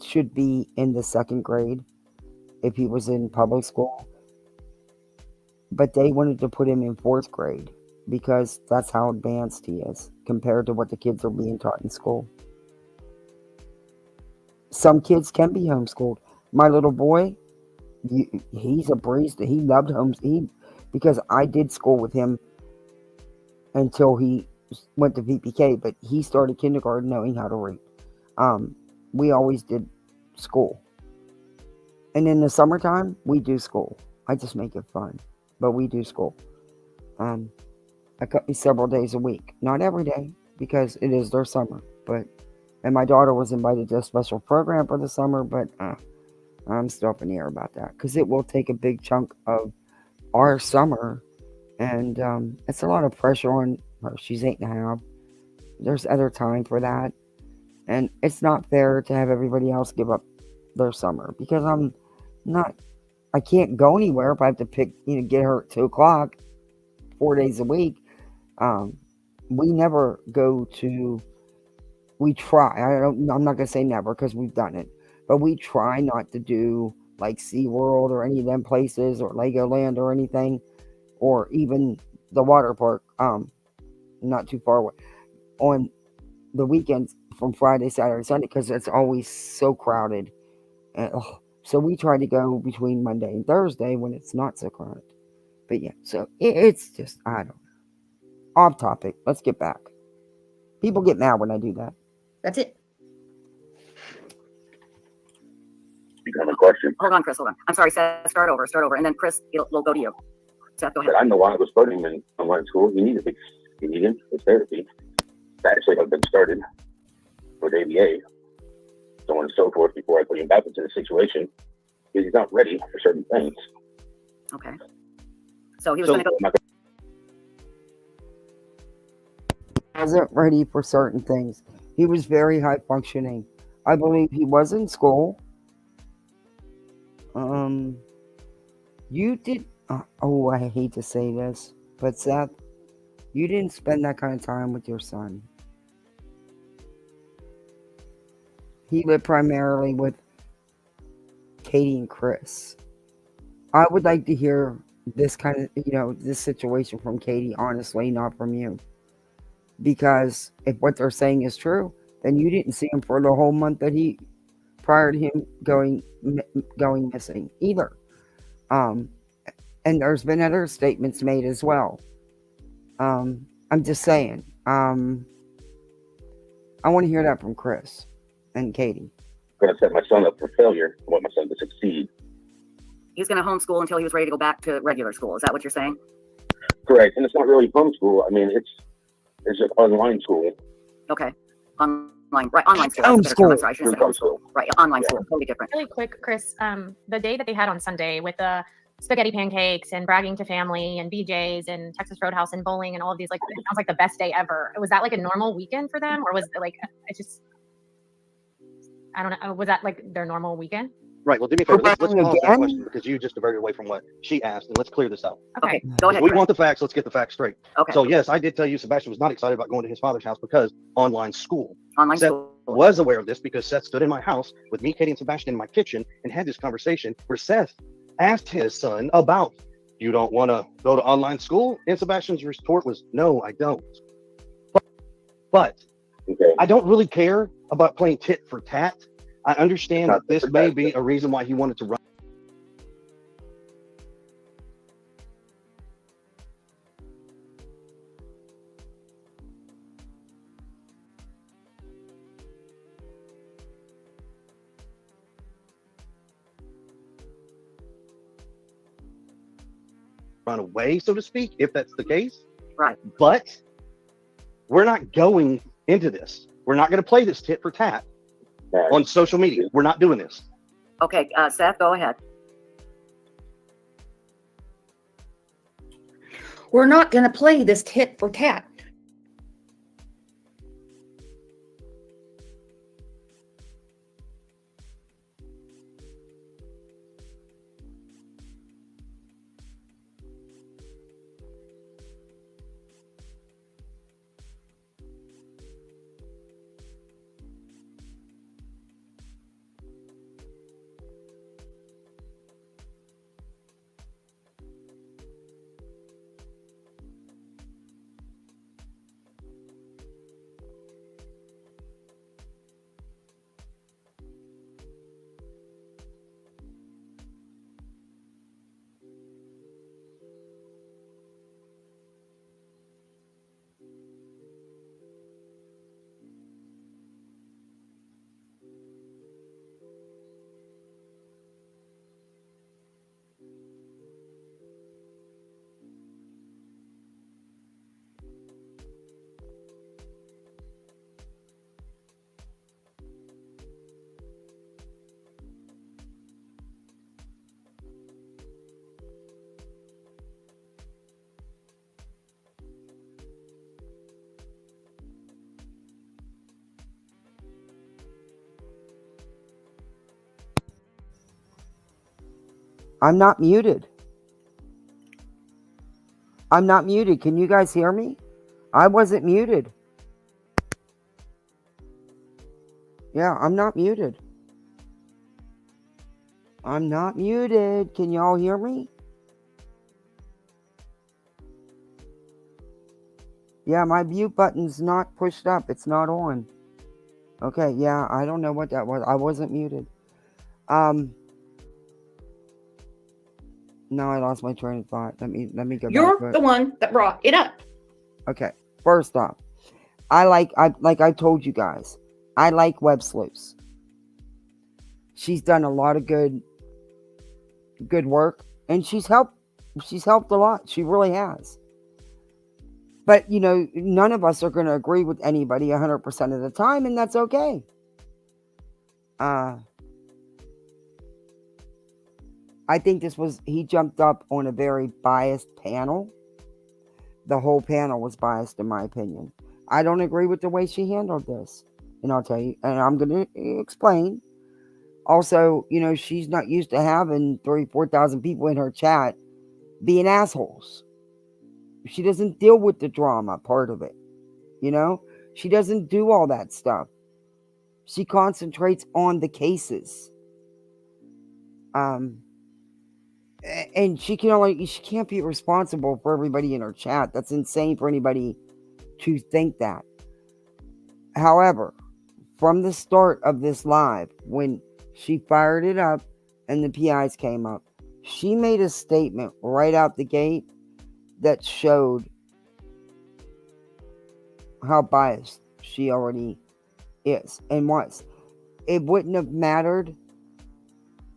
should be in the 2nd grade if he was in public school, but they wanted to put him in 4th grade because that's how advanced he is compared to what the kids are being taught in school. Some kids can be homeschooled. My little boy, he's a breeze. He loved because I did school with him until he went to VPK, but he started kindergarten knowing how to read. We always did school. And in the summertime, we do school. I just make it fun, but we do school. I cut me several days a week. Not every day, because it is their summer, and my daughter was invited to a special program for the summer, but I'm still up in the air about that, because it will take a big chunk of our summer, and it's a lot of pressure on her. She's 8.5. There's other time for that, and it's not fair to have everybody else give up their summer, because I can't go anywhere if I have to get her at 2 o'clock 4 days a week. We never go to, we try, I'm not going to say never because we've done it, but we try not to do like SeaWorld or any of them places, or Legoland or anything, or even the water park, not too far away, on the weekends from Friday, Saturday, Sunday, because it's always so crowded. So we try to go between Monday and Thursday when it's not so crowded. But yeah, so it's just, I don't know. Off topic. Let's get back. People get mad when I do that. That's it. You got a question? Hold on, Chris. Hold on. I'm sorry, Seth. Start over. And then Chris, we'll go to you. Seth, go ahead. But I know why I was putting him in online school. You need him for therapy. That actually have been started with ABA, so on and so forth, before I put him back into the situation, because he's not ready for certain things. Okay. So he was going to go. Wasn't ready for certain things. He was very high functioning. I believe he was in school. You did. I hate to say this, but Seth, you didn't spend that kind of time with your son. He lived primarily with Katie and Chris. I would like to hear this kind of, this situation from Katie, honestly, not from you. Because if what they're saying is true, then you didn't see him for the whole month that prior to him going missing either. And there's been other statements made as well. I'm just saying. I want to hear that from Chris and Katie. I'm going to set my son up for failure. I want my son to succeed. He's going to homeschool until he was ready to go back to regular school. Is that what you're saying? Correct. And it's not really homeschool. I mean, it's just online school. Okay. Online, right? Online school. Homeschool. I'm sorry, I shouldn't say homeschool. Right. Online school. Totally different. Really quick, Chris. The day that they had on Sunday with the spaghetti pancakes and bragging to family and BJ's and Texas Roadhouse and bowling and all of these, like, it sounds like the best day ever. Was that like a normal weekend for them, or was it like I don't know? Was that like their normal weekend? Right. Well, do me a favor. Let's Running pause that again? question because you just diverted away from what she asked, and let's clear this out. Okay, go If ahead, we Chris. want the facts, let's get the facts straight. Okay. So yes, I did tell you Sebastian was not excited about going to his father's house because online school. Online Seth school. was aware of this because Seth stood in my house with me, Katie, and Sebastian in my kitchen and had this conversation where Seth asked his son about, you don't want to go to online school? And Sebastian's retort was, no, I don't. But Okay. I don't really care about playing tit for tat. I understand Not that this tit for may tat. be a reason why he wanted to run. Run away, so to speak, if that's the case. Right. But we're not going into this. We're not going to play this tit for tat on social media. We're not doing this. Okay, Seth, go ahead. We're not going to play this tit for tat. I'm not muted. I'm not muted. Can you guys hear me? I wasn't muted. Yeah, I'm not muted. I'm not muted. Can y'all hear me? Yeah, my mute button's not pushed up. It's not on. Okay, yeah, I don't know what that was. I wasn't muted. Now I lost my train of thought. Let me go back to You're it. the one that brought it up. Okay, first off, I told you guys, I like Web Sleuths. She's done a lot of good work, and she's helped a lot. She really has. But none of us are going to agree with anybody 100% of the time, and that's okay. I think he jumped up on a very biased panel. The whole panel was biased, in my opinion. I don't agree with the way she handled this. And I'll tell you, and I'm going to explain. Also, she's not used to having 4,000 people in her chat being assholes. She doesn't deal with the drama part of it. She doesn't do all that stuff. She concentrates on the cases. And she can't be responsible for everybody in her chat. That's insane for anybody to think that. However, from the start of this live, when she fired it up and the PIs came up, she made a statement right out the gate that showed how biased she already is and was. It wouldn't have mattered.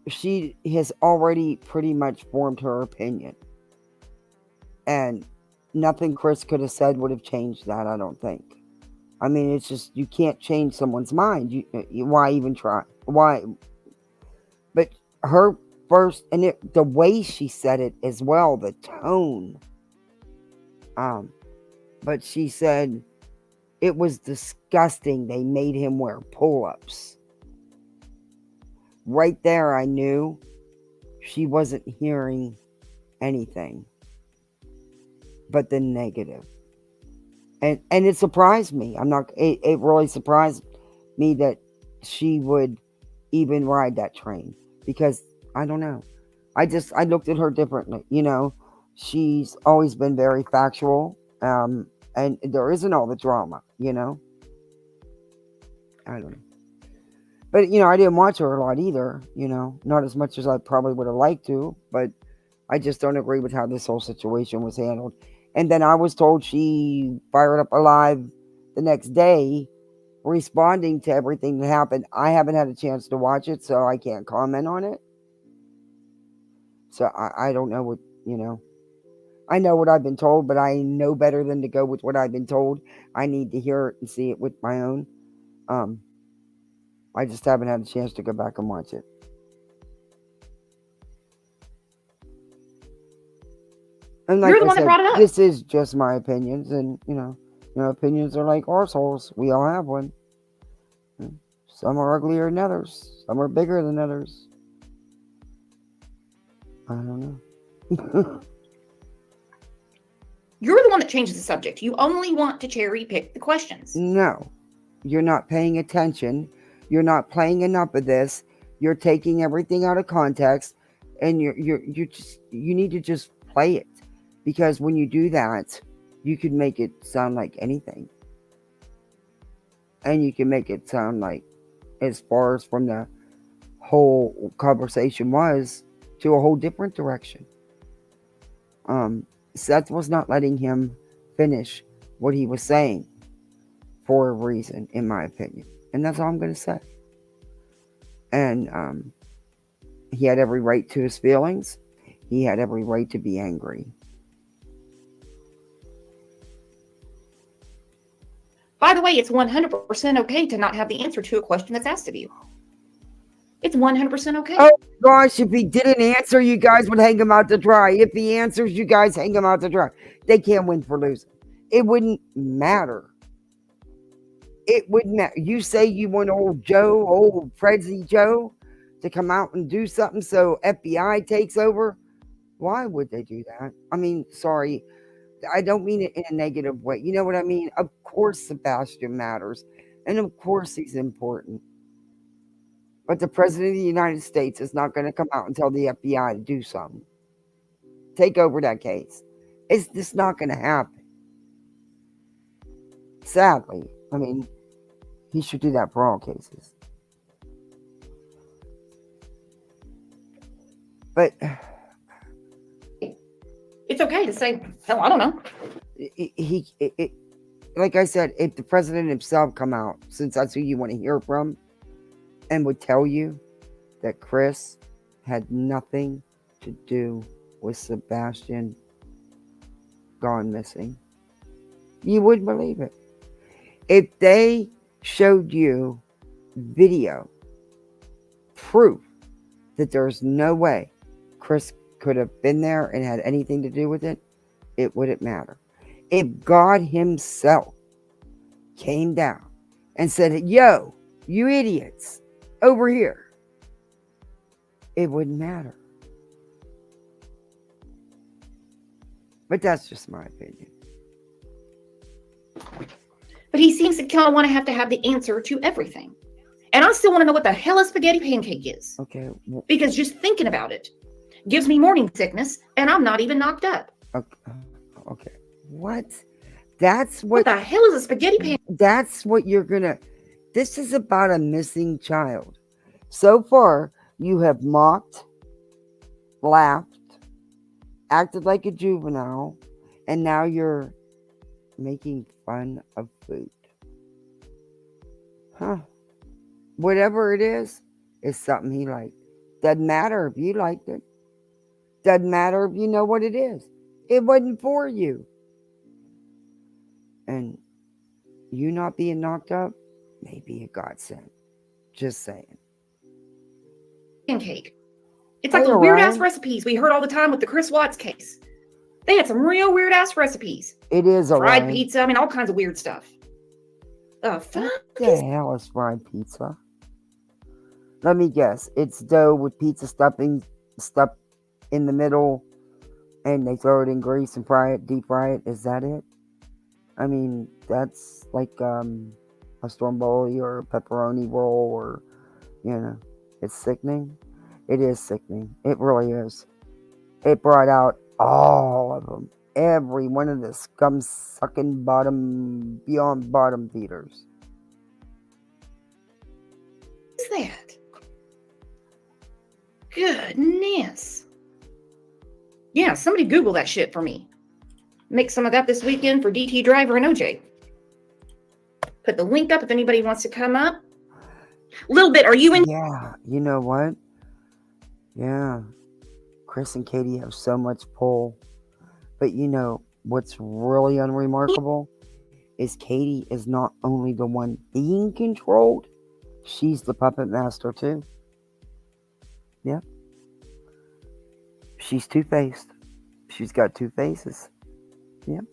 She has already pretty much formed her opinion. And nothing Chris could have said would have changed that, I don't think. I mean, it's just, you can't change someone's mind. Why even try? Why? But her first, and the way she said it as well, the tone. But she said it was disgusting they made him wear pull-ups. right there I knew she wasn't hearing anything but the negative. And it surprised me. It really surprised me that she would even ride that train, because I don't know. I looked at her differently. She's always been very factual, and there isn't all the drama. I don't know. But I didn't watch her a lot either. Not as much as I probably would have liked to. But I just don't agree with how this whole situation was handled. And then I was told she fired up a live the next day, responding to everything that happened. I haven't had a chance to watch it, so I can't comment on it. So I don't know what, I know what I've been told, but I know better than to go with what I've been told. I need to hear it and see it with my own. I just haven't had a chance to go back and watch it. And like You're the I one that said, brought it up. this is just my opinions, and opinions are like arseholes. We all have one. Some are uglier than others. Some are bigger than others. I don't know. You're the one that changes the subject. You only want to cherry pick the questions. No, you're not paying attention. You're not playing enough of this. You're taking everything out of context, and you need to just play it, because when you do that, you can make it sound like anything, and you can make it sound like, as far as from the whole conversation was, to a whole different direction. Seth was not letting him finish what he was saying for a reason, in my opinion. And that's all I'm going to say. And he had every right to his feelings. He had every right to be angry. By the way, it's 100% okay to not have the answer to a question that's asked of you. It's 100% okay. Oh gosh, if he didn't answer, you guys would hang him out to dry. If he answers, you guys hang him out to dry. They can't win for losing. It wouldn't matter. It wouldn't matter. You say you want old Fredsy Joe, to come out and do something so FBI takes over. Why would they do that? I mean, sorry. I don't mean it in a negative way. You know what I mean? Of course Sebastian matters. And of course he's important. But the President of the United States is not going to come out and tell the FBI to do something. Take over that case. It's just not going to happen. Sadly. I mean, he should do that for all cases. But it's okay to say, hell, I don't know. Like I said, if the president himself come out, since that's who you want to hear from, and would tell you that Chris had nothing to do with Sebastian gone missing, you wouldn't believe it. If they showed you video, proof that there's no way Chris could have been there and had anything to do with it, it wouldn't matter. If God himself came down and said, yo, you idiots, over here, it wouldn't matter. But that's just my opinion. But he seems to kind of want to have the answer to everything. And I still want to know what the hell a spaghetti pancake is. Okay. Because just thinking about it gives me morning sickness, and I'm not even knocked up. Okay. What? That's what the hell is a spaghetti pancake? That's what you're gonna. This is about a missing child. So far, you have mocked, laughed, acted like a juvenile, and now you're making fun of food. Huh. Whatever it is something he liked. Doesn't matter if you liked it. Doesn't matter if you know what it is. It wasn't for you. And you not being knocked up may be a godsend. Just saying. Pancake. It's like the weird ass recipes we heard all the time with the Chris Watts case. They had some real weird ass recipes. It is fried pizza. I mean, all kinds of weird stuff. The fuck? What the hell is fried pizza? Let me guess. It's dough with pizza stuffing stuff in the middle, and they throw it in grease and fry it, deep fry it. Is that it? I mean, that's like a stromboli or a pepperoni roll, or it's sickening. It is sickening. It really is. It brought out all of them. Every one of the scum sucking bottom beyond bottom feeders. What is that? Goodness. Yeah, somebody Google that shit for me. Make some of that this weekend for DT Driver and OJ. Put the link up if anybody wants to come up. A little bit. Are you in? Yeah, you know what? Yeah. Chris and Katie have so much pull. But what's really unremarkable is Katie is not only the one being controlled, she's the puppet master too. Yep. She's two-faced. She's got two faces. Yep.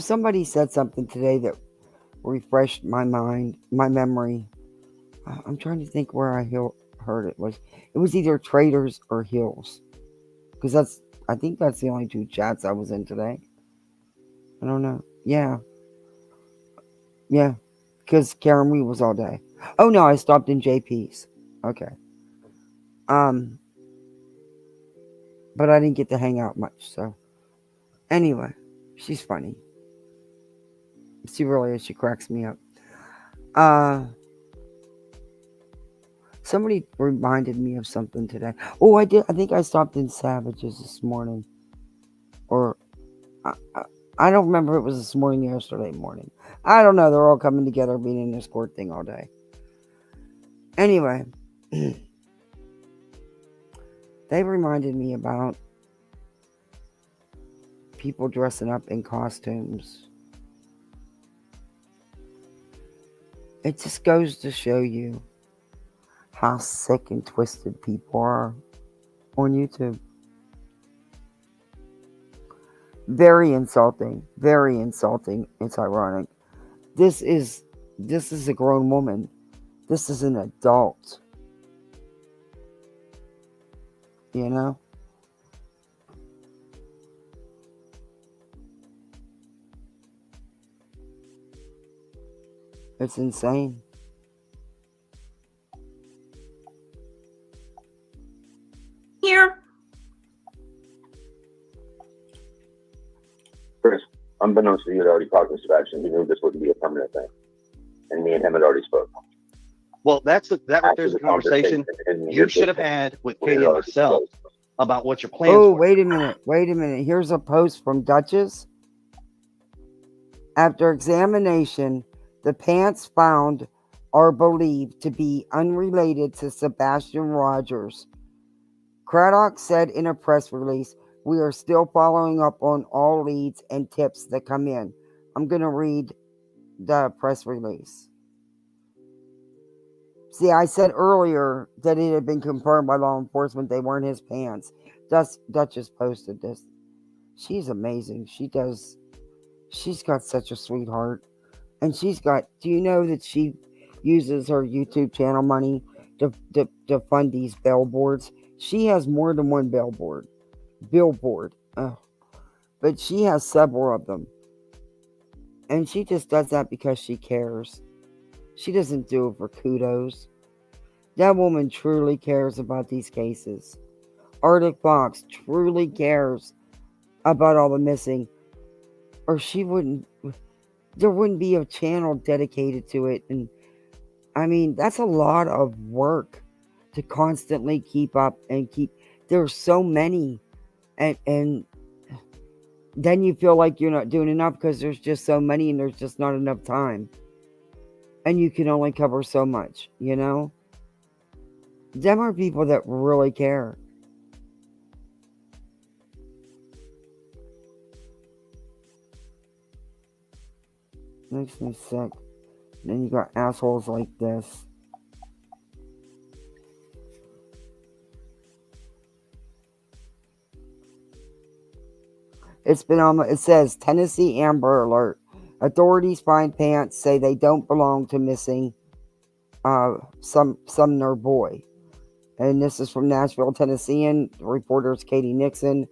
Somebody said something today that refreshed my mind, my memory. I'm trying to think where I heard it. It was either Traders or Hills. Because I think that's the only two chats I was in today. I don't know. Yeah. Yeah. Because Karen Wee was all day. Oh no, I stopped in JP's. Okay. But I didn't get to hang out much, so. Anyway, she's funny. She really is. She cracks me up. Somebody reminded me of something today. Oh, I did. I think I stopped in Savages this morning. Or, I don't remember if it was this morning or yesterday morning. I don't know. They're all coming together being in this court thing all day. Anyway, they reminded me about people dressing up in costumes. It just goes to show you how sick and twisted people are on YouTube. Very insulting. Very insulting. It's ironic. This is a grown woman. This is an adult. You know? It's insane. Here. Chris, unbeknownst to you, had already talked to Sebastian. He knew this wouldn't be a permanent thing. And me and him had already spoke. Well, there's a conversation you should have had with Katie and myself about what your plans Oh, were. wait a minute. Here's a post from Duchess. After examination, the pants found are believed to be unrelated to Sebastian Rogers. Craddock said in a press release, "We are still following up on all leads and tips that come in." I'm going to read the press release. See, I said earlier that it had been confirmed by law enforcement they weren't his pants. Duchess posted this. She's amazing. She's got such a sweetheart. And do you know that she uses her YouTube channel money to fund these billboards? She has more than one billboard. But she has several of them. And she just does that because she cares. She doesn't do it for kudos. That woman truly cares about these cases. Arctic Fox truly cares about all the missing. Or there wouldn't be a channel dedicated to it. And I mean, that's a lot of work to constantly keep up and there's so many. And then you feel like you're not doing enough because there's just so many and there's just not enough time. And you can only cover so much, you know? Them are people that really care. Makes me sick. Then you got assholes like this. It says Tennessee Amber Alert. Authorities find pants, say they don't belong to missing Sumner Boy. And this is from Nashville, Tennessee, and reporters Katie Nixon.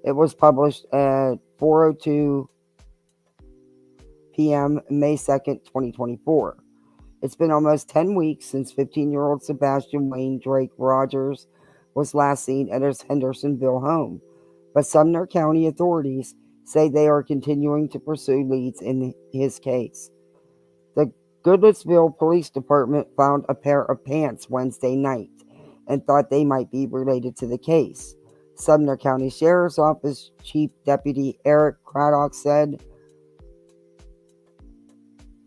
It was published at 4:02 p.m. May 2nd, 2024. It's been almost 10 weeks since 15-year-old Sebastian Wayne Drake Rogers was last seen at his Hendersonville home, but Sumner County authorities say they are continuing to pursue leads in his case. The Goodlettsville Police Department found a pair of pants Wednesday night and thought they might be related to the case. Sumner County Sheriff's Office Chief Deputy Eric Craddock said,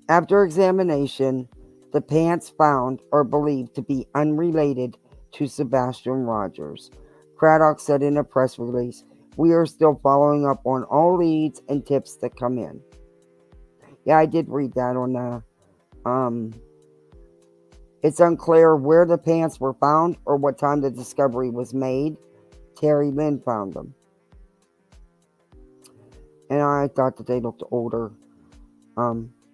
after examination, the pants found are believed to be unrelated to Sebastian Rogers. Craddock said in a press release, we are still following up on all leads and tips that come in. Yeah, I did read that on it's unclear where the pants were found or what time the discovery was made. Terry Lynn found them. And I thought that they looked older.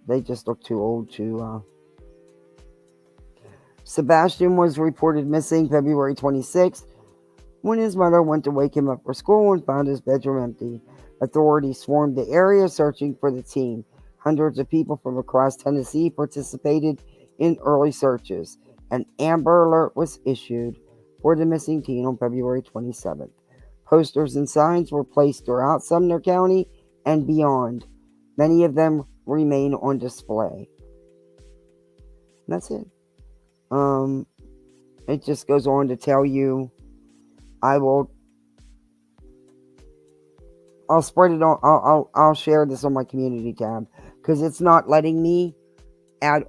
They just look too old to. Sebastian was reported missing February 26th when his mother went to wake him up for school and found his bedroom empty. Authorities swarmed the area searching for the teen. Hundreds of people from across Tennessee participated in early searches. An Amber Alert was issued for the missing teen on February 27th. Posters and signs were placed throughout Sumner County and beyond. Many of them remain on display. And that's it. It just goes on to tell you, I'll spread it on. I'll share this on my community tab because it's not letting me add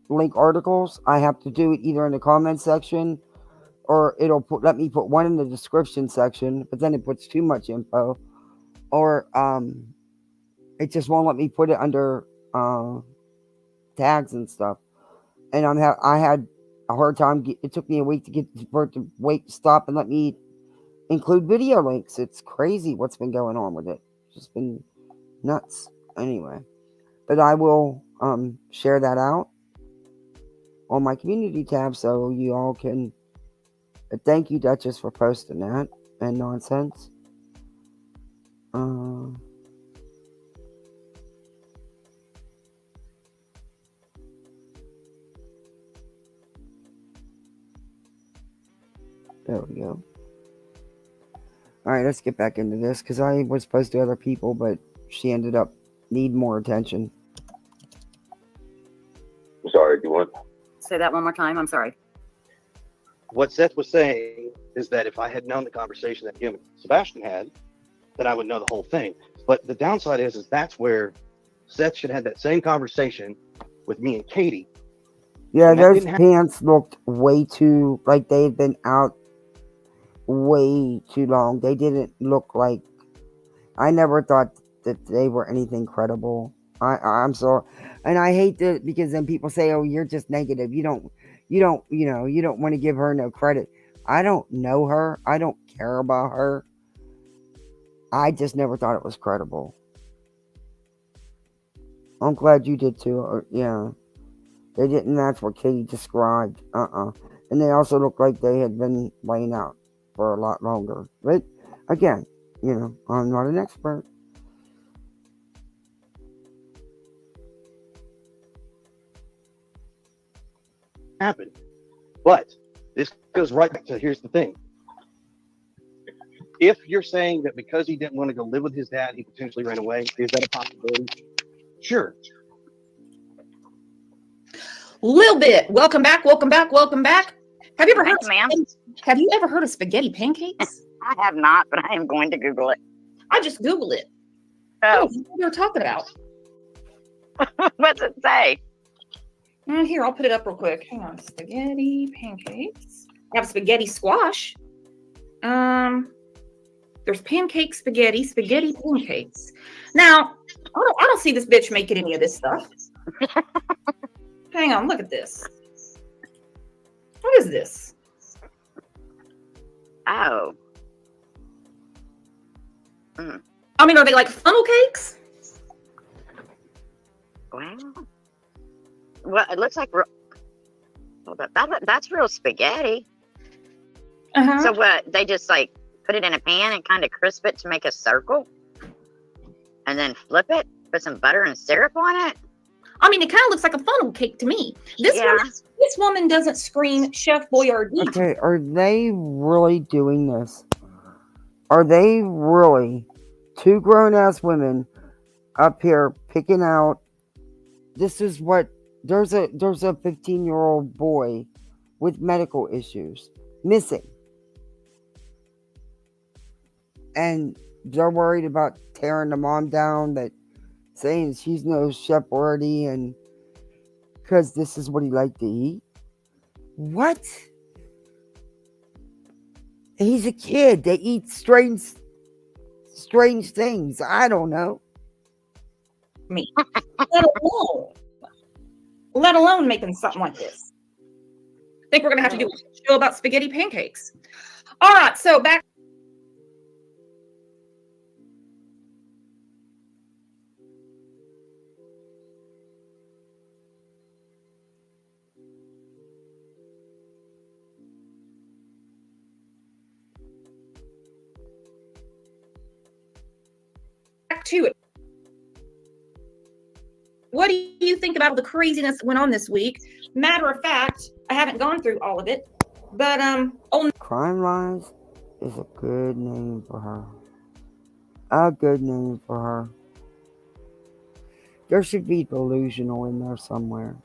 link articles. I have to do it either in the comment section or it'll let me put one in the description section, but then it puts too much info, or it just won't let me put it under tags and stuff. And I had a hard time. It took me a week to get for it to stop and let me include video links. It's crazy what's been going on with it. It's just been nuts. Anyway, but I will share that out on my community tab so you all can. Thank you, Duchess, for posting that and nonsense. There we go. Alright, let's get back into this because I was supposed to other people, but she ended up needing more attention. I'm sorry, do you want? Say that one more time. I'm sorry. What Seth was saying is that if I had known the conversation that him and Sebastian had, then I would know the whole thing. But the downside is that's where Seth should have that same conversation with me and Katie. Yeah, those pants looked way too, like they had been out way too long. They didn't look like, I never thought that they were anything credible. I'm sorry. And I hate that because then people say, oh, you're just negative. You don't want to give her no credit. I don't know her. I don't care about her. I just never thought it was credible. I'm glad you did too. Yeah. They didn't match what Katie described. And they also looked like they had been laying out for a lot longer. But again, I'm not an expert. Happened. But this goes right back to, here's the thing. If you're saying that because he didn't want to go live with his dad, he potentially ran away, is that a possibility? Sure. Little bit. Welcome back. Have you ever heard? Have you ever heard of spaghetti pancakes? I have not, but I am going to Google it. I just Googled it. Oh, what we were talking about. What's it say? Here, I'll put it up real quick. Hang on. Spaghetti pancakes. I have spaghetti squash. There's pancake spaghetti pancakes. Now, I don't see this bitch making any of this stuff. Hang on, look at this. What is this? Oh. I mean, are they like funnel cakes? Wow. Well, it looks like that's real spaghetti. Uh-huh. So what? They just like put it in a pan and kind of crisp it to make a circle, and then flip it. Put some butter and syrup on it. I mean, it kind of looks like a funnel cake to me. This woman doesn't scream Chef Boyardee. Okay, are they really doing this? Are they really two grown-ass women up here picking out? This is what there's a 15-year-old boy with medical issues missing, and they're worried about tearing the mom down, that saying she's no Chef Boyardee, and because this is what he liked to eat. What? He's a kid. They eat strange things. I don't know. Me. Let alone making something like this. I think we're going to have to do a show about spaghetti pancakes. All right, so back. Back to it. What do you think about all the craziness that went on this week? Matter of fact, I haven't gone through all of it, but Crime Lines is a good name for her. A good name for her. There should be delusional in there somewhere.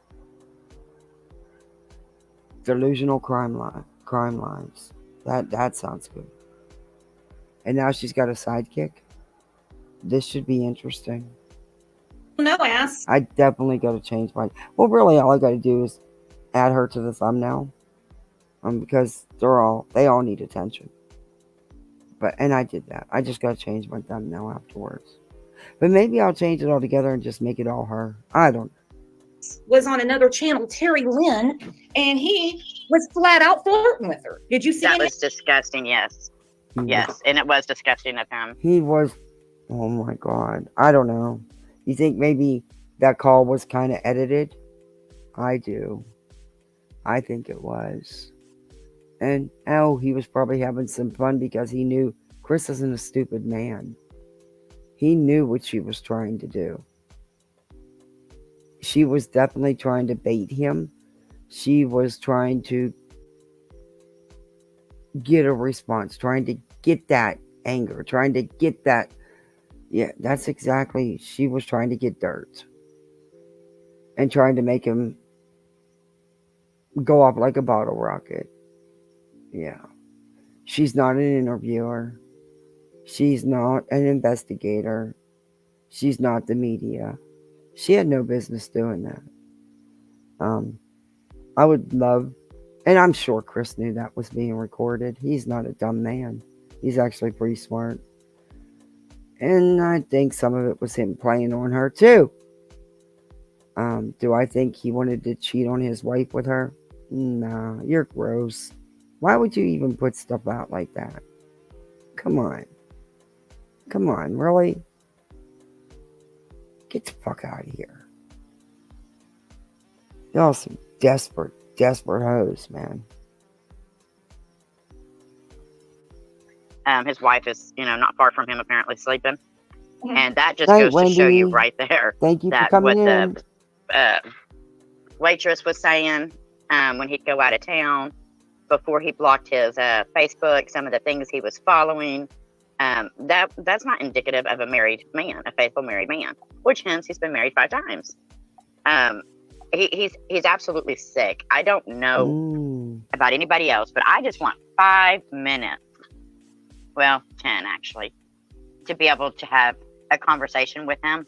Delusional crime lines. That sounds good. And now she's got a sidekick. This should be interesting. No ass. I definitely got to change my. Well, really, all I got to do is add her to the thumbnail, because they all need attention. And I did that. I just got to change my thumbnail afterwards. But maybe I'll change it all together and just make it all her. I don't know. Was on another channel, Terry Lynn, and he was flat out flirting with her. Did you see that? That Was disgusting. Yes, yes, and it was disgusting of him. He was. Oh my God. I don't know. You think maybe that call was kind of edited? I do. I think it was. And he was probably having some fun because he knew Chris isn't a stupid man. He knew what she was trying to do. She was definitely trying to bait him. She was trying to get a response, trying to get that anger, trying to get that. Yeah, that's exactly. She was trying to get dirt and trying to make him go off like a bottle rocket. Yeah. She's not an interviewer. She's not an investigator. She's not the media. She had no business doing that. I would love, and I'm sure Chris knew that was being recorded. He's not a dumb man. He's actually pretty smart. And I think some of it was him playing on her too. Do I think he wanted to cheat on his wife with her? Nah, you're gross. Why would you even put stuff out like that? Come on. Come on, really? Get the fuck out of here. Y'all some desperate hoes, man. His wife is, not far from him, apparently sleeping. And that just goes to show you right there. Thank you that for coming what in. The waitress was saying when he'd go out of town, before he blocked his Facebook, some of the things he was following, that's not indicative of a married man, a faithful married man, which hence he's been married 5 times. He's absolutely sick. I don't know about anybody else, but I just want 5 minutes. Well, 10 actually, to be able to have a conversation with him.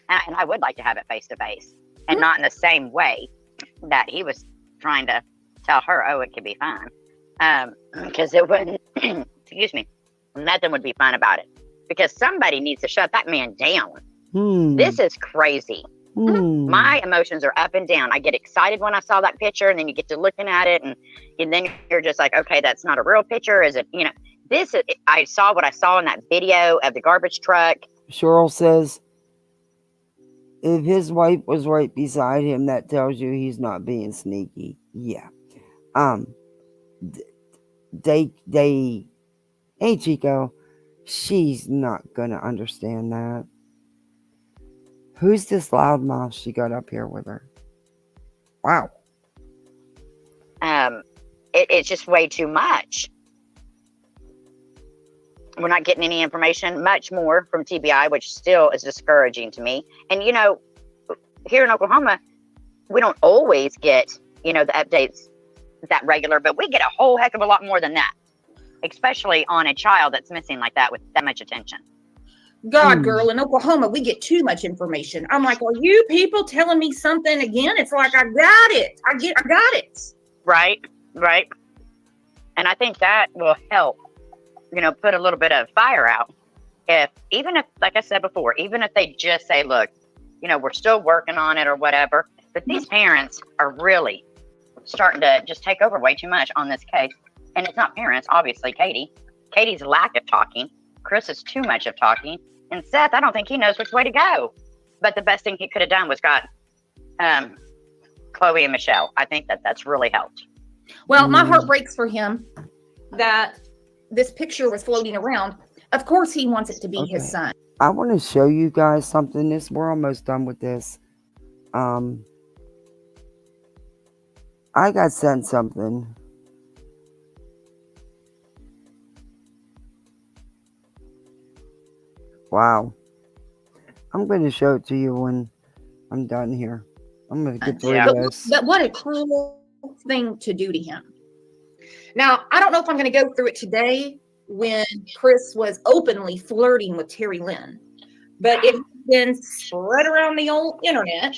And I would like to have it face to face and not in the same way that he was trying to tell her, oh, it could be fine. Because it wouldn't, excuse me, nothing would be fun about it. Because somebody needs to shut that man down. This is crazy. My emotions are up and down. I get excited when I saw that picture, and then you get to looking at it, and then you're just like, okay, that's not a real picture. Is it, this is, I saw what I saw in that video of the garbage truck. Cheryl says, If his wife was right beside him, that tells you he's not being sneaky. Yeah. Um. They. Hey, Chico. She's not gonna understand that. Who's this loudmouth she got up here with her? Wow. It's just way too much. We're not getting any information, much more from TBI, which still is discouraging to me. And, you know, here in Oklahoma, we don't always get, you know, the updates that regular, but we get a whole heck of a lot more than that, especially on a child that's missing like that with that much attention. God, girl, in Oklahoma, we get too much information. I'm like, are you people telling me something again? It's like, I got it. I got it. Right, right. And I think that will help, you know, put a little bit of fire out. Even if, like I said before, even if they just say, look, you know, we're still working on it or whatever, but these parents are really starting to just take over way too much on this case. And it's not parents, obviously, Katie. Katie's lack of talking. Chris is too much of talking. And Seth, I don't think he knows which way to go. But the best thing he could have done was got Chloe and Michelle. I think that's really helped. Well, my heart breaks for him that this picture was floating around. Of course, he wants it to be his son. I want to show you guys something. We're almost done with this. I got sent something. Wow. I'm going to show it to you when I'm done here. I'm going to get through this. But what a cruel thing to do to him. Now, I don't know if I'm going to go through it today when Chris was openly flirting with Terry Lynn, but it's been spread around the old internet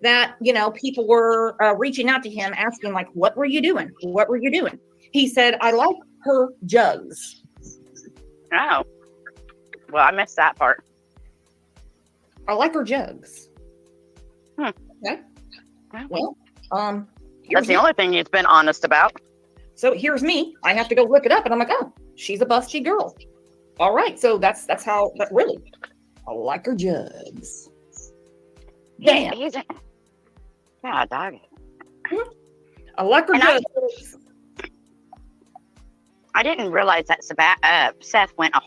that, you know, people were reaching out to him asking, like, what were you doing? What were you doing? He said, I like her jugs. Oh. Well, I missed that part. I like her jugs. Okay. Well, that's the only thing he's been honest about. So here's me. I have to go look it up, and I'm like, oh, she's a busty girl. All right. So that's how. But really, I like her jugs. Damn. Yeah, dog. I like her jugs. I didn't realize that Seth went the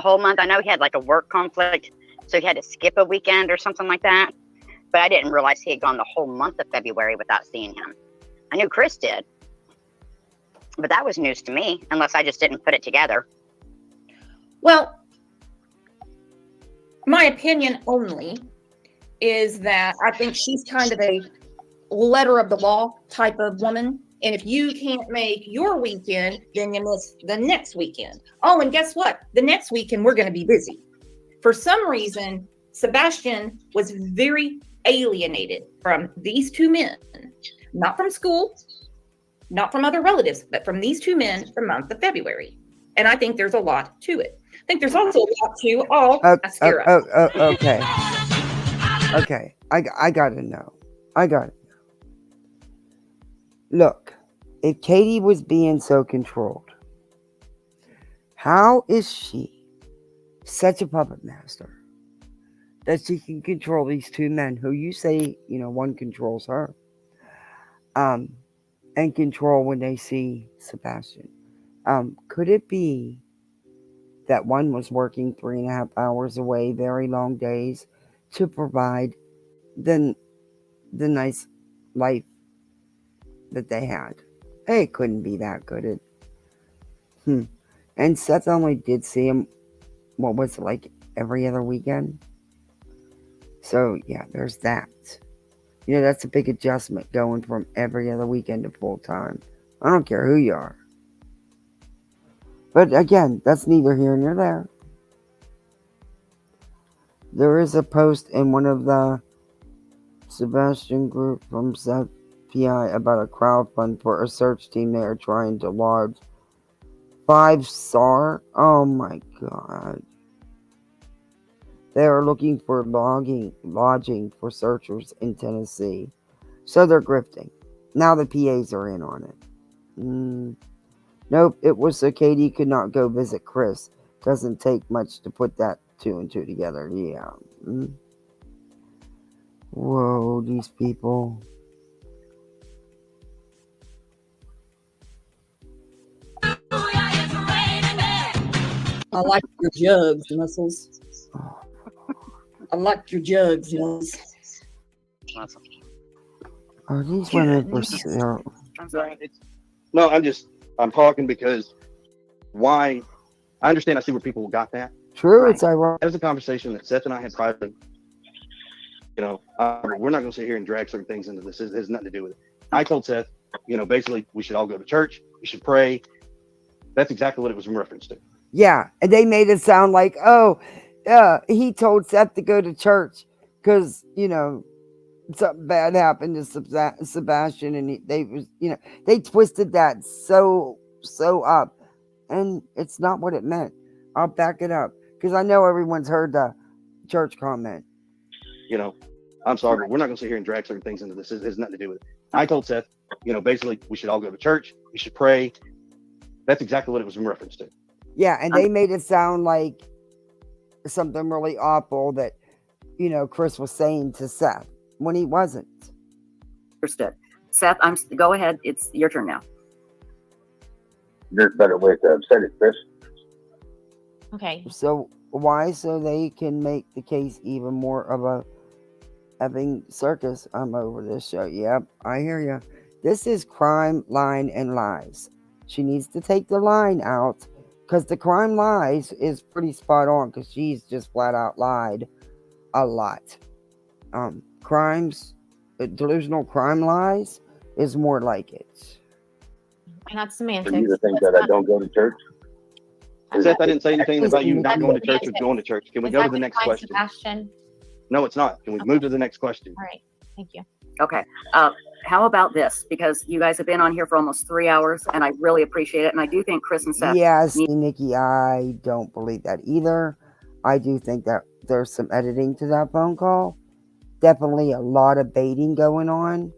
whole month. I know he had like a work conflict, so he had to skip a weekend or something like that. But I didn't realize he had gone the whole month of February without seeing him. I knew Chris did. But that was news to me, unless I just didn't put it together. Well, my opinion only is that I think she's kind of a letter of the law type of woman. And if you can't make your weekend, then you miss the next weekend. Oh, and guess what? The next weekend, we're going to be busy. For some reason, Sebastian was very alienated from these two men, not from school, not from other relatives, but from these two men the month of February. And I think there's a lot to it. I think there's also a lot to mascara. Okay. Okay. I gotta know. Look, if Katie was being so controlled, how is she such a puppet master that she can control these two men who you say, you know, one controls her, and control when they see Sebastian? Could it be that one was working 3.5 hours away, very long days, to provide the nice life that they had? Hey, it couldn't be that, could it? And Seth only did see him, what was it, like every other weekend? So, yeah, there's that. You know, that's a big adjustment going from every other weekend to full time. I don't care who you are. But again, that's neither here nor there. There is a post in one of the Sebastian group from Seth PI about a crowdfund for a search team they are trying to lodge 5-star. Oh my god. They are looking for lodging for searchers in Tennessee. So they're grifting. Now the PAs are in on it. Nope, it was so Katie could not go visit Chris. Doesn't take much to put that 2 and 2 together. Yeah. Whoa, these people. I like your jugs, Muscles. I like your jugs, Muscles. Are these women for sale? No, I'm talking because why? I understand. I see where people got that. True, it's ironic. That was a conversation that Seth and I had privately. We're not going to sit here and drag certain things into this. It has nothing to do with it. I told Seth, basically we should all go to church. We should pray. That's exactly what it was in reference to. Yeah, and they made it sound like, oh, he told Seth to go to church because something bad happened to Sebastian, and they twisted that so up, and it's not what it meant. I'll back it up because I know everyone's heard the church comment. I'm sorry, but we're not going to sit here and drag certain things into this. It has nothing to do with it. I told Seth, basically we should all go to church. We should pray. That's exactly what it was in reference to. Yeah, and they made it sound like something really awful that, Chris was saying to Seth when he wasn't. Understood. Seth, go ahead. It's your turn now. There's better ways to have said it, Chris. Okay. So why? So they can make the case even more of a effing circus. I'm over this show. Yep, I hear you. This is crime, line, and lies. She needs to take the line out because the crime lies is pretty spot on because she's just flat out lied a lot. Crimes, delusional crime lies is more like it. Not semantics. For you to think that I don't go to church? Seth, I didn't say anything about you not going to church or going to church. Can we go to the next question? Sebastian? No, it's not. Can we move to the next question? All right. Thank you. Okay. How about this? Because you guys have been on here for almost 3 hours, and I really appreciate it. And I do think Chris and Seth. Yes, Nikki, I don't believe that either. I do think that there's some editing to that phone call. Definitely a lot of baiting going on.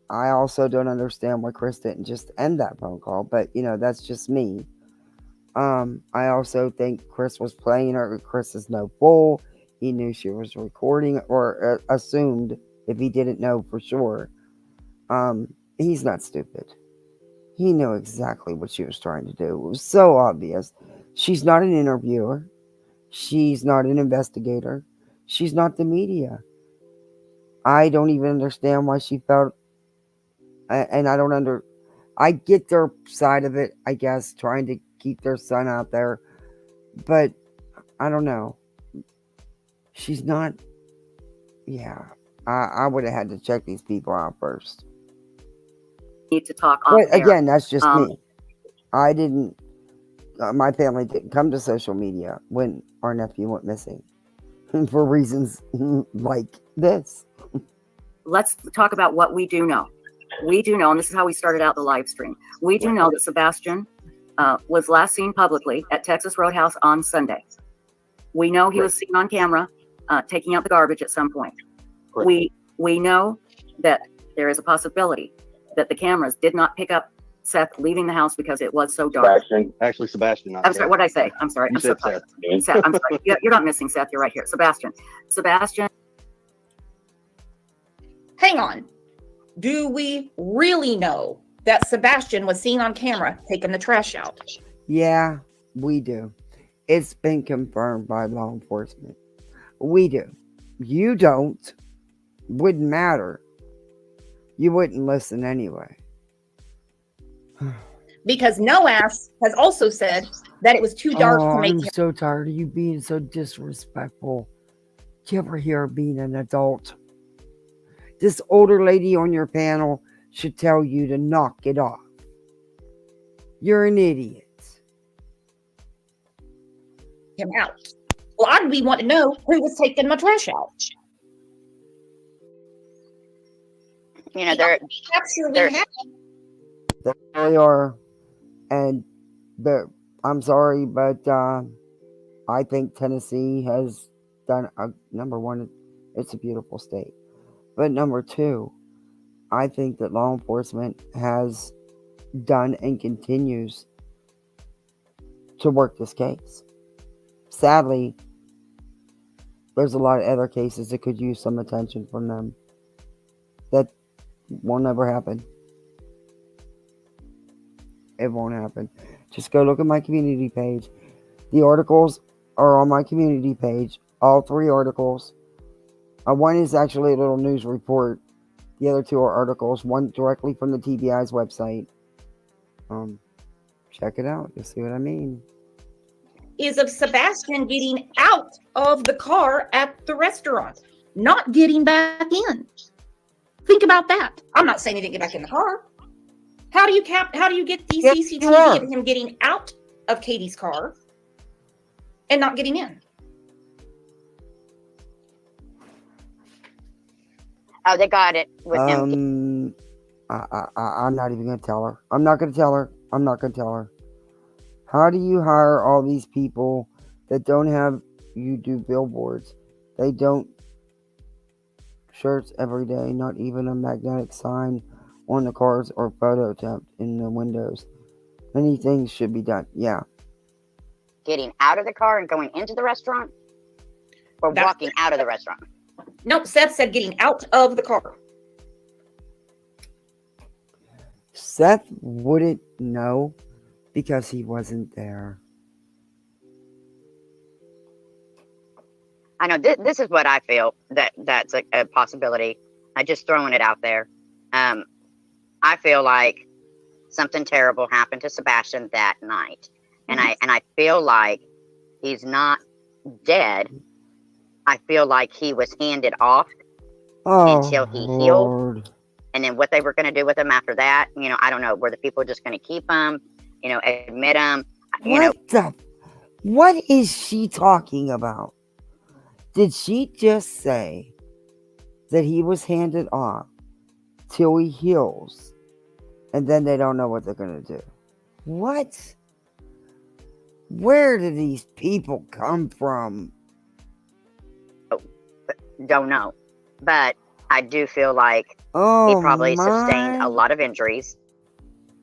I also don't understand why Chris didn't just end that phone call, but that's just me. I also think Chris was playing her. Chris is no fool. He knew she was recording, or assumed if he didn't know for sure. He's not stupid. He knew exactly what she was trying to do. It was so obvious. She's not an interviewer. She's not an investigator. She's not the media. I don't even understand why she felt, and I get their side of it, I guess, trying to keep their son out there, but I don't know. She's not, I would have had to check these people out first. Need to talk But off air. again, that's just me. I didn't, my family didn't come to social media when our nephew went missing for reasons like this. Let's talk about what we do know. We do know, and this is how we started out the live stream. We do know that Sebastian was last seen publicly at Texas Roadhouse on Sunday. We know he was seen on camera taking out the garbage at some point. We know that there is a possibility that the cameras did not pick up Seth leaving the house because it was so dark. Sebastian. I'm sorry. What did I say? I'm sorry. You said sorry. Seth. Seth. I'm sorry. You're not missing Seth. You're right here. Sebastian. Hang on. Do we really know that Sebastian was seen on camera taking the trash out? Yeah, we do. It's been confirmed by law enforcement. We do. You don't. Wouldn't matter. You wouldn't listen anyway. Because No Ass has also said that it was too dark to make I'm him. so tired of you being so disrespectful. Do you ever hear being an adult? This older lady on your panel should tell you to knock it off. You're an idiot. Him out. Well, I'd be wanting to know who was taking my trash out. They're They really are. And I'm sorry, but I think Tennessee has done number one, it's a beautiful state. But number two, I think that law enforcement has done and continues to work this case. Sadly, There's a lot of other cases that could use some attention from them. That won't ever happen. It won't happen. Just go look at my community page. The articles are on my community page. All 3 articles. One is actually a little news report. The other 2 are articles. One directly from the TBI's website. Check it out. You'll see what I mean. Is of Sebastian getting out of the car at the restaurant, not getting back in. Think about that. I'm not saying he didn't get back in the car. How do you get the CCTV of him getting out of Katie's car and not getting in? Oh, they got it with him. I'm not even gonna tell her. I'm not gonna tell her. How do you hire all these people that don't have you do billboards? They don't shirts every day, not even a magnetic sign on the cars or photo temp in the windows. Many things should be done. Yeah. Getting out of the car and going into the restaurant? Or walking out of the restaurant? Nope, Seth said getting out of the car. Seth wouldn't know because he wasn't there. I know this is what I feel that's a possibility. I'm just throwing it out there. I feel like something terrible happened to Sebastian that night, and I feel like he's not dead. I feel like he was handed off until he healed, and then what they were going to do with him after that, I don't know. Were the people just going to keep him? Admit him? What is she talking about? Did she just say that he was handed off till he heals and then they don't know what they're going to do? What? Where do these people come from? Don't know. But I do feel like he probably sustained a lot of injuries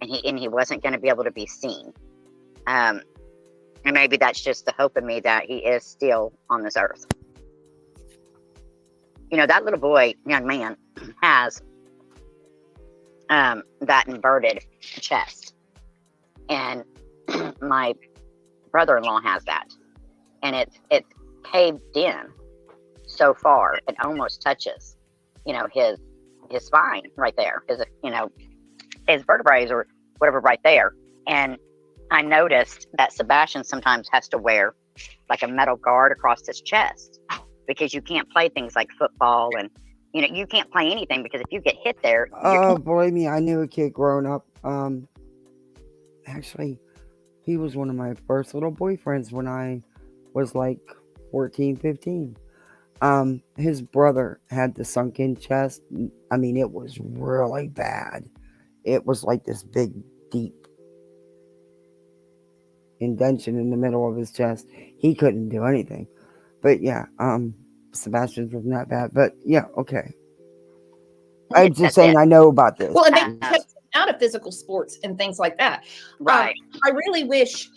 and he wasn't going to be able to be seen. And maybe that's just the hope in me that he is still on this earth. That little boy, young man, has that inverted chest. And my brother-in-law has that. And it's caved in so far, it almost touches, his spine right there. His vertebrae or whatever right there. And I noticed that Sebastian sometimes has to wear like a metal guard across his chest because you can't play things like football and you can't play anything because if you get hit there. Believe me, I knew a kid growing up. Actually, he was one of my first little boyfriends when I was like 14, 15. His brother had the sunken chest. I mean, it was really bad. It was like this big, deep indentation in the middle of his chest. He couldn't do anything. But yeah, Sebastian's wasn't that bad. But yeah, okay. I'm just saying I know about this. Well, and they kept out of physical sports and things like that. Right. I really wish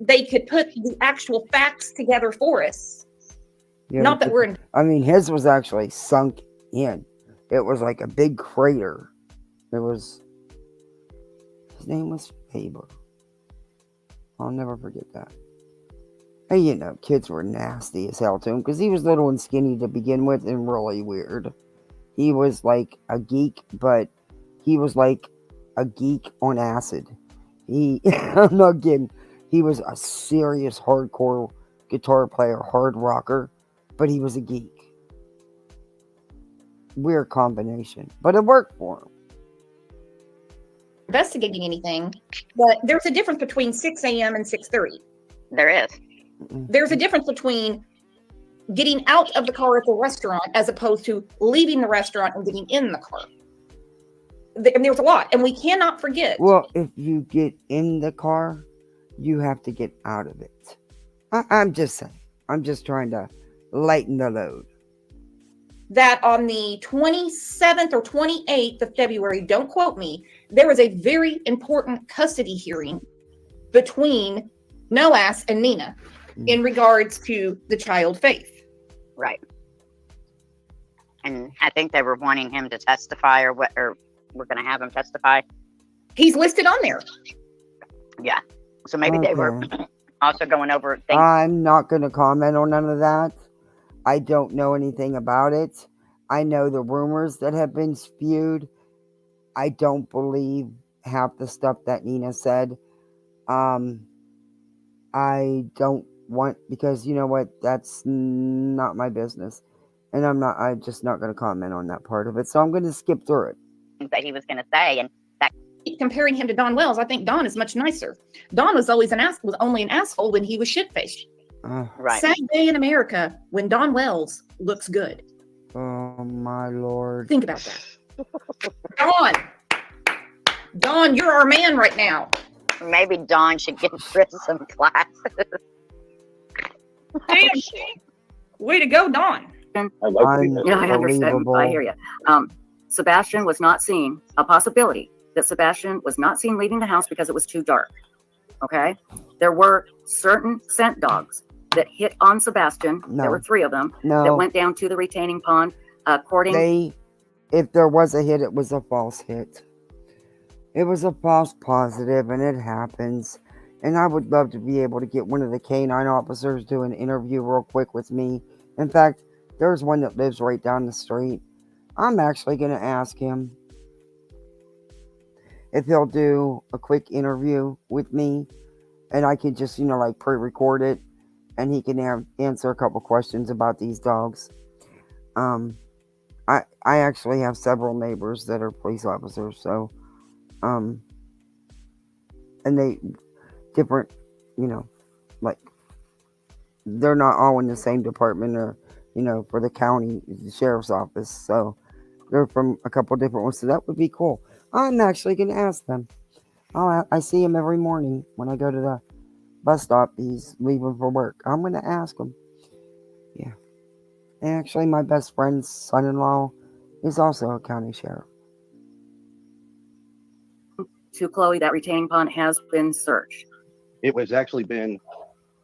they could put the actual facts together for us. Yeah, Not that we're in. I mean, his was actually sunk in. It was like a big crater. His name was Faber. I'll never forget that. And kids were nasty as hell to him because he was little and skinny to begin with and really weird. He was like a geek, but he was like a geek on acid. I'm not kidding. He was a serious hardcore guitar player, hard rocker, but he was a geek. Weird combination, but it worked for him. Investigating anything, but there's a difference between 6 a.m. and 6:30. There is. There's a difference between getting out of the car at the restaurant as opposed to leaving the restaurant and getting in the car. And there's a lot, and we cannot forget. Well, if you get in the car, you have to get out of it. I'm just saying. I'm just trying to lighten the load. That on the 27th or 28th of February, don't quote me, there was a very important custody hearing between Noas and Nina in regards to the child Faith. Right. And I think they were wanting him to testify, or we're going to have him testify. He's listed on there. Yeah. So maybe they were Okay. also going over things. I'm not going to comment on none of that. I don't know anything about it. I know the rumors that have been spewed. I don't believe half the stuff that Nina said. I don't want, because you know what? That's not my business. And I'm just not going to comment on that part of it. So I'm going to skip through it. That he was going to say, and that Comparing him to Don Wells, I think Don is much nicer. Don was always only an asshole when he was shit-faced. Right. Sad day in America when Don Wells looks good. Oh my Lord. Think about that. Don, you're our man right now. Maybe Don should give Chris some classes. Damn. Way to go, Don. I understand. I hear you. Sebastian was not seen, a possibility that Sebastian was not seen leaving the house because it was too dark. Okay? There were certain scent dogs that hit on Sebastian. No. There were 3 of them No. that went down to the retaining pond, according. If there was a hit, it was a false hit. It was a false positive, and it happens. And I would love to be able to get one of the canine officers do an interview real quick with me. In fact, there's one that lives right down the street. I'm actually going to ask him if he'll do a quick interview with me, and I can just, like pre-record it, and he can answer a couple questions about these dogs. I actually have several neighbors that are police officers, so, and they different, like, they're not all in the same department, or, for the county sheriff's office, so they're from a couple different ones, so that would be cool. I'm actually going to ask them. I see him every morning when I go to the bus stop. He's leaving for work. I'm going to ask him. Yeah. And actually, my best friend's son-in-law is also a county sheriff. To Chloe, that retaining pond has been searched. It was actually been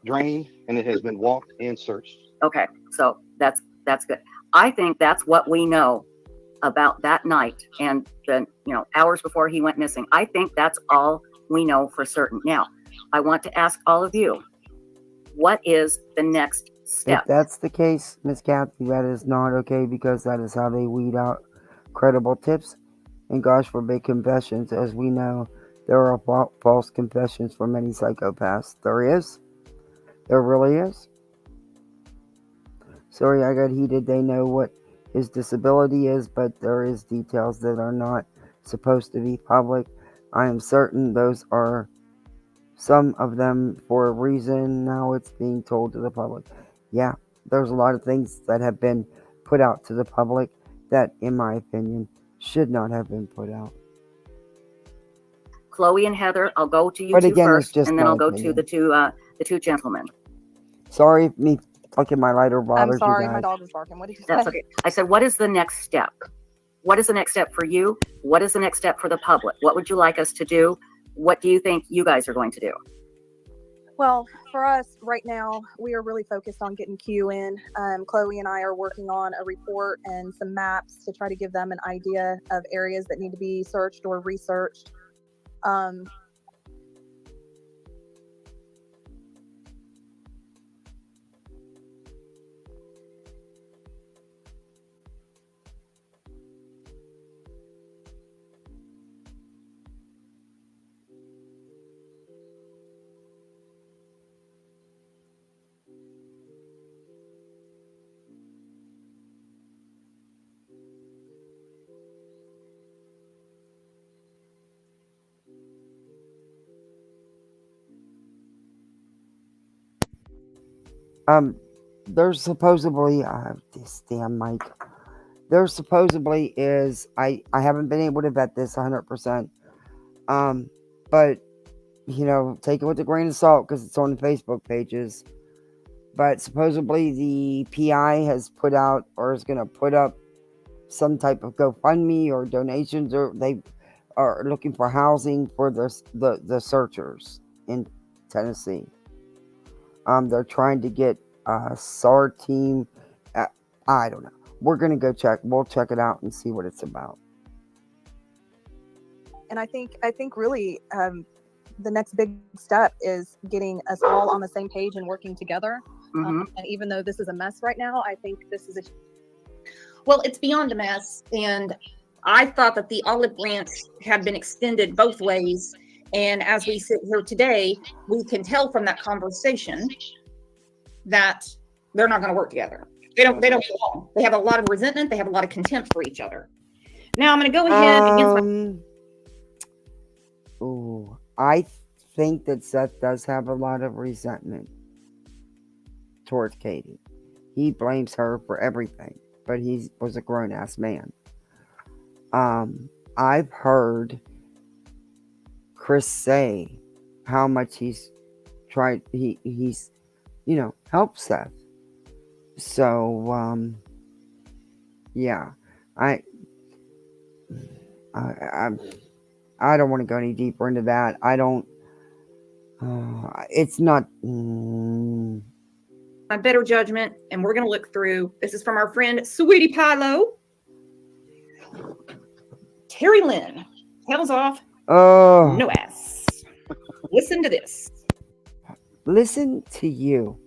drained, and it has been walked and searched. Okay, so that's good. I think that's what we know about that night and the hours before he went missing. I think that's all we know for certain. Now, I want to ask all of you, what is the next step? If that's the case, Miss Kathy, that is not okay, because that is how they weed out credible tips and, gosh forbid, confessions. As we know, there are false confessions for many psychopaths. There really is. Sorry, I got heated. They know what his disability is, but there is details that are not supposed to be public. I am certain those are some of them for a reason. Now it's being told to the public. Yeah, there's a lot of things that have been put out to the public that, in my opinion, should not have been put out. Chloe and Heather, I'll go to you But two again, it's first, just and then my I'll go opinion. to the two gentlemen. Sorry if me flicking my lighter bothers I'm sorry, you guys. my dog was barking. What did you say? That's okay. I said, what is the next step? What is the next step for you? What is the next step for the public? What would you like us to do? What do you think you guys are going to do? Well, for us right now, we are really focused on getting Q in. Chloe and I are working on a report and some maps to try to give them an idea of areas that need to be searched or researched. There's supposedly this damn mic. There supposedly is, I haven't been able to vet this 100%. But take it with a grain of salt because it's on the Facebook pages. But supposedly the PI has put out, or is going to put up, some type of GoFundMe or donations, or they are looking for housing for the searchers in Tennessee. They're trying to get a SAR team. I don't know. We're gonna go check. We'll check it out and see what it's about. And I think really the next big step is getting us all on the same page and working together. And even though this is a mess right now, I think this is a Well, it's beyond a mess. And I thought that the olive branch had been extended both ways. And as we sit here today, we can tell from that conversation that they're not going to work together. They don't get along. They have a lot of resentment. They have a lot of contempt for each other. Now I'm going to go ahead against Ooh, I think that Seth does have a lot of resentment towards Katie. He blames her for everything, but he was a grown-ass man. I've heard Chris say how much he's tried, he's, helped Seth. So, yeah, I don't want to go any deeper into that. I don't. It's not. my better judgment, and we're going to look through. This is from our friend Sweetie Pilo. Terry Lynn tails off. No ass. Listen to this. Listen to you.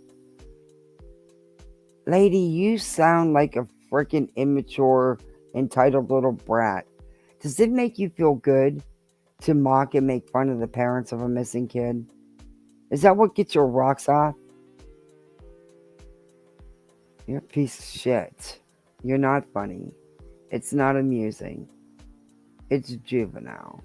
Lady, you sound like a freaking immature, entitled little brat. Does it make you feel good to mock and make fun of the parents of a missing kid? Is that what gets your rocks off? You're a piece of shit. You're not funny. It's not amusing. It's juvenile.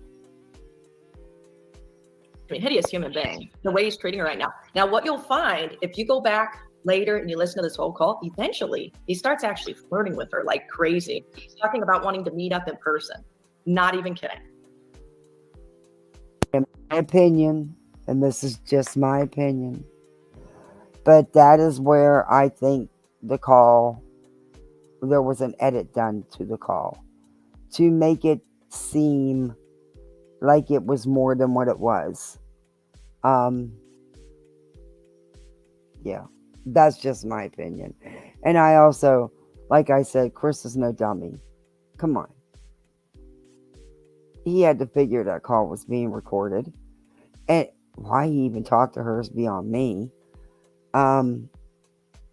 Hideous human being, the way he's treating her right now. Now, what you'll find if you go back later and you listen to this whole call, eventually he starts actually flirting with her like crazy. He's talking about wanting to meet up in person. Not even kidding. In my opinion, and this is just my opinion, but that is where I think the call, there was an edit done to the call to make it seem like it was more than what it was. Yeah, that's just my opinion. And I also, like I said, Chris is no dummy. Come on. He had to figure that call was being recorded. And why he even talked to her is beyond me.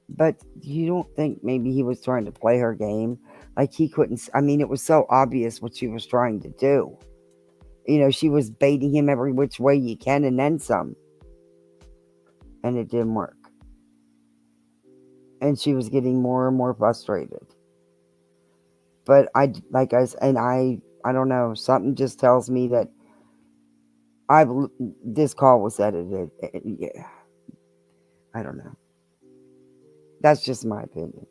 But you don't think maybe he was trying to play her game? Like he couldn't, I mean, it was so obvious what she was trying to do. She was baiting him every which way you can and then some. And it didn't work. And she was getting more and more frustrated. But I don't know, something just tells me that this call was edited. Yeah. I don't know. That's just my opinion.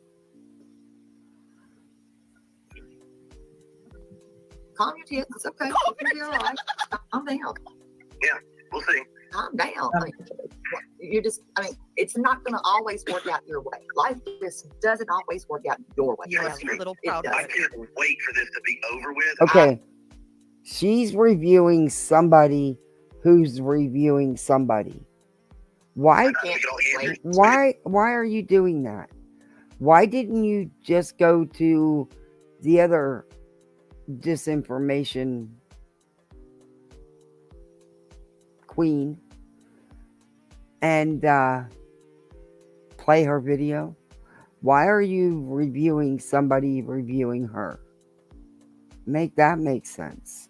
Calm your tits. It's okay. You'll be all right. I'm down. Yeah, we'll see. I'm down. It's not going to always work out your way. Life just doesn't always work out your way. Yeah, a little proud. I can't wait for this to be over with. Okay. She's reviewing somebody who's reviewing somebody. Why are you doing that? Why didn't you just go to the other disinformation queen and play her video? Why are you reviewing somebody reviewing her? Make that make sense.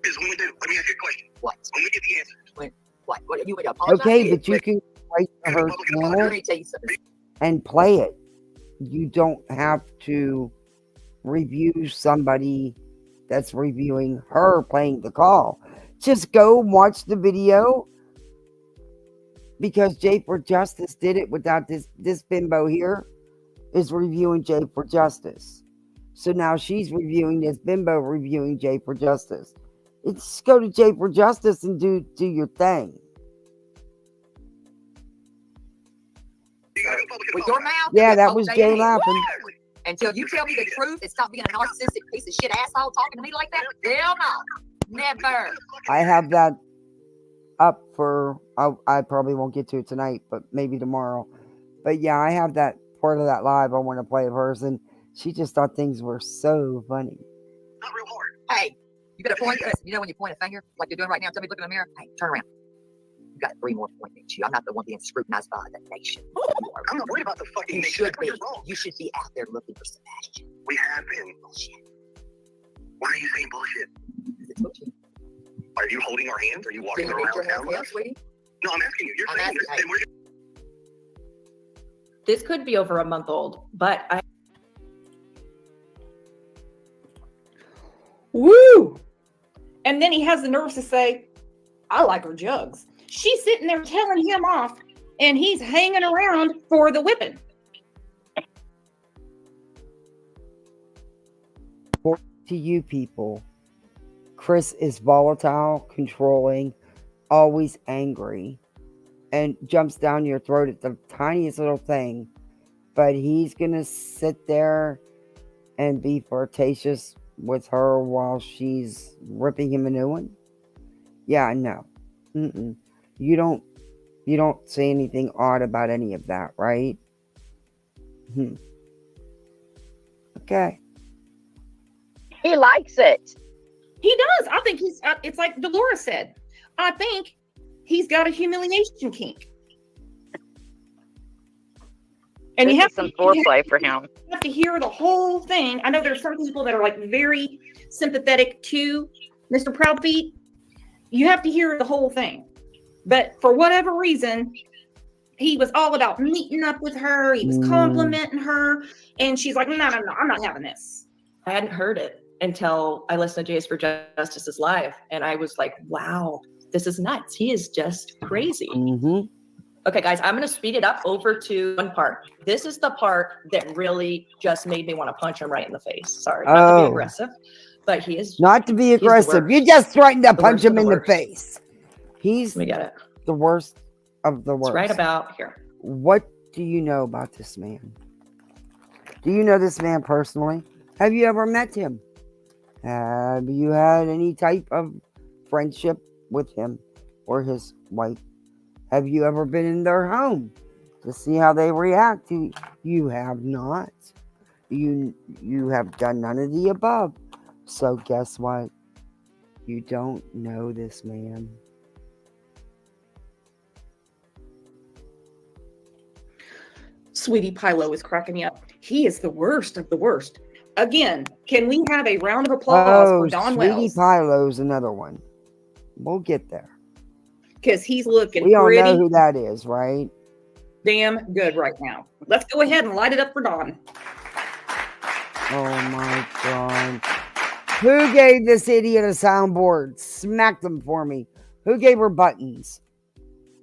Is when we do. Let me ask you a question. What? When we get the answer. What? You would apologize? Okay, but you can go right to her channel Let me tell you something. and play it. You don't have to review somebody that's reviewing her playing the call. Just go watch the video, because J4Justice did it without this bimbo here is reviewing J4Justice. So now she's reviewing this bimbo reviewing J4Justice. Just go to J4Justice and do your thing. With your mouth. Yeah, that was Jay laughing. Until you tell me the truth and stop being a narcissistic piece of shit asshole talking to me like that. Hell no. Never. I have that up for, I probably won't get to it tonight, but maybe tomorrow. But yeah, I have that part of that live. I want to play a person. She just thought things were so funny. Hey, you got to point. You know when you point a finger like you're doing right now, somebody look in the mirror. Hey, turn around. You got 3 more pointing at you. I'm not the one being scrutinized by the nation. I'm not worried about the fucking You nation. should be. You're wrong. You should be out there looking for Sebastian. We have been. Bullshit. Why are you saying bullshit? It's bullshit. Are you holding our hands? Are you walking Do you need around your town? hands held, sweetie? No, I'm asking you. You're I'm saying asking, this, and we're This could be over a month old, but I Woo! And then he has the nerves to say, I like her jugs. She's sitting there telling him off, and he's hanging around for the whipping. To you people, Chris is volatile, controlling, always angry, and jumps down your throat at the tiniest little thing. But he's going to sit there and be flirtatious with her while she's ripping him a new one? Yeah, no. Mm-mm. You don't say anything odd about any of that, right? Okay. He likes it. He does. I think he's, it's like Dolores said, I think he's got a humiliation kink. And This you have is some to, foreplay for him. You have to hear the whole thing. I know there's some people that are like very sympathetic to Mr. Proudfeet. You have to hear the whole thing. But for whatever reason, he was all about meeting up with her. He was complimenting her. And she's like, no, I'm not having this. I hadn't heard it until I listened to J4Justice's live. And I was like, wow, this is nuts. He is just crazy. Okay, guys, I'm going to speed it up over to one part. This is the part that really just made me want to punch him right in the face. Sorry, not to be aggressive, but he is not to be aggressive. You just threatened to punch him in the face. He's We get it. the worst of the worst. It's right about here. What do you know about this man? Do you know this man personally? Have you ever met him? Have you had any type of friendship with him or his wife? Have you ever been in their home to see how they react to you? You have not. You have done none of the above. So guess what? You don't know this man. Sweetie Pilo is cracking me up. He is the worst of the worst. Again, can we have a round of applause for Don Sweetie Wells? Pilo's another one. We'll get there. Because he's looking We all pretty know who that is, right? damn good right now. Let's go ahead and light it up for Don. Oh my God. Who gave this idiot a soundboard? Smack them for me. Who gave her buttons?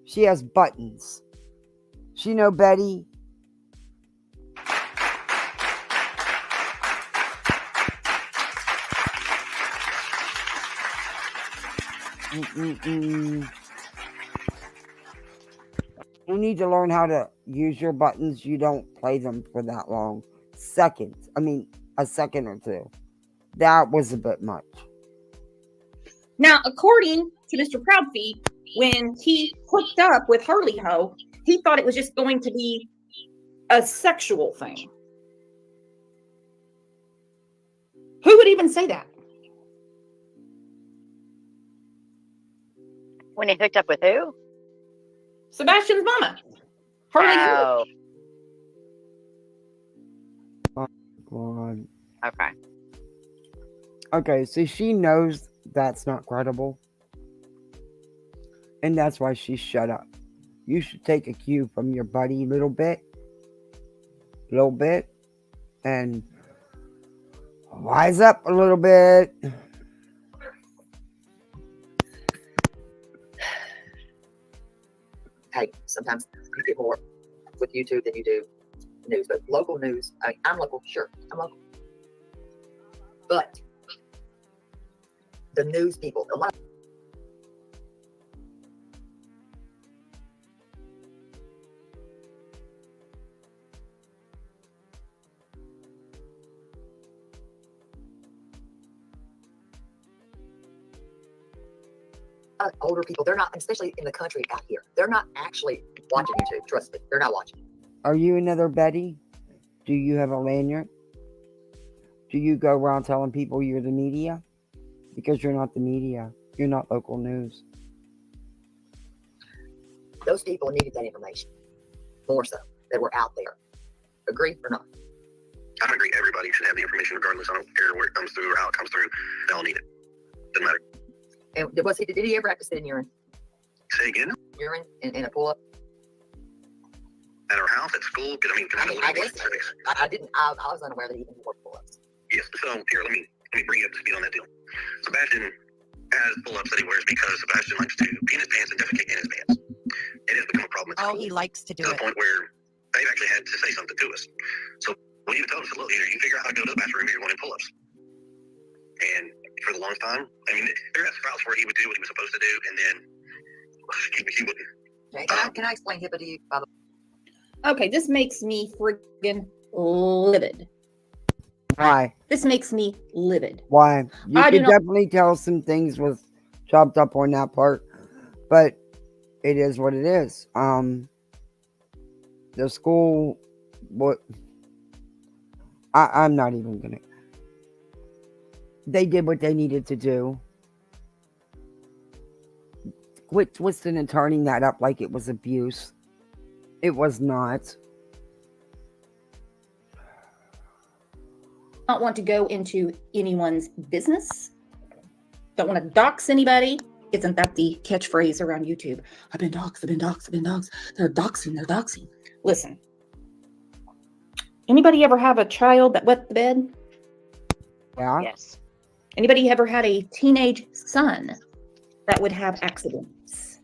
She has buttons. She know Betty? You need to learn how to use your buttons. You don't play them for that long. A second or two. That was a bit much. Now, according to Mr. Proudfeet, when he hooked up with Hurley Ho, he thought it was just going to be a sexual thing. Who would even say that? When he hooked up with who? Sebastian's mama. Hurley Ho. Oh, God. Okay. Okay, so she knows that's not credible. And that's why she shut up. You should take a cue from your buddy a little bit. And wise up a little bit. Hey, sometimes you get more with YouTube than you do news. But local news, I mean, I'm local, sure, I'm local. But the news people, a lot of older people, they're not, especially in the country out here, they're not actually watching YouTube. Trust me, they're not watching. Are you another Betty? Do you have a lanyard? Do you go around telling people you're the media? Because you're not the media. You're not local news. Those people needed that information more so that were out there. Agree or not? I agree. Everybody should have the information regardless. I don't care where it comes through or how it comes through. They all need it. Doesn't matter. And did he ever have to sit in urine? Say again? Urine in a pull-up? At our house, at school? Because I guess I didn't. I was unaware that he even wore pull-ups. Yes. So here, let me bring you up to speed on that deal. Sebastian has pull-ups that he wears because Sebastian likes to pee in his pants and defecate in his pants. It has become a problem at school. He likes to do to it. the point where they've actually had to say something to us. So we even told us, look, either you figure out how to go to the bathroom or you're going in pull-ups. And for the longest time, there are sprouts where he would do what he was supposed to do, and then he wouldn't. Okay, can I explain HIPAA to you? By the Okay, this makes me friggin' livid. Why? This makes me livid. Why? You I do could not. definitely tell some things was chopped up on that part, but it is what it is. The school, what? I'm not even gonna. They did what they needed to do. Quit twisting and turning that up like it was abuse. It was not. Not want to go into anyone's business. Don't want to dox anybody. Isn't that the catchphrase around YouTube? I've been doxed, I've been doxed, I've been doxed. They're doxing. Listen. Anybody ever have a child that wet the bed? Yeah. Yes. Anybody ever had a teenage son that would have accidents?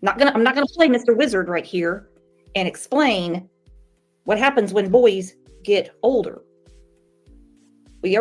I'm not gonna play Mr. Wizard right here and explain what happens when boys get older. We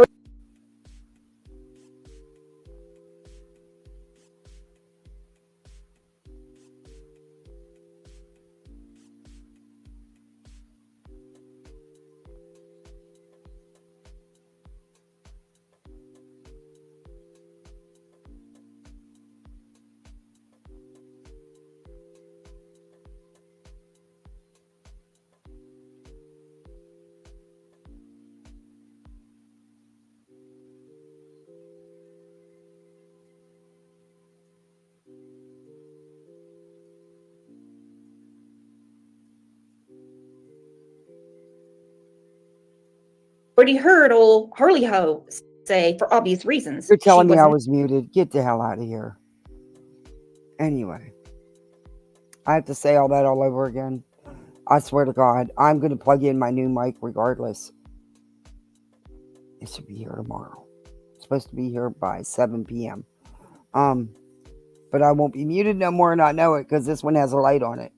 already heard old Harley Ho say, for obvious reasons, You're telling me I wasn't. was muted. Get the hell out of here. Anyway, I have to say all that all over again. I swear to God, I'm going to plug in my new mic regardless. It should be here tomorrow. It's supposed to be here by 7 p.m. But I won't be muted no more, and I know it because this one has a light on it.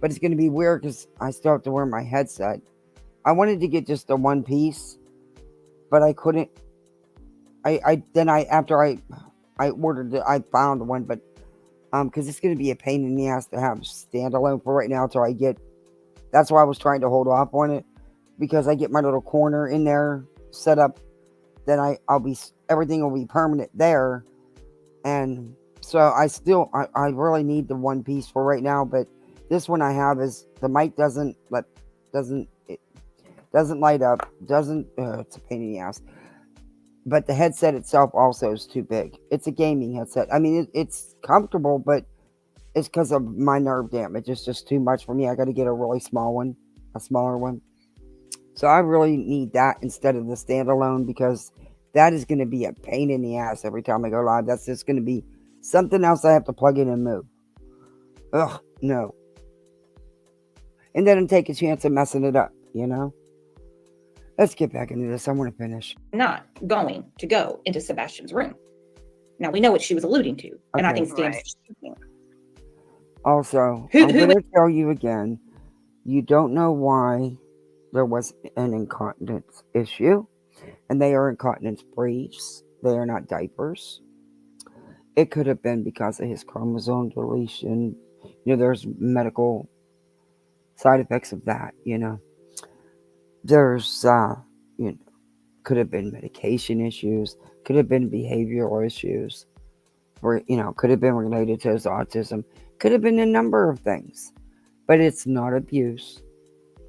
But it's going to be weird because I still have to wear my headset. I wanted to get just the one piece, but I couldn't. After I ordered it, I found one, but because it's going to be a pain in the ass to have standalone for right now until I get. That's why I was trying to hold off on it, because I get my little corner in there set up, then everything will be permanent there, and so I really need the one piece for right now. But this one I have is the mic doesn't light up, it's a pain in the ass. But the headset itself also is too big. It's a gaming headset. I mean, it's comfortable, but it's because of my nerve damage. It's just too much for me. I got to get a really small one, a smaller one. So I really need that instead of the standalone, because that is going to be a pain in the ass every time I go live. That's just going to be something else I have to plug in and move. Ugh, no. And then take a chance of messing it up, you know? Let's get back into this. I want to finish. Not going to go into Sebastian's room. Now we know what she was alluding to, and I Okay. think Stan's. Also, Who I'm going to tell you again, you don't know why there was an incontinence issue, and they are incontinence briefs. They are not diapers. It could have been because of his chromosome deletion. You know, there's medical side effects of that, you know. There's, could have been medication issues, could have been behavioral issues, or, could have been related to his autism, could have been a number of things. But it's not abuse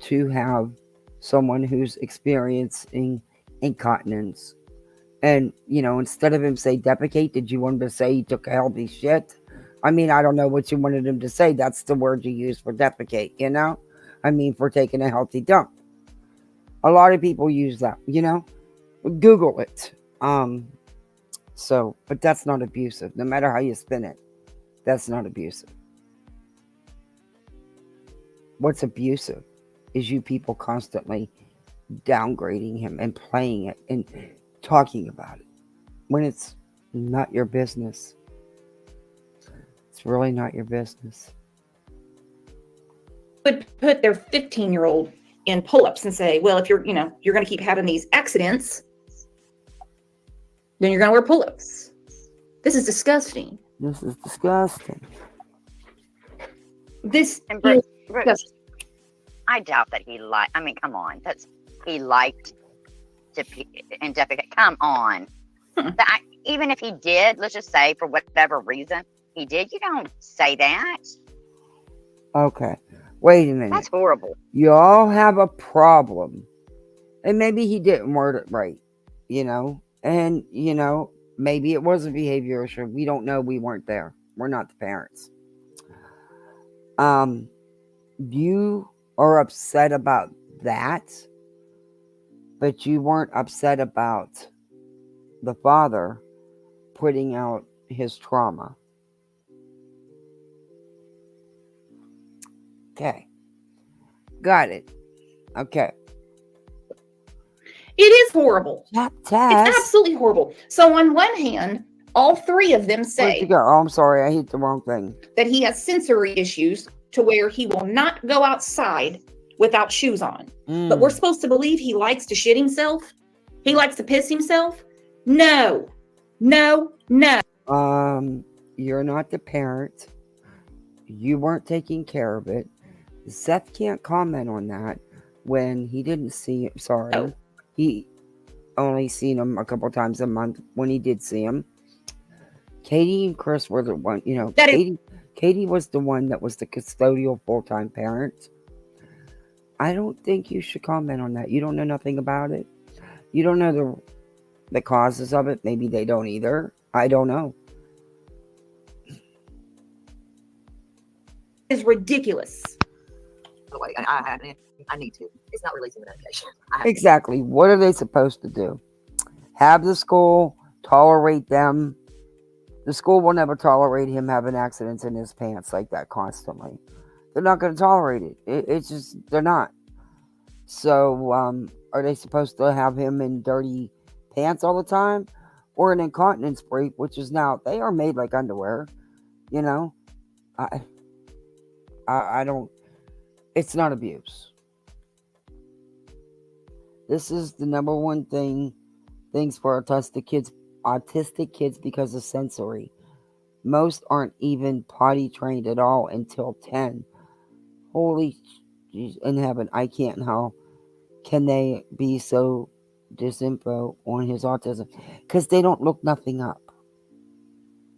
to have someone who's experiencing incontinence. And, instead of him say defecate, did you want him to say he took a healthy shit? I mean, I don't know what you wanted him to say. That's the word you use for defecate, I mean, for taking a healthy dump. A lot of people use that, Google it. But that's not abusive. No matter how you spin it, that's not abusive. What's abusive is you people constantly downgrading him and playing it and talking about it when it's not your business. It's really not your business. Would put their 15-year-old in pull-ups and say, well, if you're going to keep having these accidents, then you're going to wear pull-ups. This is disgusting. This is disgusting. This And is Brooke, disgusting. I doubt that he liked. I mean, come on. He liked to and defecate. Come on. Even if he did, let's just say for whatever reason he did, you don't say that. Okay. Wait a minute. That's horrible. You all have a problem. And maybe he didn't word it right, And, maybe it was a behavioral issue. We don't know. We weren't there. We're not the parents. You are upset about that, but you weren't upset about the father putting out his trauma. Okay. Got it. Okay. It is horrible. Tess. It's absolutely horrible. So on one hand, all three of them Where'd say you go? Oh, I'm sorry. I hit the wrong thing. that he has sensory issues to where he will not go outside without shoes on. But we're supposed to believe he likes to shit himself? He likes to piss himself? No. No. No. You're not the parent. You weren't taking care of it. Seth can't comment on that when he didn't see him. Sorry. No. He only seen him a couple times a month when he did see him. Katie and Chris were the one, Katie was the one that was the custodial full-time parent. I don't think you should comment on that. You don't know nothing about it. You don't know the causes of it. Maybe they don't either. I don't know. It's ridiculous. Oh, wait, I need to. It's not releasing the medication. Exactly. What are they supposed to do? Have the school tolerate them? The school will never tolerate him having accidents in his pants like that constantly. They're not going to tolerate it. It's just, they're not. So, are they supposed to have him in dirty pants all the time? Or an incontinence brief, which is now, they are made like underwear. I don't, it's not abuse. This is the number one things for autistic kids because of sensory. Most aren't even potty trained at all until 10. Holy geez, in heaven, I can't. How can they be so disinfo on his autism? Because they don't look nothing up.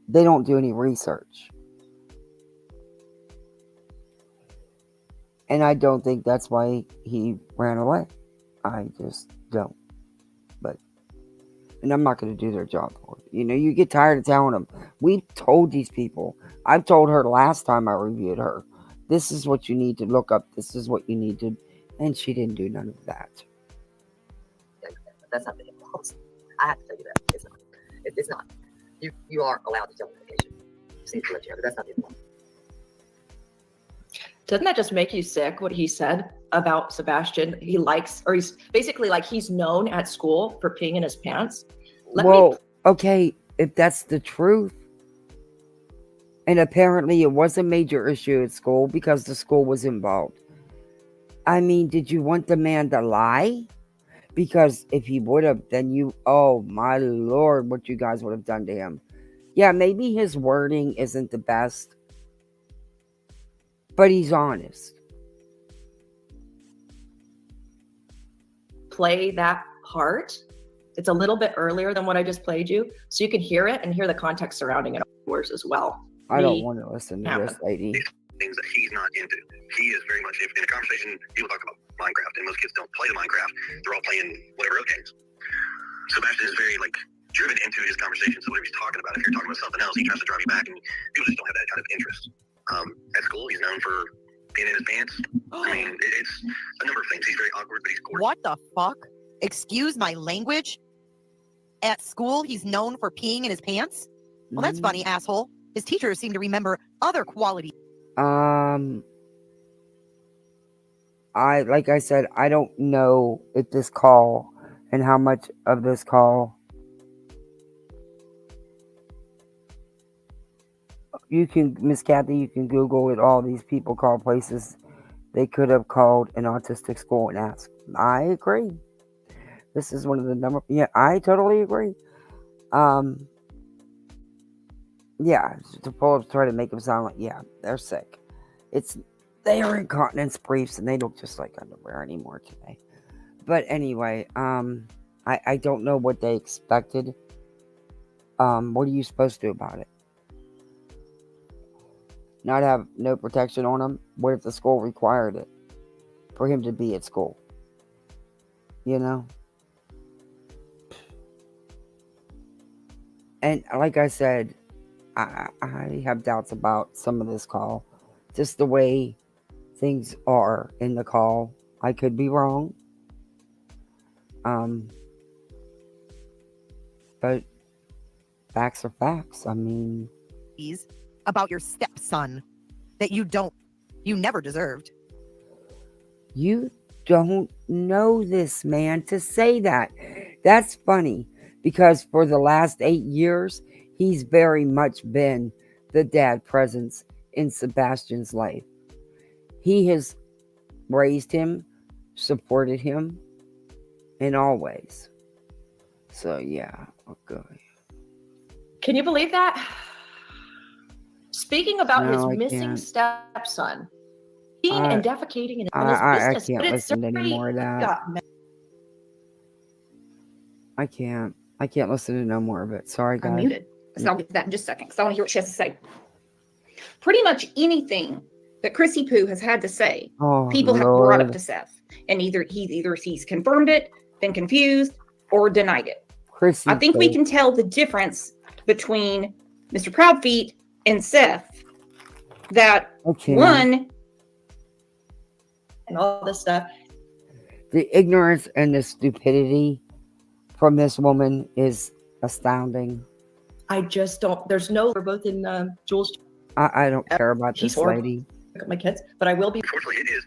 They don't do any research. And I don't think that's why he ran away. I just don't. And I'm not going to do their job for it. You get tired of telling them. We've told these people. I've told her last time I reviewed her. This is what you need to look up. This is what you need to. And she didn't do none of that. That's not the impulse. I have to tell you that. It's not. It's not. You are allowed to tell the medication. See, to let you know, but that's not the impulse. Doesn't that just make you sick, what he said about Sebastian? He likes, or he's basically like he's known at school for peeing in his pants. Okay, if that's the truth. And apparently it was a major issue at school because the school was involved. I mean, did you want the man to lie? Because if he would have, then oh my Lord, what you guys would have done to him. Yeah, maybe his wording isn't the best. But he's honest. Play that part. It's a little bit earlier than what I just played you, so you can hear it and hear the context surrounding it worse as well. I don't want to listen to this lady. Things that he's not into. He is very much, if in a conversation, he will talk about Minecraft, and most kids don't play the Minecraft. They're all playing whatever other games. Sebastian is very driven into his conversation. So whatever he's talking about, if you're talking about something else, he tries to drive you back, and people just don't have that kind of interest. At school, he's known for being in his pants. I mean, it's a number of things. He's very awkward, but he's gorgeous. What the fuck? Excuse my language? At school, he's known for peeing in his pants? Well, that's funny, asshole. His teachers seem to remember other qualities. Like I said, I don't know if this call and how much of this call you can, Miss Kathy, you can Google it. All these people call places they could have called an autistic school and asked. I agree. This is one of the number. Yeah, I totally agree. Yeah, to pull up, try to make them sound like, yeah, they're sick. They are incontinence briefs and they look just like underwear anymore today. But anyway, I don't know what they expected. What are you supposed to do about it? Not have no protection on him? What if the school required it for him to be at school? You know? And like I said, I have doubts about some of this call. Just the way things are in the call. I could be wrong. But facts are facts. I mean, about your stepson that you never deserved. You don't know this man to say that. That's funny because for the last 8 years, he's very much been the dad presence in Sebastian's life. He has raised him, supported him in all ways. So yeah, okay. Can you believe that? Speaking about his No, I missing can't. stepson, peeing and defecating in his I business, can't but it's listen to any more of that. I can't listen to no more of it. Sorry, guys. I'm muted. So I'll get to that in just a second because I want to hear what she has to say. Pretty much anything that Chrissy Poo has had to say, people have brought up to Seth. And either he's confirmed it, been confused, or denied it. Chrissy I think we can tell the difference between Mr. Proudfeet and Seth. That one and all this stuff. The ignorance and the stupidity from this woman is astounding. I just don't. There's no. We're both in Jules. I don't care about this lady. Look at my kids, but I will be. Unfortunately, it is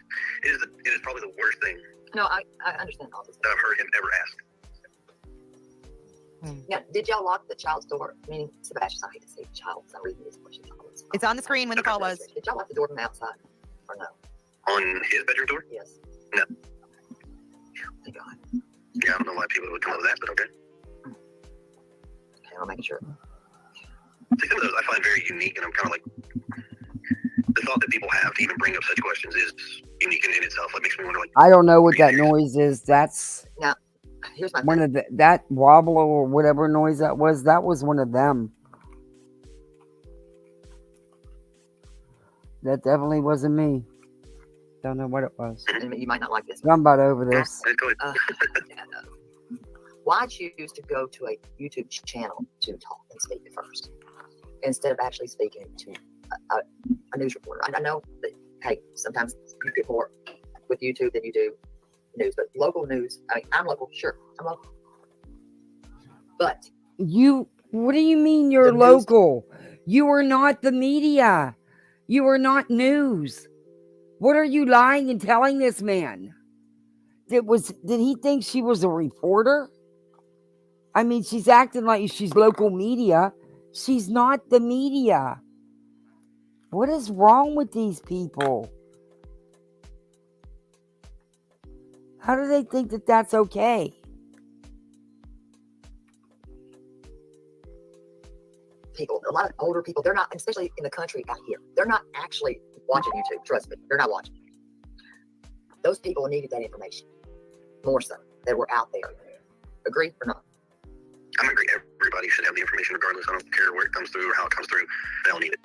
probably the worst thing No, I understand all this. that I've heard him ever ask. Now, did y'all lock the child's door? Meaning, Sebastian, I hate to say child, I'm reading these questions. It's on the screen when the call was. Did y'all lock the door from the outside or no? On his bedroom door? Yes. No. Thank God. Yeah, I don't know why people would come up with that, but okay. Okay, I'll make sure. See, some of those I find very unique, and I'm kind of like, the thought that people have to even bring up such questions is unique in itself. It makes me wonder, like, I don't know what that noise is. That's now. Here's my one of that wobble or whatever noise that was. That was one of them. That definitely wasn't me. Don't know what it was. You might not like this. I'm about over this. Why choose to go to a YouTube channel to talk and speak first instead of actually speaking to a news reporter? I know that, hey, sometimes you get more with YouTube than you do news, but local news, I'm local, sure, I'm local. But what do you mean you're local? You are not the media. You are not news. What are you lying and telling this man? Did he think she was a reporter? I mean, she's acting like she's local media. She's not the media. What is wrong with these people? How do they think that that's okay? people, a lot of older people, they're not, especially in the country out here, they're not actually watching YouTube. Trust me, they're not watching. Those people needed that information more so that were out there. Agree or not? I agree. Everybody should have the information regardless. I don't care where it comes through or how it comes through. They all need it.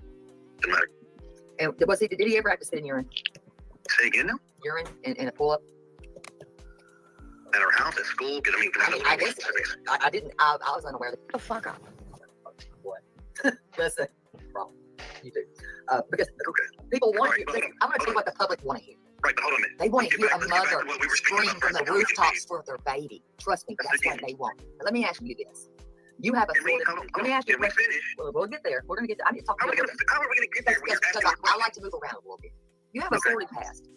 Doesn't matter. And did he ever have to sit in urine? Say again now? Urine in a pull-up? At her house, at school? Because I mean, I guess I didn't. I was unaware that. The fuck up. What? Listen, wrong. You do. Because people want you. Listen, I'm going to tell you what the public want to hear. Right, but hold on a minute. They want to hear a Let's get back to mother what we were speaking scream about from the first. I'm rooftops for their baby. Trust me, that's what they want. Now, let me ask you this. You have a let me ask you a question. We'll get there. We're going to get to, I need to talk to you. How are we going to get there? I like to move around a little bit. You have a sordid past.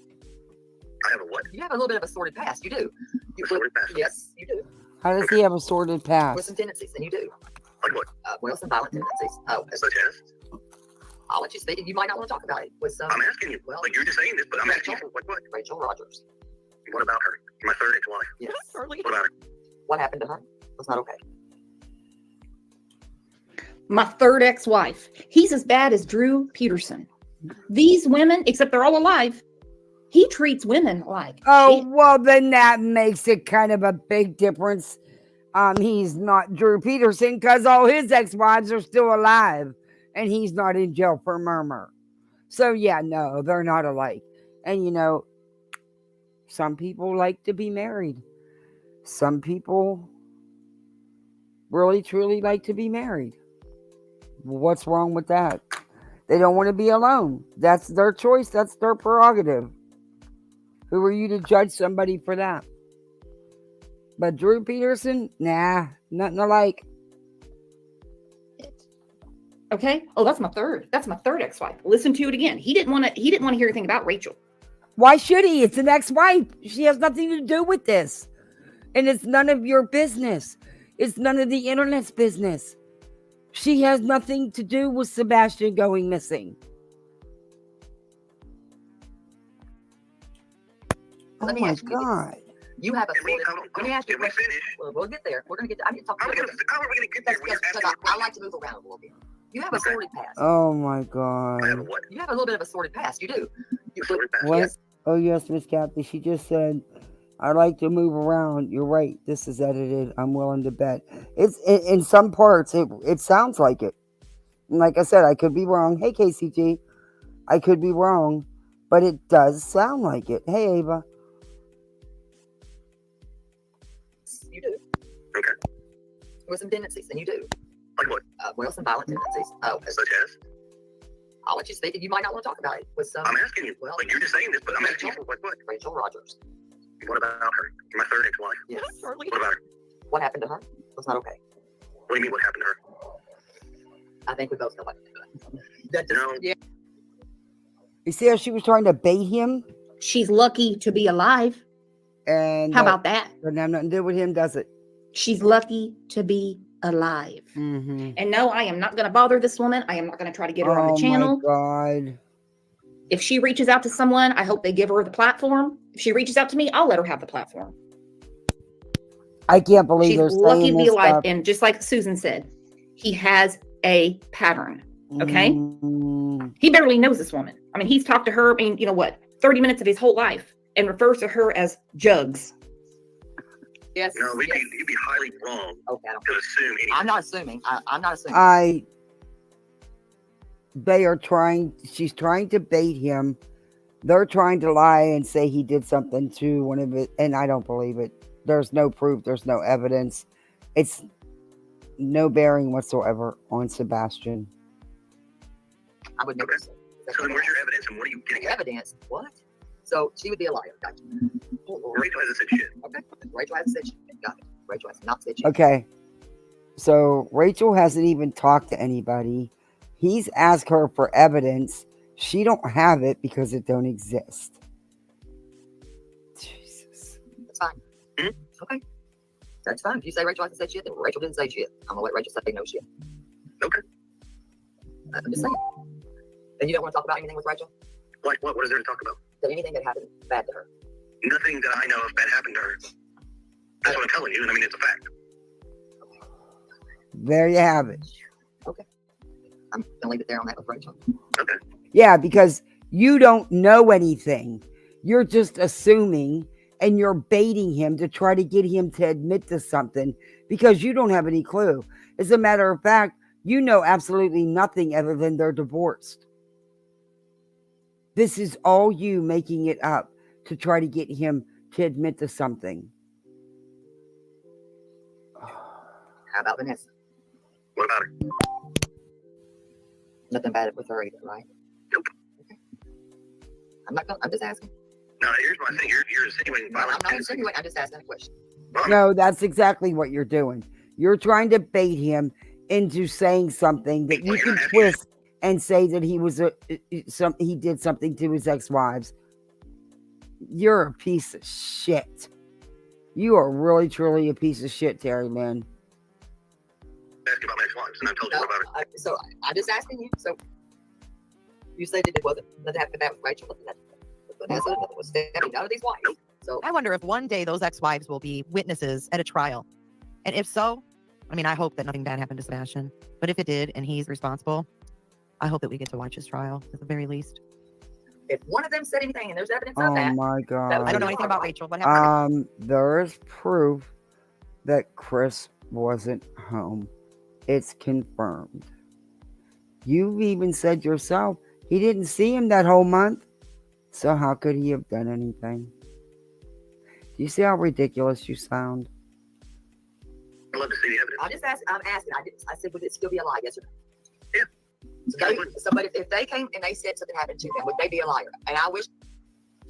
I have a what? You have a little bit of a sordid past. You do. A sordid past? Yes, you do. How does he have a sordid With past? some tendencies, and you do. Like what? Well, some violent tendencies. Such as? I'll let you speak, and you might not want to talk about it. With some. I'm asking you. Well, like you're just saying this, but I'm asking you for what? Rachel Rogers. What about her? My third ex-wife. Yes. What about her? What happened to her? Was not okay. My third ex-wife. He's as bad as Drew Peterson. These women, except they're all alive, he treats women like Oh, shit. well, then that makes it kind of a big difference. He's not Drew Peterson because all his ex-wives are still alive and he's not in jail for murder. So, yeah, no, they're not alike. And, you know, some people like to be married. Some people really, truly like to be married. What's wrong with that? They don't want to be alone. That's their choice. That's their prerogative. Who are you to judge somebody for that? But Drew Peterson, nah, nothing alike. Okay. Oh, that's my third. That's my third ex-wife. Listen to it again. He didn't want to hear anything about Rachel. Why should he? It's an ex-wife. She has nothing to do with this. And it's none of your business. It's none of the internet's business. She has nothing to do with Sebastian going missing. Oh Let me my ask you God. this. You have a sordid. Let me ask you a question. We'll get there. We're going to get. I need to talk to you. How are we going to get there? I like to move around a little bit. You have a sordid past. Oh my God. What? You have a little bit of a sordid past. You do. What? Yes. Oh yes, Miss Kathy. She just said, "I like to move around." You're right. This is edited. I'm willing to bet. It's in some parts. It sounds like it. And like I said, I could be wrong. Hey KCG, I could be wrong, but it does sound like it. Hey Ava. You do. Okay. With some tendencies, and you do. Like what? Well, some violent tendencies. Such as? I'll let you speak, and you might not want to talk about it. With some. I'm asking you. Well, like you're just saying this, but I'm asking you for what? Rachel Rogers. What about her? My third ex-wife. Yes. What about her? What happened to her? Was not okay. What do you mean? What happened to her? I think we both know what. That just, No. Yeah. You see how she was trying to bait him? She's lucky to be alive. And How about that? Doesn't have nothing to do with him, does it? She's lucky to be alive. Mm-hmm. And no, I am not going to bother this woman. I am not going to try to get her on the channel. Oh my God. If she reaches out to someone, I hope they give her the platform. If she reaches out to me, I'll let her have the platform. I can't believe She's they're lucky saying to be this alive. stuff. And just like Susan said, he has a pattern. Okay. He barely knows this woman. I mean, he's talked to her, 30 minutes of his whole life and refers to her as Jugs. Yes. No, you'd be highly wrong Okay. to assume anything. I'm not assuming. I'm not assuming. She's trying to bait him. They're trying to lie and say he did something to one of it, and I don't believe it. There's no proof. There's no evidence. It's no bearing whatsoever on Sebastian. I would never say. So then where's your evidence and what are you getting at? Evidence? What? So she would be a liar. Gotcha. Rachel hasn't said shit. Okay. Rachel hasn't said shit. Got it. Rachel has not said shit. Okay. So Rachel hasn't even talked to anybody. He's asked her for evidence. She don't have it because it don't exist. Jesus. That's fine. Okay. That's fine. If you say Rachel hasn't said shit, then Rachel didn't say shit. I'm gonna let Rachel say no shit. Okay. I'm just saying. And you don't want to talk about anything with Rachel? Like what? What is there to talk about? That anything that happened bad to her? Nothing that I know of bad happened to her. That's what I'm telling you, and I mean it's a fact. There you have it. Okay. I'm gonna leave it there on that with Rachel. Okay. Yeah, because you don't know anything. You're just assuming and you're baiting him to try to get him to admit to something because you don't have any clue. As a matter of fact, you know absolutely nothing other than they're divorced. This is all you making it up to try to get him to admit to something. How about Vanessa? What about her? Nothing bad with her either, right? Nope. Okay. I'm just asking. No, here's my thing. You're insinuating No, I'm violence. not insinuating. I'm just asking a question. No, that's exactly what you're doing. You're trying to bait him into saying something that you can twist and say that he was he did something to his ex-wives. You're a piece of shit. You are really, truly a piece of shit, Terry Lynn. Ask about my ex-wives, and I told you about it. So I'm just asking you. So you said that it wasn't nothing happened with Rachel, nothing with Vanessa, nothing with Stephanie, none of these wives. So I wonder if one day those ex-wives will be witnesses at a trial. And if so, I mean, I hope that nothing bad happened to Sebastian. But if it did and he's responsible, I hope that we get to watch his trial at the very least. if one of them said anything and there's evidence of Oh that, my God. I don't know anything about Rachel. What happened? There is proof that Chris wasn't home. It's confirmed. You've even said yourself he didn't see him that whole month. So how could he have done anything? Do you see how ridiculous you sound? I'd love to see the evidence. I'm asking. I said, would it still be a lie? Yes or no? Yeah. But if they came and they said something happened to them, would they be a liar? And I wish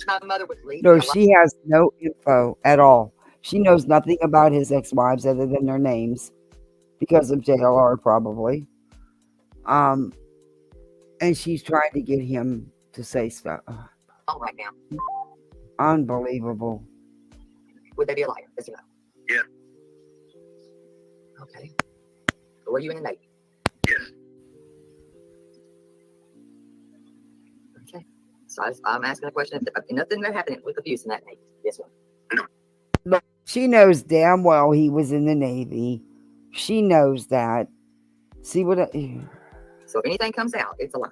my mother would leave. No, she has no info at all. She knows nothing about his ex-wives other than their names because of JLR probably. And she's trying to get him to say stuff. Oh, right now. Unbelievable. Would they be a liar? Yes or no? Yeah. Okay. Were you in the Navy? Yes. Okay. So I'm asking a question. If nothing that happened with abuse in that Navy. Yes or no? Look, she knows damn well he was in the Navy. She knows that. See what? So if anything comes out, it's a lie.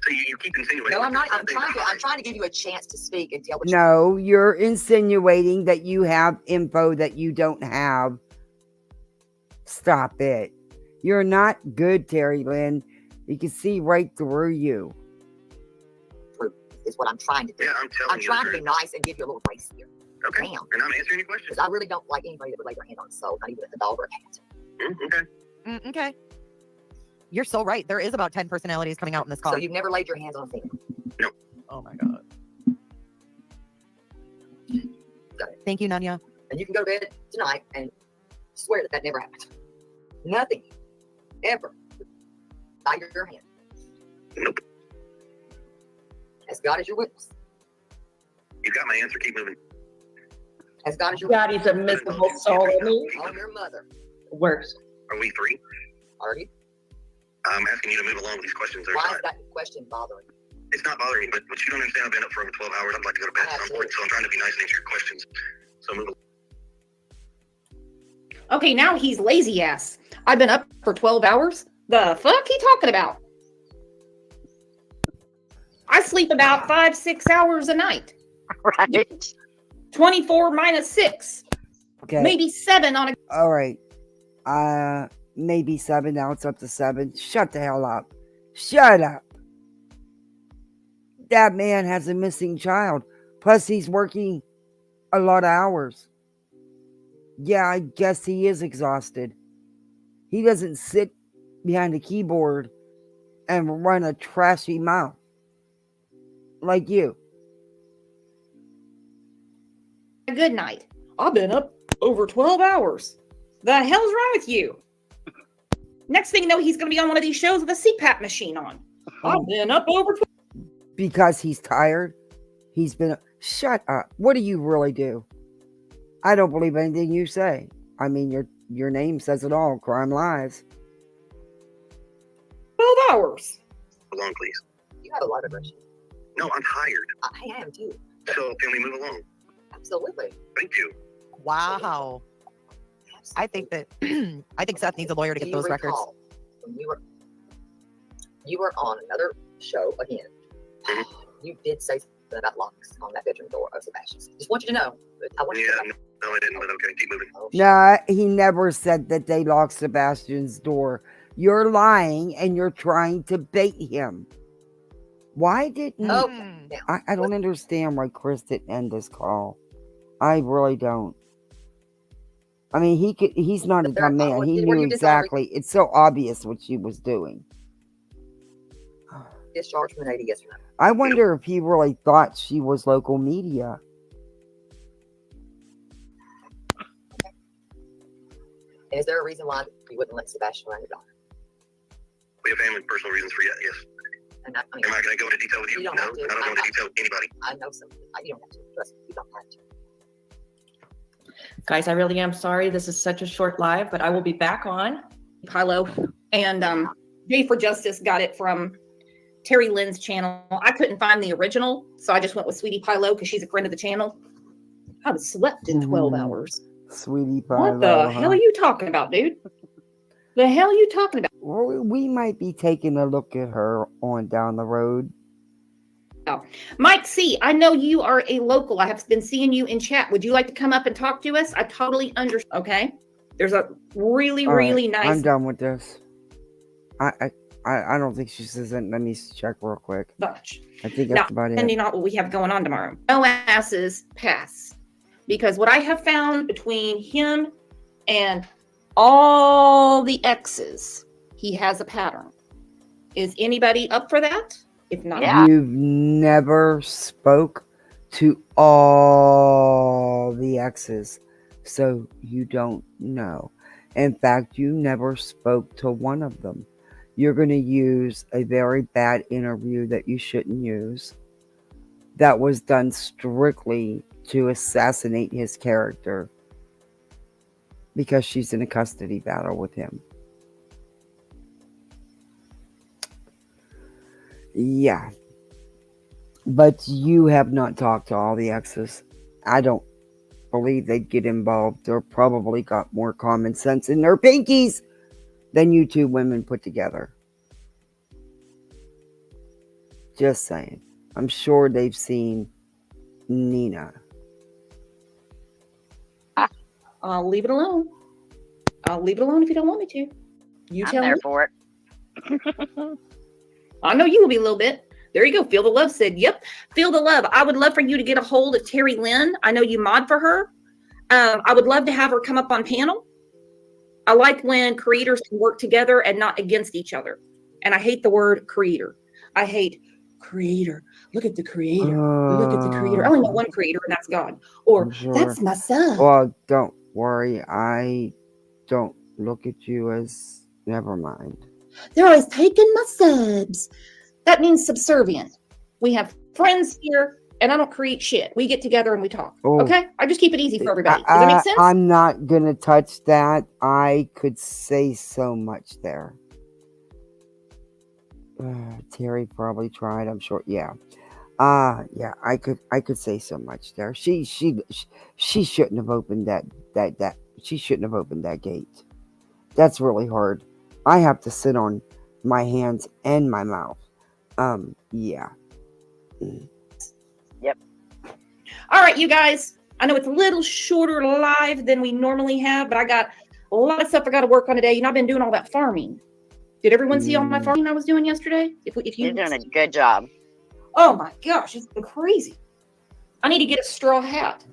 So you keep insinuating. No, I'm not. I'm trying to give you a chance to speak and tell what you No, you're insinuating that you have info that you don't have. Stop it. You're not good, Terry Lynn. You can see right through you. is what I'm trying to do. Yeah, I'm trying to be nice and give you a little grace here. Okay. Damn. And I'm answering your question. Because I really don't like anybody that would lay their hand on a soul, not even a dog or a cat. Okay. Okay. You're so right. There is about 10 personalities coming out in this call. So you've never laid your hands on a female? No. Oh my God. Thank you, Nanya. And you can go to bed tonight and swear that never happened. Nothing. Ever. By your hand. Nope. As God is your witness. You got my answer. Keep moving. As God is your God witness. is a miserable soul. On your mother. Worse. Are we three? Are you? I'm asking you to move along with these questions. Why is that question bothering you? It's not bothering me, but you don't understand. I've been up for over 12 hours. I'd like to go to bed at some point, so I'm trying to be nice and answer your questions. So move along. Okay, now he's lazy ass. I've been up for 12 hours. The fuck he talking about? I sleep about 5-6 hours a night. Right. 24 minus 6. Okay. Maybe 7 on a. All right. Maybe 7. Now it's up to 7. Shut the hell up. Shut up. That man has a missing child. Plus, he's working a lot of hours. Yeah, I guess he is exhausted. He doesn't sit behind a keyboard and run a trashy mouth like you. Good night. I've been up over 12 hours. The hell's wrong with you? Next thing you know, he's going to be on one of these shows with a CPAP machine on. I've been up over 12. Because he's tired. He's been. Shut up. What do you really do? I don't believe anything you say. I mean, your name says it all. Crime Lies. 12 hours. Along, please. You have a lot of aggression. No, I'm tired. I am too. So can we move along? Absolutely. Thank you. Wow. I think that I think Seth needs a lawyer to Do get you those records. recall when you were on another show again? You did say something about locks on that bedroom door of Sebastian's. Just want you to know. I want you to know. No, I didn't, but okay, keep moving. Nah, he never said that they locked Sebastian's door. You're lying and you're trying to bait him. Why didn't... I don't understand why Chris didn't end this call. I really don't. I mean, he's not a dumb man. He were knew you dishonored? exactly. It's so obvious what she was doing. Discharged from the Navy, yes or no? I wonder if he really thought she was local media. And is there a reason why you wouldn't let Sebastian around your daughter? We have family personal reasons for that, yes. And I mean, Am I going to go into detail with you? you don't No, have to. I don't go into detail with anybody. I know some. You don't have to. Trust me, you don't have to. Guys, I really am sorry. This is such a short live, but I will be back on. Pilo and J4Justice got it from Terry Lynn's channel. I couldn't find the original, so I just went with Sweetie Pilo because she's a friend of the channel. I've slept in 12 hours. Sweetie What the hell are you talking about, dude? The hell are you talking about? We might be taking a look at her on down the road. Mike C., I know you are a local. I have been seeing you in chat. Would you like to come up and talk to us? I totally understand. Okay. There's a really, All right, really nice. I'm done with this. I don't think she says it. Let me check real quick. Bunch. I think Now, that's about it. depending on what we have going on tomorrow. No asses pass. Because what I have found between him and all the exes, he has a pattern. Is anybody up for that? If not, You've never spoke to all the exes, so you don't know. In fact, you never spoke to one of them. You're going to use a very bad interview that you shouldn't use. That was done strictly to assassinate his character because she's in a custody battle with him. Yeah. But you have not talked to all the exes. I don't believe they'd get involved. They're probably got more common sense in their pinkies than you two women put together. Just saying. I'm sure they've seen Nina. I'll leave it alone. I'll leave it alone if you don't want me to. You I'm tell there me. for it. I know you will be a little bit. There you go. Feel the Love said, yep. Feel the Love. I would love for you to get a hold of Terry Lynn. I know you mod for her. I would love to have her come up on panel. I like when creators can work together and not against each other. And I hate the word creator. I hate creator. Look at the creator. Look at the creator. I only know one creator, and that's God. Or I'm sure. that's my son. Well, don't worry. I don't look at you as... Never mind. They're always taking my subs. That means subservient. We have friends here, and I don't create shit. We get together and we talk. Oh. Okay? I just keep it easy for everybody. Does that make sense? I'm not going to touch that. I could say so much there. Terry probably tried, I'm sure. Yeah. Yeah, I could say so much there. She shouldn't have opened that she shouldn't have opened that gate. That's really hard. I have to sit on my hands and my mouth. Yeah. Yep. All right, you guys. I know it's a little shorter live than we normally have, but I got a lot of stuff I got to work on today. You know, I've been doing all that farming. Did everyone see all my farming I was doing yesterday? If You're doing a good job. Oh my gosh, it's been crazy. I need to get a straw hat.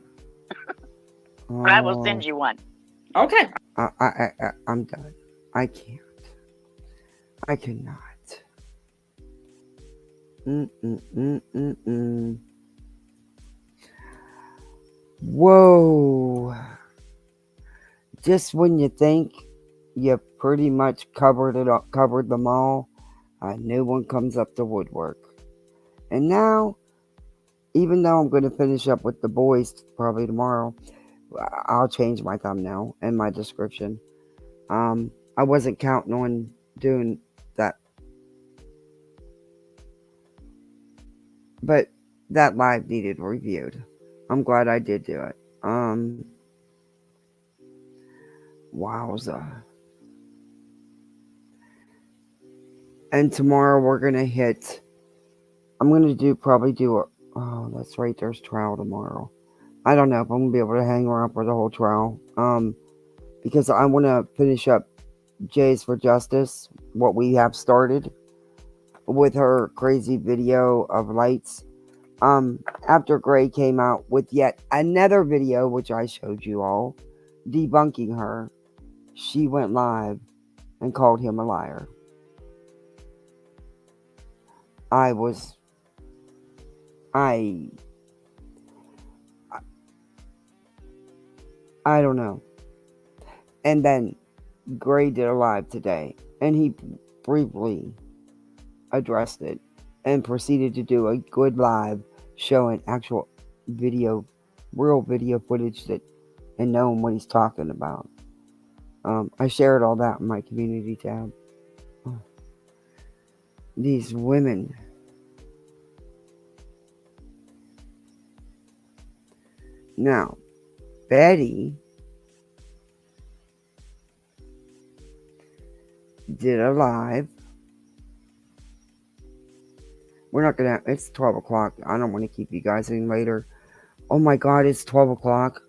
I will send you one. Okay. I'm done. I can't. I cannot. Whoa. Just when you think you pretty much covered them all, a new one comes up the woodwork. And now, even though I'm going to finish up with the boys probably tomorrow, I'll change my thumbnail and my description. I wasn't counting on doing that. But that live needed reviewed. I'm glad I did do it. Wowza. And tomorrow we're going to hit... I'm going to probably do a... Oh, that's right. There's trial tomorrow. I don't know if I'm going to be able to hang around for the whole trial. Because I want to finish up J's for Justice, what we have started with her crazy video of lights. After Gray came out with yet another video, which I showed you all, debunking her, she went live and called him a liar. I don't know. And then Gray did a live today, and he briefly addressed it and proceeded to do a good live showing actual video, real video footage that and knowing what he's talking about. I shared all that in my community tab. These women. Now, Betty did a live. We're not gonna. It's 12 o'clock. I don't want to keep you guys in later. Oh my God, it's 12 o'clock.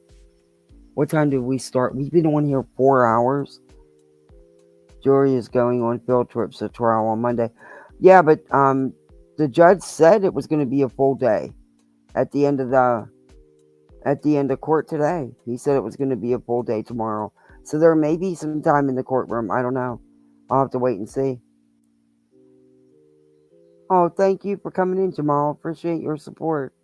What time did we start? We've been on here 4 hours. Jory is going on field trips to trial on Monday. Yeah, but the judge said it was going to be a full day at the end of court today. He said it was going to be a full day tomorrow. So there may be some time in the courtroom. I don't know. I'll have to wait and see. Oh, thank you for coming in, Jamal. Appreciate your support.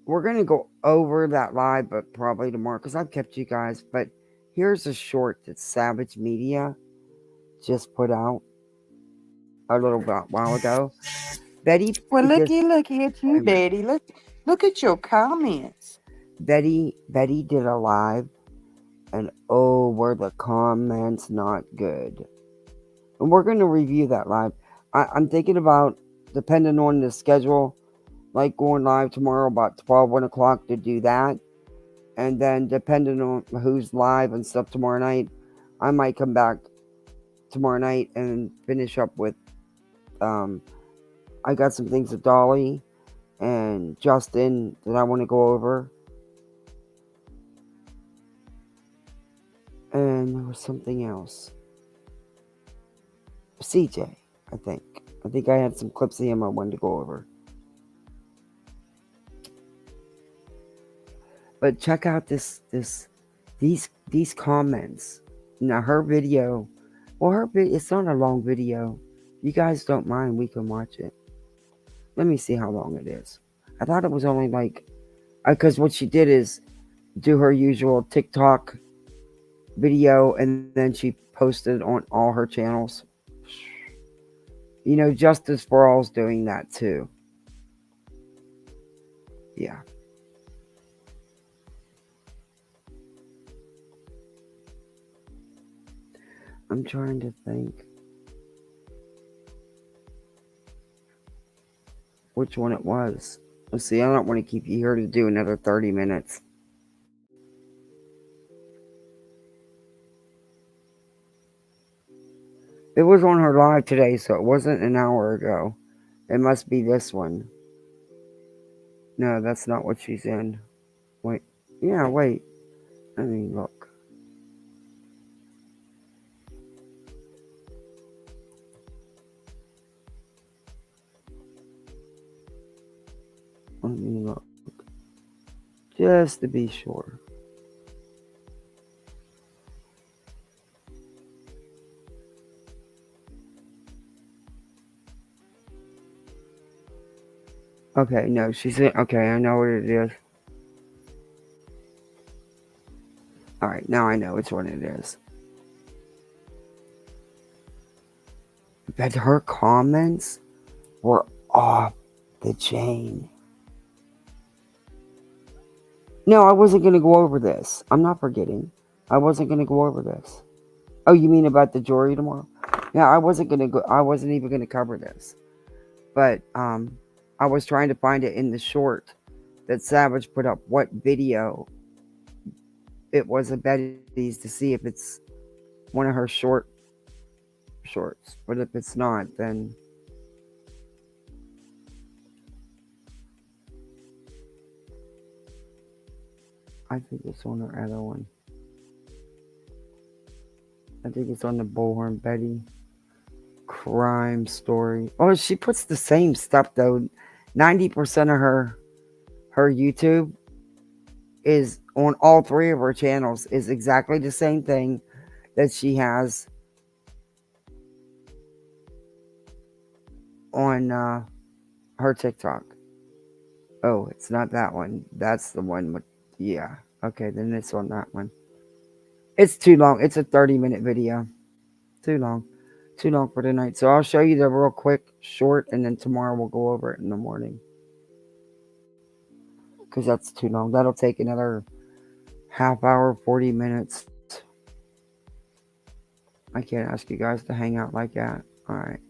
We're going to go over that live, but probably tomorrow because I've kept you guys. But here's a short that Savage Media just put out a little while ago. Betty. Well, looky at you, Betty. Look at your comments. Betty did a live, and oh, were the comments not good. And we're going to review that live. I'm thinking about, depending on the schedule, like going live tomorrow about 1 o'clock to do that. And then depending on who's live and stuff tomorrow night, I might come back tomorrow night and finish up with, I got some things with Dolly and Justin that I want to go over. And there was something else. CJ, I think. I think I had some clips of him I wanted to go over. But check out these comments. Now her video, it's not a long video. You guys don't mind, we can watch it. Let me see how long it is. I thought it was only like, because what she did is do her usual TikTok video and then she posted on all her channels. You know, Justice for All's doing that too. Yeah. I'm trying to think which one it was. Let's see, I don't want to keep you here to do another 30 minutes. It was on her live today, so it wasn't an hour ago. It must be this one. No, that's not what she's in. Wait. Yeah, wait. Let me look. Let me look. Just to be sure. Okay, no, she's in. Okay, I know what it is. Alright, now I know which one it is. But her comments were off the chain. No, I wasn't going to go over this. I'm not forgetting. I wasn't going to go over this. Oh, you mean about the jury tomorrow? Yeah, I wasn't even going to cover this. But I was trying to find it in the short that Savage put up, what video it was of Betty's, to see if it's one of her shorts. But if it's not, then I think it's on her other one. I think it's on the Bullhorn Betty crime story. Oh, she puts the same stuff though. 90% of her YouTube is on all three of her channels is exactly the same thing that she has on her TikTok. Oh, it's not that one. That's the one with, yeah. Okay, then it's on that one. It's too long. It's a 30-minute video. Too long. Too long for tonight. So I'll show you the real quick, short, and then tomorrow we'll go over it in the morning. Because that's too long. That'll take another half hour, 40 minutes. I can't ask you guys to hang out like that. All right.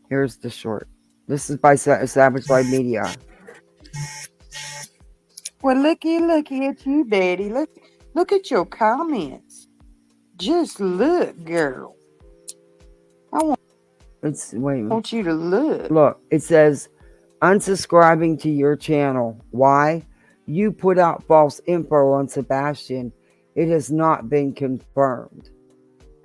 Here's the short. This is by Savage Live Media. Well, looky at you, Daddy. Look at your comments. Just look, girl. I want you to look. Look, it says unsubscribing to your channel. Why? You put out false info on Sebastian. It has not been confirmed.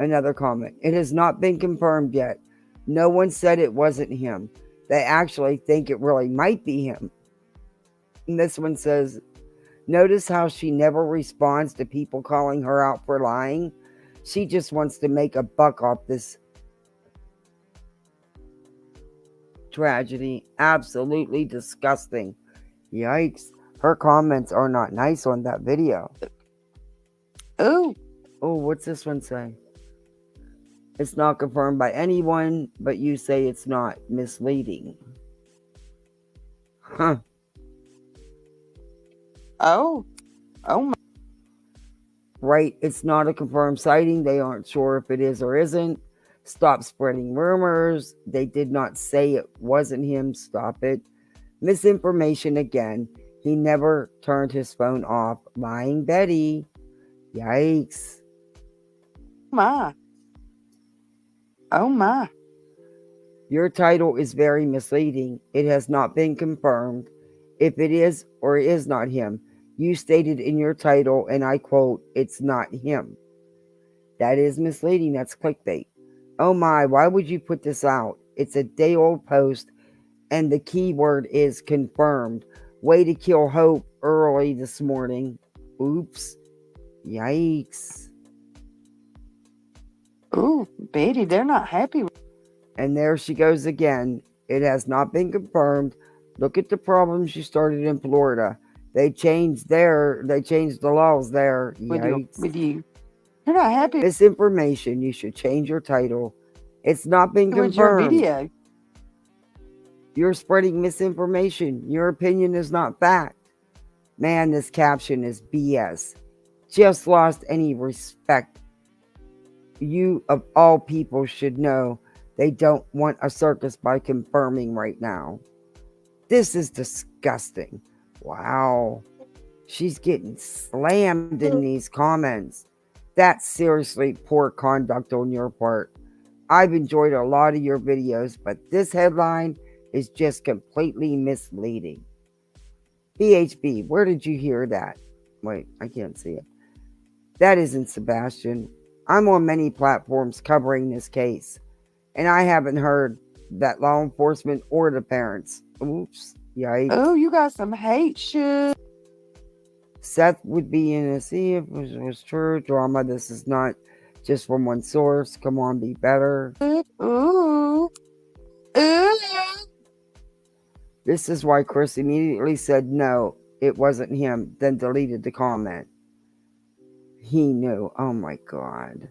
Another comment. It has not been confirmed yet. No one said it wasn't him. They actually think it really might be him. And this one says, notice how she never responds to people calling her out for lying. She just wants to make a buck off this tragedy. Absolutely disgusting. Yikes. Her comments are not nice on that video. Oh, what's this one say? It's not confirmed by anyone, but you say it's not. Misleading. Huh. Oh my. Right, it's not a confirmed sighting. They aren't sure if it is or isn't. Stop spreading rumors. They did not say it wasn't him. Stop it. Misinformation again. He never turned his phone off. Lying Betty. Yikes. My. Oh my. Your title is very misleading. It has not been confirmed. If it is or is not him, you stated in your title, and I quote, it's not him. That is misleading. That's clickbait. Oh my, why would you put this out? It's a day old post, and the keyword is confirmed. Way to kill hope early this morning. Oops. Yikes. Ooh, Betty, they're not happy. And there she goes again. It has not been confirmed. Look at the problems you started in Florida. They changed the laws there. Yikes. With you. You're not happy. This information, you should change your title. It's not been confirmed. Your video. You're spreading misinformation. Your opinion is not fact. Man, this caption is BS. Just lost any respect. You, of all people, should know they don't want a circus by confirming right now. This is disgusting. Wow. She's getting slammed in these comments. That's seriously poor conduct on your part. I've enjoyed a lot of your videos, but this headline is just completely misleading. BHB, where did you hear that? Wait, I can't see it. That isn't Sebastian. I'm on many platforms covering this case, and I haven't heard that law enforcement or the parents. Oops, yikes. Oh, you got some hate shit. Seth would be in a see if it was true drama. This is not just from one source. Come on, be better. Ooh. Ooh. This is why Chris immediately said no, it wasn't him, then deleted the comment. He knew. Oh my God.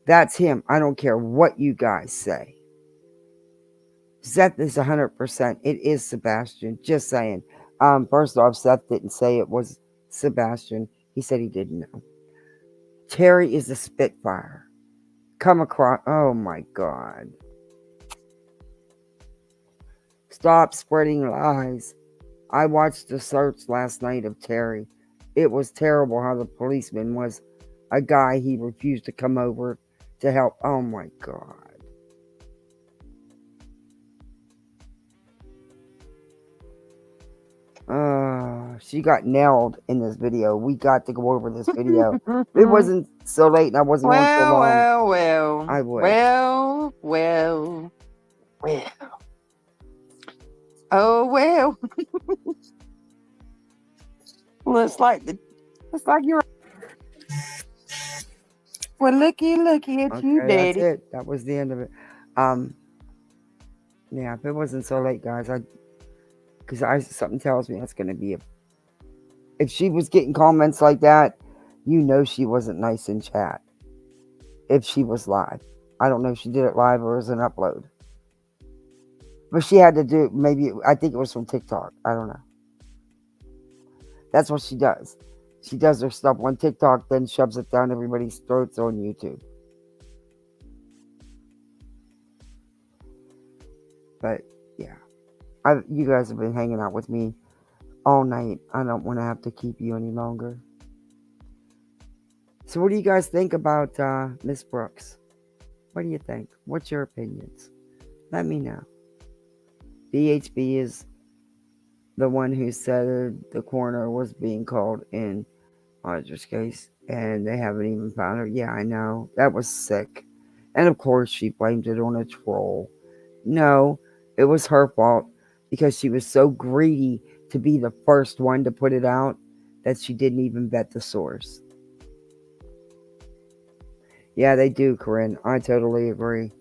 That's him. I don't care what you guys say. Seth is 100%. It is Sebastian. Just saying. First off, Seth didn't say it was Sebastian. He said he didn't know. Terry is a Spitfire. Come across. Oh my God. Stop spreading lies. I watched the search last night of Terry. It was terrible how the policeman was a guy he refused to come over to help. Oh my God. She got nailed in this video. We got to go over this video. If it wasn't so late and I wasn't on so long, Well. I would. Well. Oh, well. Looks like you're. Well, looky at you, Okay, that's Daddy. it. That was the end of it. Yeah, if it wasn't so late, guys, because something tells me that's gonna be a. If she was getting comments like that, you know she wasn't nice in chat. If she was live, I don't know if she did it live or as an upload, but she had to do maybe. I think it was from TikTok. I don't know. That's what she does. She does her stuff on TikTok, then shoves it down everybody's throats on YouTube. But yeah, you guys have been hanging out with me all night. I don't want to have to keep you any longer. So, what do you guys think about Miss Brooks? What do you think? What's your opinions? Let me know. BHB is the one who said the coroner was being called in Audra's case, and they haven't even found her. Yeah, I know. That was sick. And of course, she blamed it on a troll. No, it was her fault because she was so greedy to be the first one to put it out that she didn't even vet the source. Yeah, they do, Corinne. I totally agree.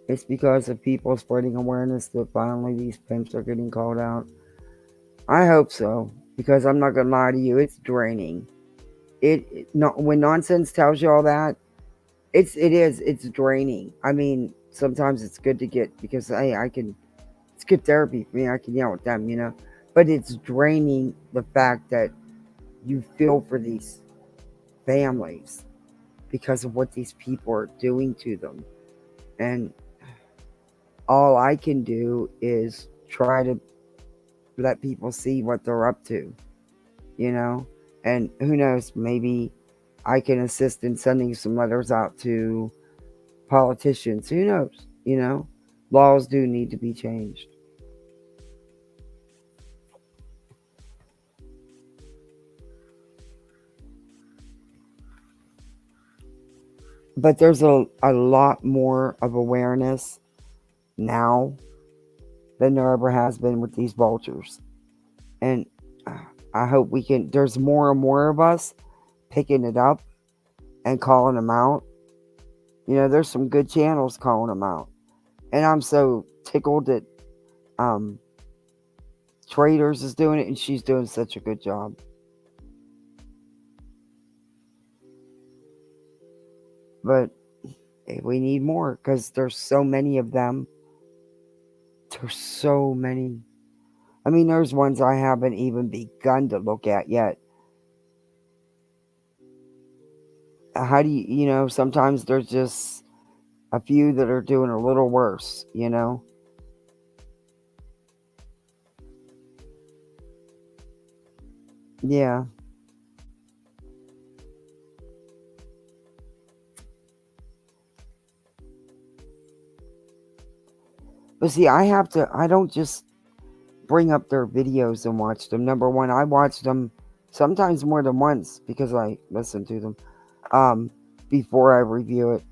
It's because of people spreading awareness that finally these pimps are getting called out. I hope so, because I'm not gonna lie to you, it's draining. When nonsense tells you all that, it's draining. I mean, sometimes it's good to get because hey, it's good therapy for me. I can yell at them, but it's draining the fact that you feel for these families because of what these people are doing to them, and all I can do is try to let people see what they're up to, and who knows, maybe I can assist in sending some letters out to politicians. Who knows? Laws do need to be changed. But there's a lot more of awareness now than there ever has been with these vultures. And I hope there's more and more of us picking it up and calling them out. There's some good channels calling them out. And I'm so tickled that Traders is doing it, and she's doing such a good job. But we need more because there's so many of them. There's so many. I mean, there's ones I haven't even begun to look at yet. How do sometimes there's just a few that are doing a little worse, Yeah. But see, I don't just bring up their videos and watch them. Number one, I watch them sometimes more than once because I listen to them before I review it.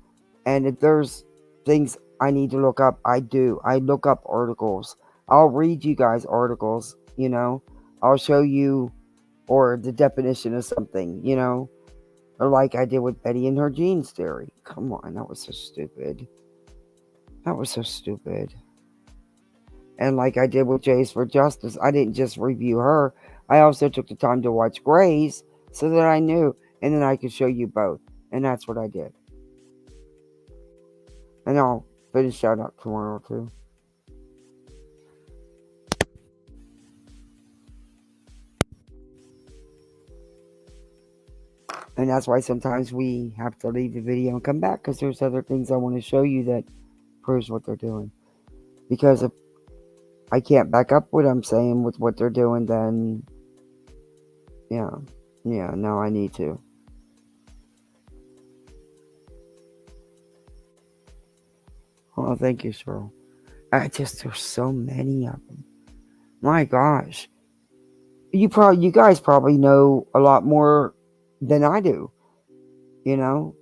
And if there's things I need to look up, I do. I look up articles. I'll read you guys articles, I'll show you or the definition of something, or like I did with Betty and her jeans theory. Come on, that was so stupid. That was so stupid. And like I did with Jays for Justice, I didn't just review her. I also took the time to watch Gray's so that I knew, and then I could show you both. And that's what I did. And I'll finish that up tomorrow too. And that's why sometimes we have to leave the video and come back because there's other things I want to show you that proves what they're doing. Because if I can't back up what I'm saying with what they're doing, then yeah, no, I need to. Oh, thank you, Cheryl. There's so many of them. My gosh. You guys probably know a lot more than I do, And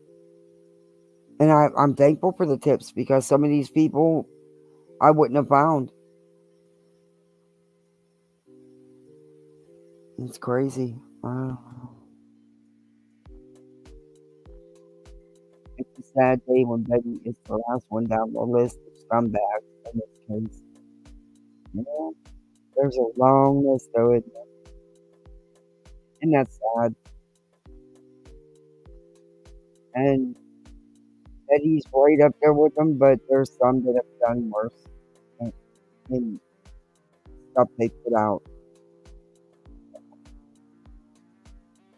I'm thankful for the tips because some of these people I wouldn't have found It's crazy. Wow. It's a sad day when Betty is the last one down the list of scumbags in this case. Yeah, there's a long list, though, isn't there? And that's sad. And Betty's right up there with them, but there's some that have done worse in stuff they put out.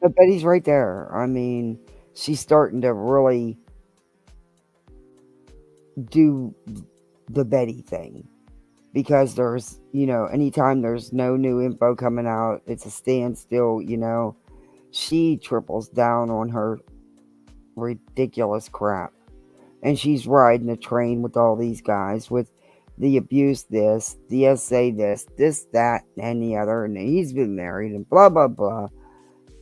But Betty's right there. I mean, she's starting to really do the Betty thing. Because there's, anytime there's no new info coming out, it's a standstill, She triples down on her ridiculous crap. And she's riding a train with all these guys with the abuse this, the SA this, that, and the other. And he's been married and blah, blah, blah.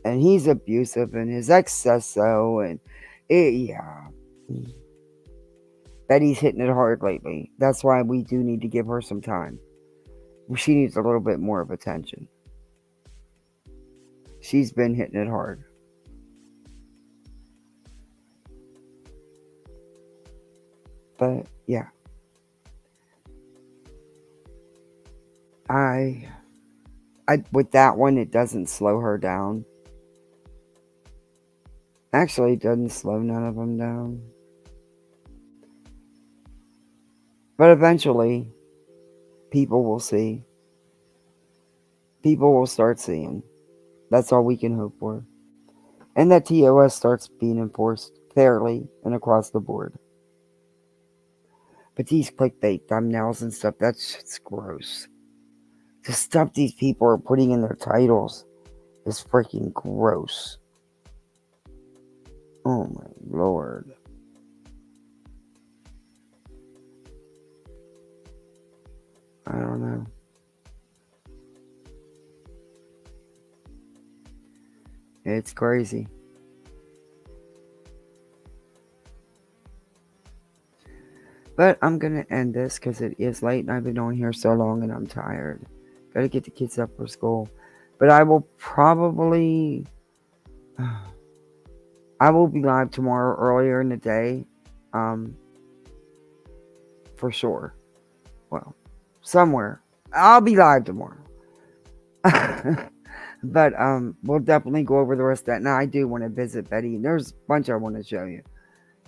And he's abusive and his ex says so. And yeah. Betty's hitting it hard lately. That's why we do need to give her some time. She needs a little bit more of attention. She's been hitting it hard. But yeah. I with that one, it doesn't slow her down. Actually, it doesn't slow none of them down. But eventually, people will see. People will start seeing. That's all we can hope for. And that TOS starts being enforced fairly and across the board. But these clickbait thumbnails and stuff, that's just gross. The stuff these people are putting in their titles is freaking gross. Oh my lord. I don't know. It's crazy. But I'm going to end this because it is late and I've been on here so long and I'm tired. Got to get the kids up for school. But I will probably... I will be live tomorrow earlier in the day. For sure. Well, somewhere. I'll be live tomorrow. But we'll definitely go over the rest of that. Now I do want to visit Betty. There's a bunch I want to show you.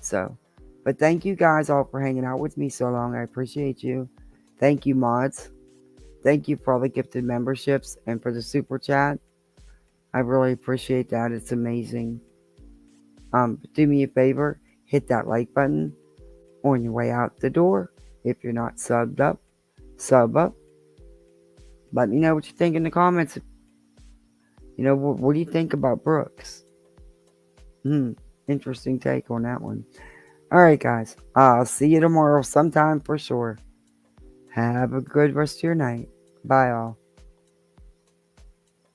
So, but thank you guys all for hanging out with me so long. I appreciate you. Thank you, mods. Thank you for all the gifted memberships and for the super chat. I really appreciate that. It's amazing. Do me a favor, hit that like button on your way out the door. If you're not subbed up, sub up. Let me know what you think in the comments. What do you think about Brooks? Interesting take on that one. All right, guys. I'll see you tomorrow sometime for sure. Have a good rest of your night. Bye, all.